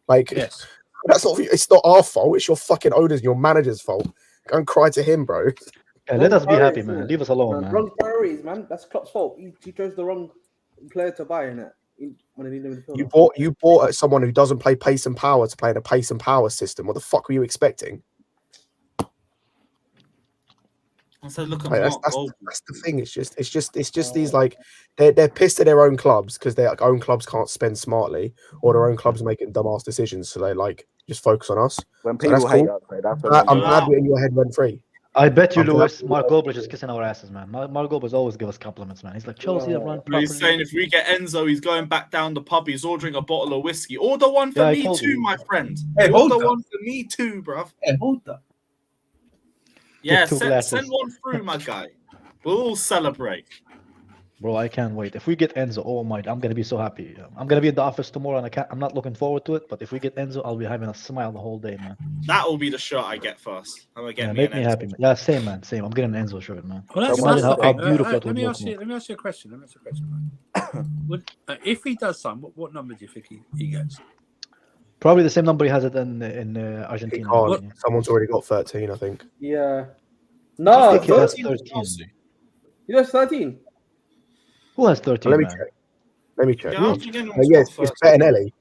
Like, yes. That's not. It's not our fault. It's your fucking owner's, your manager's fault. Go and cry to him, bro. Yeah, let us be happy, man. Leave us alone, man. Wrong priorities, man. That's Klopp's fault. He chose the wrong player to buy in it. You bought someone who doesn't play pace and power to play in a pace and power system. What the fuck were you expecting? So look at Like, that's the thing. It's just these like they're pissed at their own clubs because their own clubs can't spend smartly, or their own clubs are making dumbass decisions. So they like just focus on us. When So that's people hate cool. us, mate, that's I'm glad we're in your head rent free. I bet you, I'm Lewis, glad- Mark Goldbridge is kissing our asses, man. Mark Goldbridge always give us compliments, man. He's like, Chelsea have run properly. He's saying if we get Enzo, he's going back down the pub. He's ordering a bottle of whiskey. Order one for Yeah, I me told too, you. my friend. Hey, hold Order that. one for me too, bruv. Hey, hold that. Yeah, two glasses. send one through, my guy. We'll all celebrate. Bro, I can't wait. If we get Enzo, oh my, I'm gonna be so happy. I'm gonna be in the office tomorrow, and I'm not looking forward to it. But if we get Enzo, I'll be having a smile the whole day, man. That will be the shirt I get first. I'm gonna get Yeah, me make an me Enzo. happy, man. Yeah, same, man. Same. I'm getting an Enzo shirt, man. Well, that's Imagine the how thing. beautiful that Let me would ask look. you a question. If he does sign, what number do you think he gets? Probably the same number he has it in He Argentina. can't. Someone's already got 13, I think. Yeah. I No, think he has 13 was 13. Chelsea. he has 13. Who has 13, Let me man? check. Let me check. Yeah, I'm forgetting Yes, it's Bettinelli.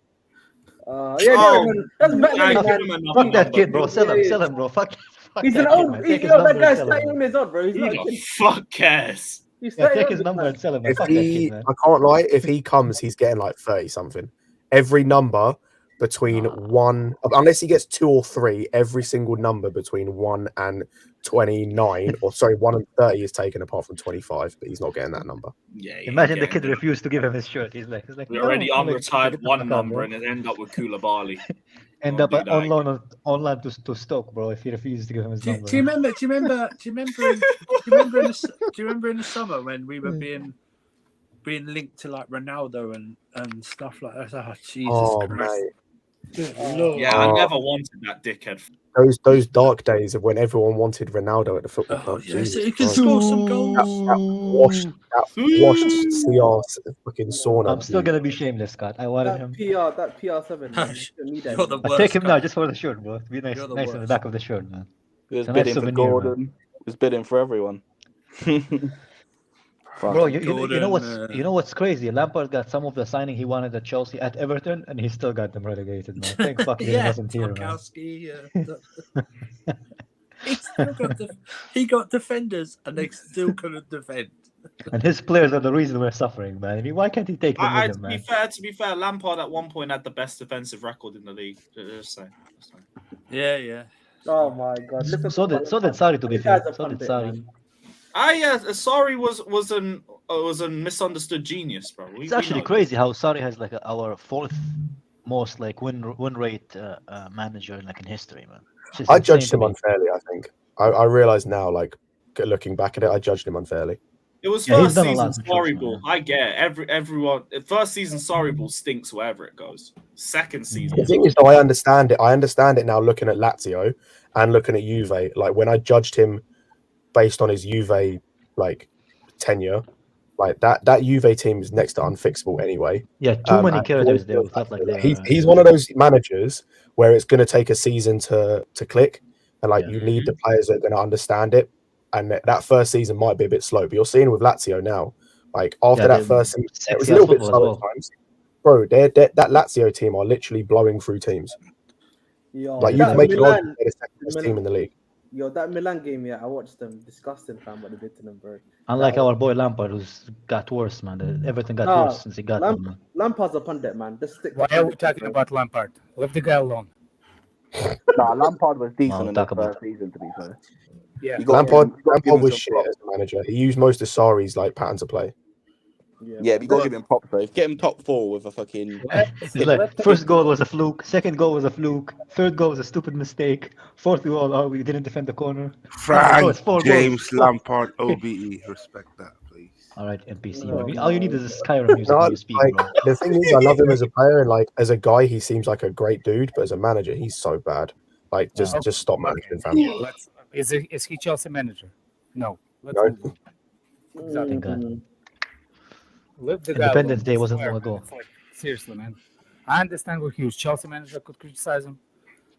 Yeah, Oh, man. That's better yeah, than give him man. a Fuck that number. kid, bro. Sell him, bro. Fuck He's that an kid, old. man. Take his That number and guy's sell him, 31 years old, bro. He's Who not a the kid. fuck cares? He's Yeah, 31 take his number man. and sell him, man. If Fuck that kid, he, man. I can't lie. If he comes, he's getting like 30 something. Every number between one, unless he gets 2 or 3, every single number between 1 and 29, or sorry, 1 and 30 is taken apart from 25, but he's not getting that number. Yeah. Imagine the kid refused to give him his shirt. He's like, We already no. I'm like, unretired get the one fuck out, number bro. and then end up with Koulibaly. End Don't up do that online to Stoke, bro. If he refuses to give him his number. Do you remember in the summer when we were being linked to like Ronaldo and stuff like that? Oh, Jesus Oh, Christ. mate. Good Lord. Yeah, I never wanted that dickhead. Those dark days of when everyone wanted Ronaldo at the football club. Yeah, so Jesus he can Christ. score some goals. That washed CR fucking sauna. I'm still gonna be shameless, Scott. I wanted him. That PR7. Man. You're the I worst. take him now guy. just for the shirt, bro. To be nice, You're the nice in the worst. back of the shirt, man. He was It's a nice bidding for souvenir, Gordon. man. He was bidding for everyone. Bro, you know Gordon, you know what's crazy? Lampard got some of the signing he wanted at Chelsea at Everton, and he still got them relegated, man. Thank fuck he yeah, wasn't here, man. Tarkowski, he got defenders, and they still couldn't defend. And his players are the reason we're suffering, man. I mean, why can't he take them with him, man? To be fair, Lampard at one point had the best defensive record in the league. Just saying. Yeah. Oh my God! Listen So to did Sarri, to be This fair. guy's a So did pundit, Sarri. man. Yeah, Sorry was a misunderstood genius, bro. It's actually crazy how Sarri has like our 4th most like win rate manager like in history, man. It's just I insane judged to him me. unfairly, I think. I realize now, like, looking back at it, I judged him unfairly. It was Yeah, he's first done a season lot for Sorry Chelsea, Ball. I get it. Everyone. First season Sorry Ball stinks wherever it goes. Second season. The thing is, though, I understand it. I understand it now looking at Lazio and looking at Juve. Like, when I judged him based on his Juve, like, tenure, like, that Juve team is next to unfixable anyway. Yeah, too many and characters there. We felt like he's one of those managers where it's going to take a season to click, and like you need the players that are going to understand it. And that first season might be a bit slow, but you're seeing with Lazio now, like after that first season, it was a little bit slow at times. bro, that Lazio team are literally blowing through teams. Yo, Like you that can make an Milan- argument they're the second best team in the league. Yo, that Milan game, yeah, I watched them. Disgusting, fam, what they did to them, bro. Unlike That our boy Lampard, who's got worse, man. Everything got Nah, worse since he got them, man. Lampard's a pundit, man. Just stick to Why are we pundit, talking bro. about Lampard? Leave the guy alone. Nah, Lampard was decent Well, in the talk about first season, to be fair. Yeah. You got Lampard you got to give him was some shit props. as a manager. He used most of Sarri's like patterns of play. Yeah, but you got to give him props though. Get him top 4 with a fucking. It's like first goal was a fluke, second goal was a fluke, third goal was a stupid mistake, fourth goal, oh, we didn't defend the corner. Frank it's 4 James goals. Lampard, OBE. Respect that, please. All right, NPC. Man. All you need is a Skyrim music No, when you speak, like, bro. the thing is, I love him as a player, and like as a guy, he seems like a great dude. But as a manager, he's so bad. Like, just stop managing, fam. Is he Chelsea manager? No. Let's No. move on. Exactly. Thank God. Leave the guy Independence alone. Day I wasn't swear, long ago. man. It's like, seriously, man. I understand what he was Chelsea manager could criticize him.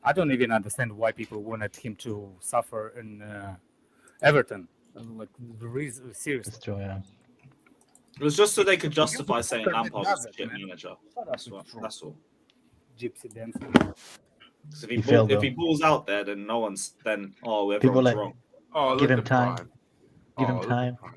I don't even understand why people wanted him to suffer in Everton. Like, seriously. It's true, yeah. It was just so they could justify saying fucker Lampard was a does it, shit man. manager. That's all. Gypsy dance. 'Cause He failed, if he though. balls out there, then no one's People everyone's like wrong. Oh, give look him at time. Prime. Give him look at time. Prime.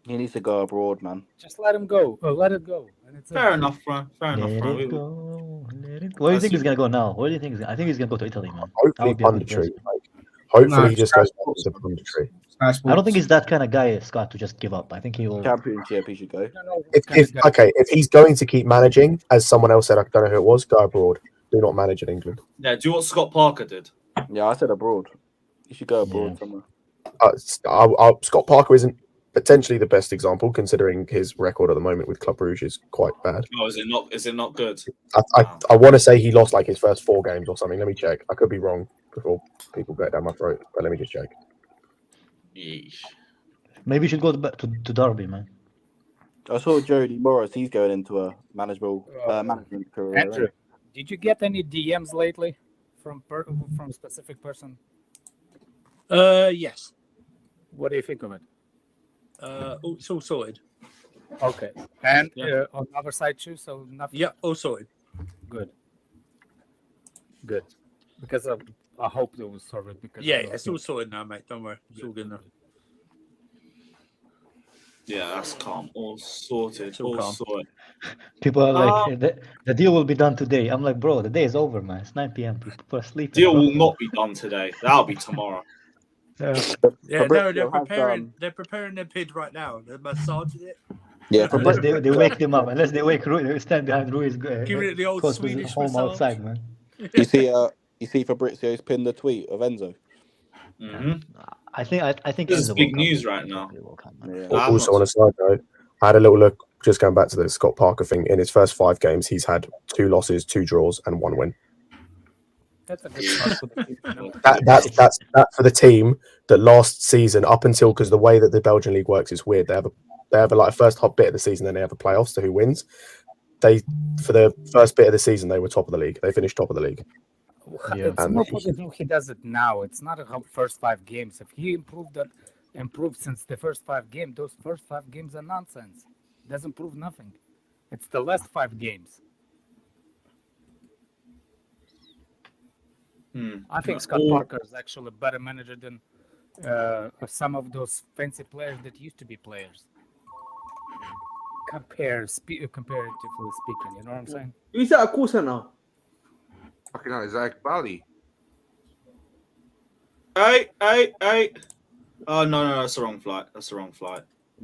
He needs to go abroad, man. Just let him go. Let it go. And it's Fair enough, bro. Fair enough, Let bro. it We- go. Let it go. Where do you think he's gonna go now? Where do you think? I think he's gonna go to Italy, man. That Hopefully, would be a good punditry. place. Like, hopefully, No, he just Sky goes back Sports. to punditry. I don't think he's that kind of guy, Scott, to just give up. I think he will. Championship, he should go. If he's going to keep managing, as someone else said, I don't know who it was, go abroad. Do not manage in England. Yeah, do what Scott Parker did. Yeah, I said abroad. He should go abroad somewhere. Scott Parker isn't potentially the best example, considering his record at the moment with Club Brugge is quite bad. Oh, is it not? Is it not good? I want to say he lost like his first 4 games or something. Let me check. I could be wrong before people get down my throat, but let me just check. Yeesh. Maybe you should go to Derby, man. I saw Jody Morris. He's going into a management career. Andrew, did you get any DMs lately from specific person? Yes. What do you think of it? It's all sorted. Okay. And Yeah. on the other side too, so nothing. Yeah, all sorted. Good. Good. Because I hope it was sorted. Because Yeah, it's all sorted now, mate. Don't worry. It's all good now. Yeah, that's calm. All sorted. All calm. sorted. People are like, the deal will be done today. I'm like, bro, the day is over, man. It's 9 p.m. People are sleeping. Deal bro. will not be done today. That'll be tomorrow. Yeah, Fabrizio no, they're has, preparing. They're preparing their pid right now. They're massaging it. Yeah, Unless they wake them up. Unless they wake Rui, they stand behind Rui's Giving it the old close to his Swedish home massage. outside, man. You see Fabrizio's pinned the tweet of Enzo. I think This is Enzo big will come. news right now. Yeah. Also, on a side note, I had a little look, just going back to the Scott Parker thing. In his first 5 games, he's had 2 losses, 2 draws, and 1 win. That's a good start for the team. That's for the team that last season, up until, because the way that the Belgian league works is weird. They have a like first hot bit of the season, then they have the playoffs to who wins. For the first bit of the season, they were top of the league. They finished top of the league. Yeah. It's not what he does it now. It's not the first 5 games. If he improved since the first 5 games, those first 5 games are nonsense. Doesn't prove nothing. It's the last 5 games. I think Scott Parker is actually a better manager than some of those fancy players that used to be players. Comparatively speaking, you know what I'm saying? Who's that Akusa now? Fucking hell, Zach Bali. Hey. Oh no, that's the wrong flight.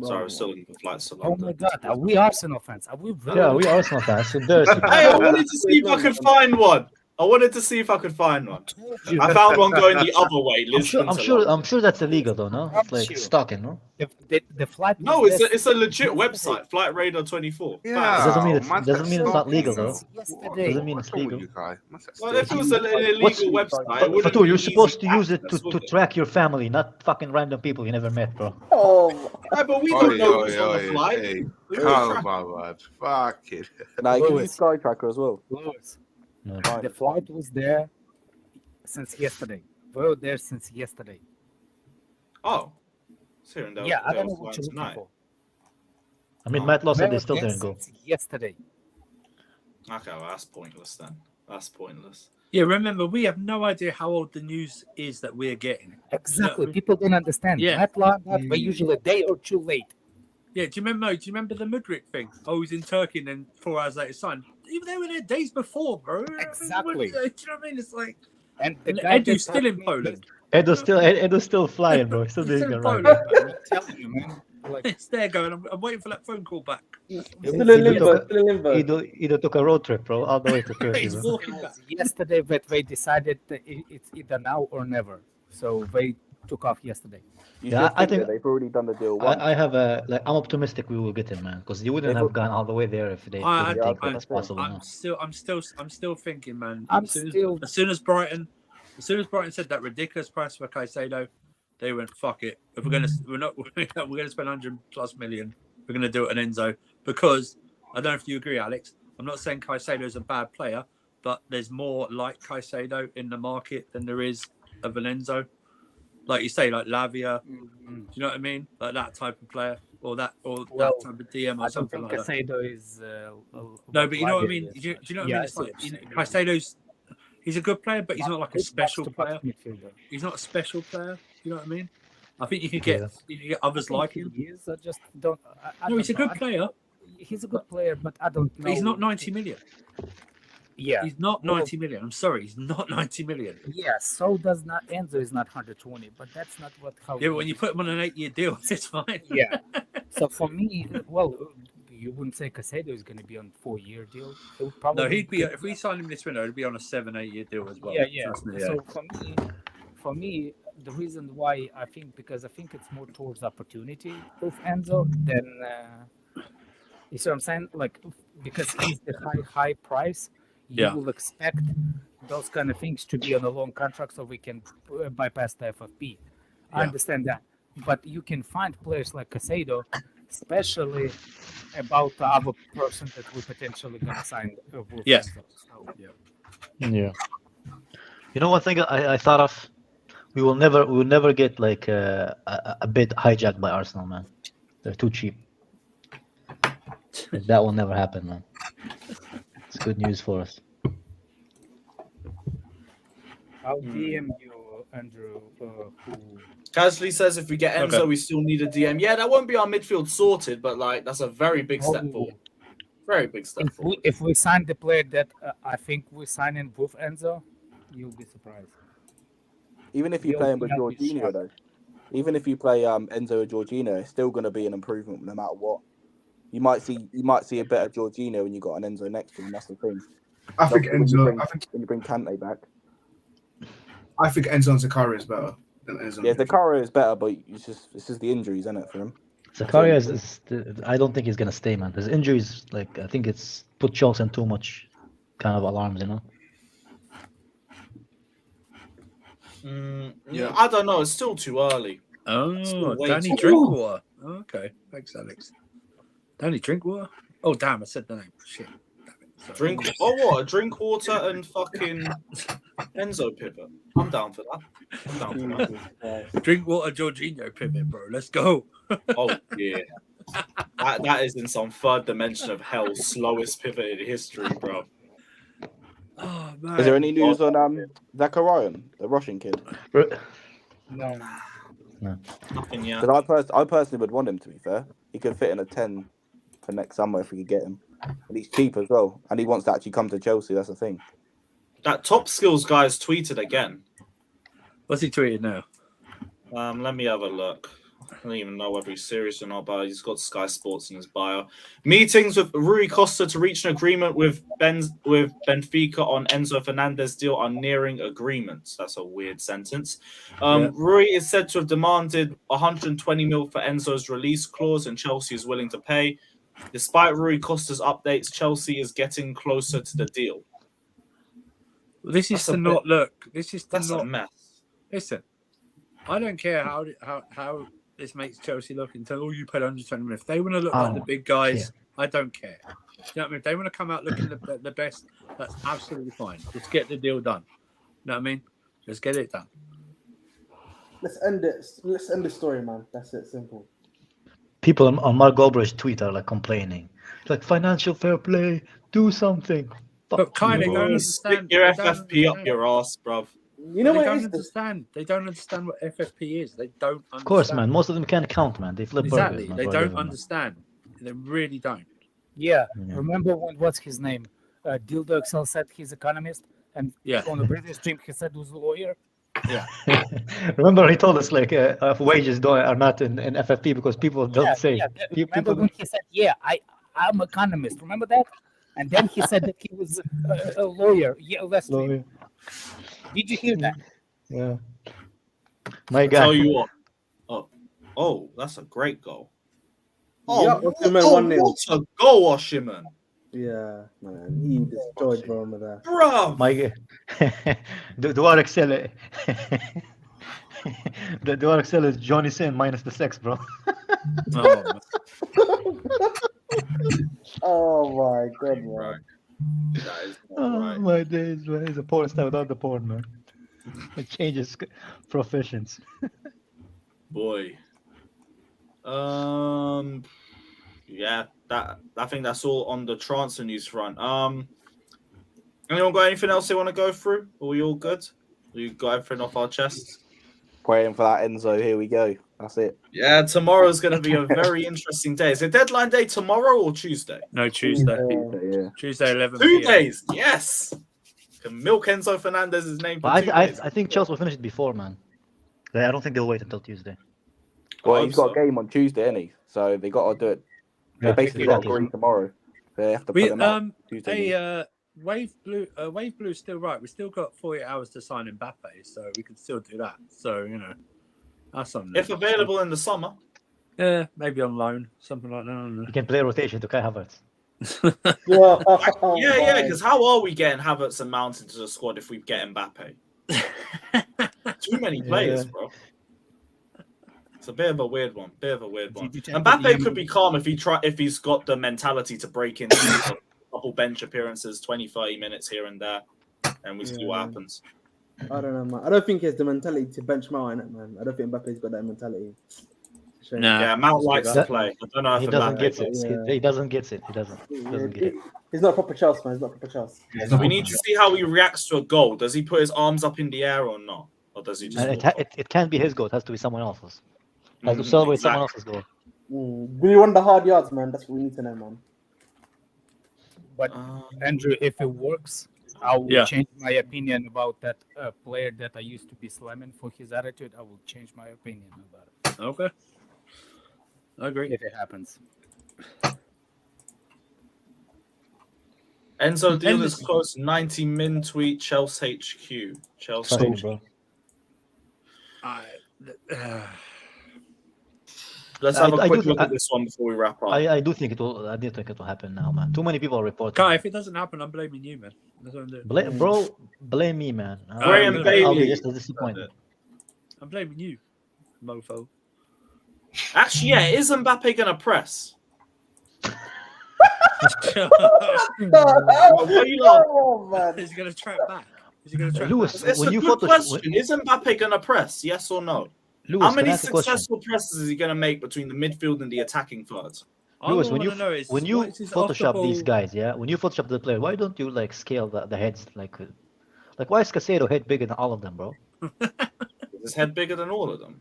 Sorry, I was still looking for flights to Oh London. my God, are we Arsenal fans? Are we really? Yeah, we are Arsenal fans. So dirty. Hey, I wanted to see if I could find one. I found one going the other way. I'm sure that's illegal though, no? It's like stalking, no? The flight. No, it's a legit website. Flight Radar 24. Yeah. It doesn't mean it's not legal though. Yesterday. Doesn't mean it's legal. Well, if it was an illegal website, it wouldn't Fatou, be you're easy supposed to to use it access, to would it? track your family, not fucking random people you never met, bro. Oh, Yeah, but we don't know who's on the flight. Hey, We don't calm track- my lad. Fuck it. Now you can Lewis. use Sky Tracker as well. Lewis, No. the flight was there since yesterday. We were there since yesterday. Oh, it's here and there. Yeah, I there don't know was what flying you're looking tonight. for. I mean, Matt Law said We they were still there didn't go. since yesterday. Okay, well, that's pointless then. That's pointless. Yeah, remember, we have no idea how old the news is that we're getting. Exactly. People don't understand. Yeah. Not long, not but usually a day or two late. Yeah, do you remember the Mudryk thing? Oh, he's in Turkey and then 4 hours later signed. Even they were there days before, bro. Exactly. Do you know what I mean? It's like, and the guy Edu's still in Poland. Edo's still flying, bro. He's still He's doing still it in right. Poland. I'm telling you, man. Like, It's there going. I'm waiting for that phone call back. Still in limbo. Still in limbo. Edo took a road trip, bro, all the way to Turkey. He's bro. walking back. yesterday that they decided that it's either now or never. So they took off yesterday. Yeah, I think they've already done the deal once. I have a like. I'm optimistic we will get him, man, because you wouldn't have gone all the way there if they didn't think that it's possible. I'm still thinking, man. As soon as Brighton said that ridiculous price for Caicedo, they went, fuck it. If we're gonna spend 100+ million, we're gonna do it on Enzo. Because I don't know if you agree, Alex. I'm not saying Caicedo is a bad player, but there's more like Caicedo in the market than there is of an Enzo. Like you say, like Lavia. Do you know what I mean? Like that type of player, or that type of DM, or something like that. Caicedo is. No, but you know what I mean. Do you know what I mean? It's like Caicedo's. He's a good player, but he's not like a special player. He's not a special player. You know what I mean? I think you can get others like him. He is. I just don't. No, he's a good player. He's a good player, but I don't know. But he's not 90 million. Yeah, he's not 90 million. I'm sorry, he's not 90 million. Yeah, so does not Enzo is not 120, but that's not what. How yeah, but when you put him on an 8-year deal, it's fine. Yeah. So for me, well, you wouldn't say Caicedo is going to be on a 4-year deal. No, he'd be if we signed him this window, he'd be on a 7-8 year deal as well. Yeah. So for me, the reason why I think it's more towards opportunity with Enzo than you see what I'm saying? Like because he's the high price, you will expect those kind of things to be on a long contract so we can bypass the FFP. I understand that, but you can find players like Caicedo, especially about the other person that we potentially gonna sign. Yes. Yeah. You know, one thing I thought of, we will never get like a bid hijacked by Arsenal, man. They're too cheap. That will never happen, man. It's good news for us. I'll DM you, Andrew. Casually says if we get Enzo, we still need a DM. Yeah, that won't be our midfield sorted, but like that's a very big step forward. Very big step forward. If we sign the player that I think we sign in with Enzo, you'll be surprised. Even if you play him with Jorginho, though, even if you play Enzo or Jorginho, it's still going to be an improvement no matter what. You might see a better Jorginho when you got an Enzo next to him. That's the thing. I think Enzo. When you bring Kante back, I think Enzo and Zakaria is better than Enzo. Yeah, Zakaria is better, but it's just the injuries, isn't it, for him? Zakaria is I don't think he's gonna stay, man. His injuries, like I think it's put Chelsea in too much kind of alarms, you know. Yeah, I don't know. It's still too early. Oh, Danny Drinkwater. Okay, thanks, Alex. Danny Drinkwater. Oh, damn! I said the name. Shit. Drink. Oh, what? Drinkwater and fucking Enzo pivot. I'm down for that. Drinkwater, Jorginho pivot, bro. Let's go. Oh yeah. That is in some third dimension of hell, slowest pivot in history, bro. Oh man. Is there any news on Zakarian, the Russian kid? No. Nothing yet. Because I personally would want him, to be fair. He could fit in a 10 for next summer if we could get him. And he's cheap as well. And he wants to actually come to Chelsea, that's the thing. That Top Skills guy's tweeted again. What's he tweeted now? Let me have a look. I don't even know whether he's serious or not, but he's got Sky Sports in his bio. Meetings with Rui Costa to reach an agreement with Benfica on Enzo Fernandez deal are nearing agreements. That's a weird sentence. Rui is said to have demanded 120 mil for Enzo's release clause, and Chelsea is willing to pay. Despite Rui Costa's updates, Chelsea is getting closer to the deal. This is to not look. This is to That's not a mess. Listen, I don't care how this makes Chelsea look and tell, you paid 120 million. If they want to look like the big guys, I don't care. You know what I mean? If they want to come out looking the best, that's absolutely fine. Let's get the deal done. You know what I mean? Let's get it done. Let's end it. Let's end the story, man. That's it. Simple. people on Mark Goldberg's tweet are like complaining, like financial fair play, do something. But Kai, they You don't stick understand. your They don't FFP up understand. your ass, bruv. You know They what don't it is? understand. They don't understand what FFP is. They don't understand. Of course, man. Most of them can't count, man. They flip Exactly. burgers, man. They for a don't living, man. understand. They really don't. Yeah. Yeah. Remember when, what's his name? Dildo Excel said he's economist, and Yeah. on the previous stream he said he was a lawyer. Yeah. Remember, he told us like wages are not in FFP because people don't say. Remember People when he said, "Yeah, I'm economist." Remember that? And then he said that he was a lawyer. Yeah, last stream. lawyer. Did you hear that? Yeah. My I guy. tell you what. Oh, that's a great goal. Oh, Yeah, Osimhen 1-0. what a goal, Osimhen. Yeah, man. He destroyed Roma there. Bruv. My guy. Duar Excel. The Duar Excel is Johnny Sin minus the sex, bro. Oh, Oh my god, man. Right. That is not Oh right. my days, man. He's a porn star without the porn, man. It changes professions. Boy. Yeah, I think that's all on the transfer news front. Anyone got anything else they want to go through? Are we all good? We got everything off our chests? Praying for that Enzo. Here we go. That's it. Yeah, tomorrow's going to be a very interesting day. Is it deadline day tomorrow or Tuesday? No, Tuesday. Yeah. Tuesday, 11 2 p.m. days. Yes. Can milk Enzo Fernandez's name for But 2 I days. think Chelsea will finish it before, man. I don't think they'll wait until Tuesday. Well, I he's hope got a game on Tuesday, ain't he? So they got to do it. They Yeah, basically got to exactly. agree tomorrow. They have to put We them out Tuesday. hey, Wave Blue's still right. We still got 48 hours to sign Mbappe, so we can still do that. So that's something. If available in the summer. Yeah, maybe on loan, something like that. I don't know. You can play rotation to Kai Havertz. Yeah, because how are we getting Havertz and Mount into the squad if we get Mbappe? Too many players, bro. It's a bit of a weird one. Mbappe could be calm if he's got the mentality to break into a couple bench appearances, 20, 30 minutes here and there, and we see what happens. I don't know, man. I don't think he has the mentality to bench Mount, man. I don't think Mbappe's got that mentality. Yeah, Mount likes to play. I don't know if He doesn't Mbappe get does. it. He doesn't get it. He doesn't get it. He's not proper Chelsea, man. He's not proper Chelsea. We need to see how he reacts to a goal. Does he put his arms up in the air or not? Or does he just... And it can't be his goal. It has to be someone else's. It has to celebrate someone else's goal. Do you want the hard yards, man? That's what we need to know, man. But Andrew, if it works, I will change my opinion about that player that I used to be slamming for his attitude. I will change my opinion about it. Okay. I agree. If it happens. Enzo deal is close. 90 min tweet. Chelsea HQ. Chelsea. Sorry, bro. Let's have a quick do- look at this one before we wrap up. I do think it will. I do think it will happen now, man. Too many people are reporting. Kai, if it doesn't happen, I'm blaming you, man. That's what I'm doing. Blame me, man. Graham I'll Bailey. be just as disappointed. I'm blaming you, mofo. Actually, yeah, is Mbappe going to press? He's going to track back. Lewis, It's when a you good Photoshop, question. Is Mbappe going to press? Yes or no? Lewis, How can many I ask a question? successful presses is he going to make between the midfield and the attacking third? Lewis, when you Photoshop these guys, yeah, when you Photoshop the player, why don't you like scale the heads like why is Casado head bigger than all of them, bro? Is his head bigger than all of them?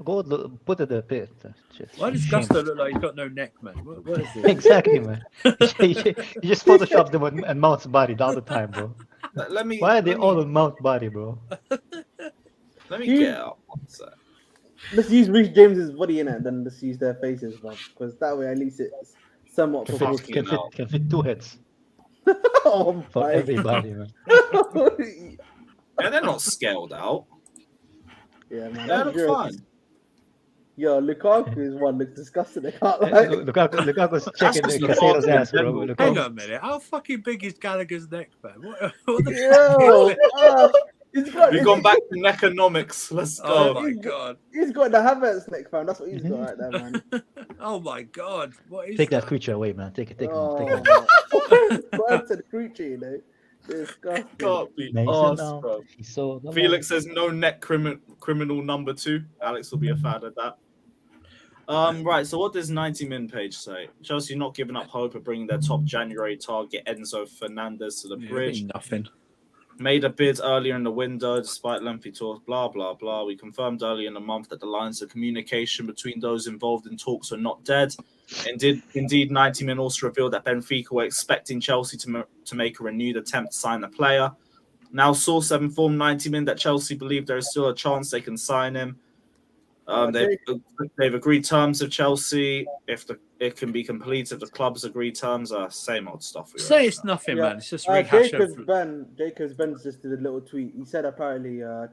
Go put it the pit. Why does Gusto look like he's got no neck, man? What is it? Exactly, man. you just Photoshop them and Mount's body all the time, bro. Why are they all on Mount body, bro? Let me get out. Let's use Reece James's body in it, then let's use their faces, man. Because that way, at least it's somewhat Can fit 2 heads oh for everybody, man. Yeah, they're not scaled out. Yeah, man. They look fine. Yo, Lukaku is one looks disgusting. I can't lie. Lukaku's checking Casado's ass, bro. Hang on a minute. How fucking big is Gallagher's neck, man? What the We've gone back to neconomics. Let's go. Oh my god. He's got the Havertz neck, fam. That's what he's got right there, man. Oh my god. What is Take that creature away, man. Take it. What the creature, you know? Disgusting. Can't be Mason, arsed, bro. He's so Felix says no neck criminal number 2. Alex will be a fan of that. Right, so what does 90 Min page say? Chelsea not giving up hope of bringing their top January target Enzo Fernandez to the bridge. Nothing. Made a bid earlier in the window despite lengthy talks, blah, blah, blah. We confirmed earlier in the month that the lines of communication between those involved in talks are not dead. Indeed, 90 Min also revealed that Benfica were expecting Chelsea to make a renewed attempt to sign the player. Now, source have informed 90 Min that Chelsea believe there is still a chance they can sign him. They've agreed terms of Chelsea. If it can be completed, if the clubs agree terms, same old stuff. Say it's nothing, man. It's just Jacobs Ben just did a little tweet. He said apparently a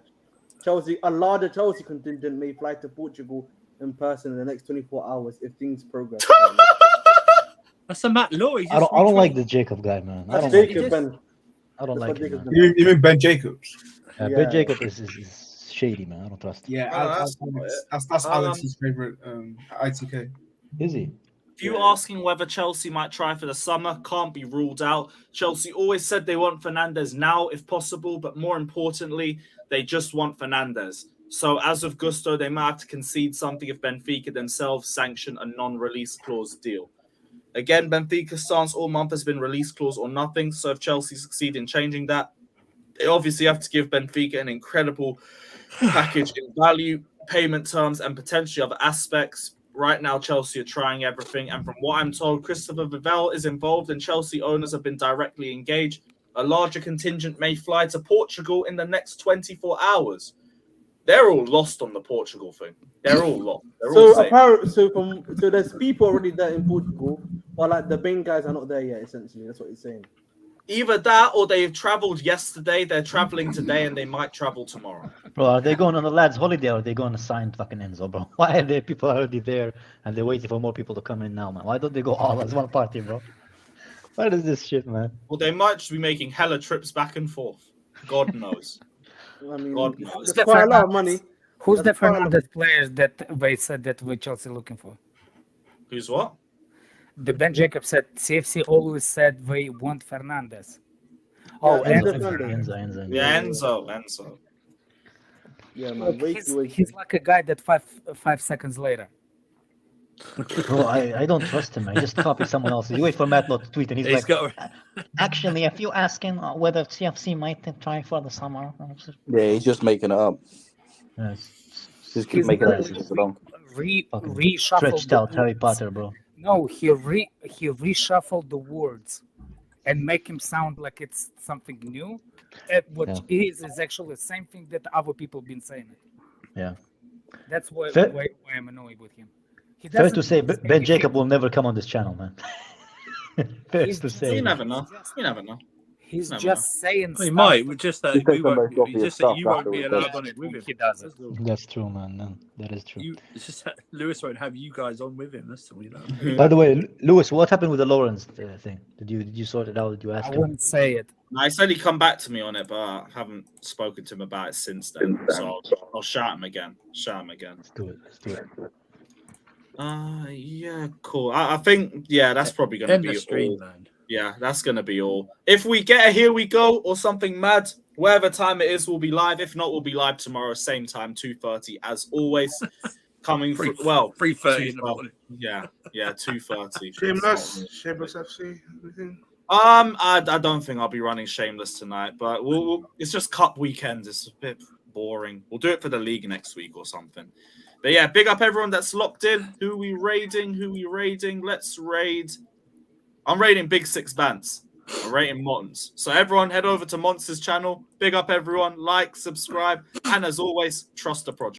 larger Chelsea contingent may fly to Portugal in person in the next 24 hours if things progress. That's a Matt Law. I don't like the Jacob guy, man. I don't like him. You mean Ben Jacobs? Ben Jacobs is shady, man. I don't trust him. Yeah, that's Alex's favorite ITK. Is he? If you're asking whether Chelsea might try for the summer, can't be ruled out. Chelsea always said they want Fernandez now, if possible, but more importantly, they just want Fernandez. So as of Gusto, they might have to concede something if Benfica themselves sanction a non-release clause deal. Again, Benfica's stance all month has been release clause or nothing. So if Chelsea succeed in changing that, they obviously have to give Benfica an incredible package in value, payment terms, and potentially other aspects. Right now, Chelsea are trying everything. And from what I'm told, Christopher Vivell is involved and Chelsea owners have been directly engaged. A larger contingent may fly to Portugal in the next 24 hours. They're all lost on the Portugal thing. They're all lost. So there's people already there in Portugal, but like the main guys are not there yet, essentially. That's what he's saying. Either that or they've traveled yesterday, they're traveling today, and they might travel tomorrow. Bro, are they going on a lads' holiday or are they going to sign fucking Enzo, bro? Why are there people already there and they're waiting for more people to come in now, man? Why don't they go all as one party, bro? What is this shit, man? Well, they might just be making hella trips back and forth. God knows. I mean, God knows. there's quite a lot of money. Who's the Fernandez players that they said that we Chelsea looking for? Who's what? The Ben Jacobs said CFC always said they want Fernandez. Enzo. Yeah, Enzo. Yeah, man. He's like a guy that five seconds later. Bro, I don't trust him. I just copy someone else. You wait for Matt not to tweet and he's like, actually, if you're asking whether CFC might try for the summer. Yeah, he's just making it up. Yes. Just keep making it up. Reshuffled stretched out Harry Potter, bro. No, he reshuffled the words and make him sound like it's something new. What is actually the same thing that other people been saying. Yeah. That's why I'm annoyed with him. Fair to say, Ben Jacob will never come on this channel, man. Fair to say. You never know. He's just saying he might, just that you won't be allowed on it with him. He doesn't. That's true, man. No, that is true. It's just that Lewis won't have you guys on with him. That's all you know. By the way, Lewis, what happened with the Lawrence thing? Did you sort it out? Did you ask him? I wouldn't say it. I said he'd come back to me on it, but I haven't spoken to him about it since then. So I'll shout him again. Let's do it. Yeah, cool. I think that's probably gonna be all. Man. Yeah, that's gonna be all. If we get a Here We Go or something mad, whatever time it is, we'll be live. If not, we'll be live tomorrow, same time, 2:30 as always. Coming from 3:30 in the morning. Yeah, 2:30. Shameless FC. Anything? I don't think I'll be running Shameless tonight, but it's just cup weekends. It's a bit boring. We'll do it for the league next week or something. But yeah, big up everyone that's locked in. Who we raiding? Let's raid. I'm raiding Big Six Bants. I'm rating Mottons. So everyone head over to Monster's channel. Big up everyone. Like, subscribe. And as always, trust the project.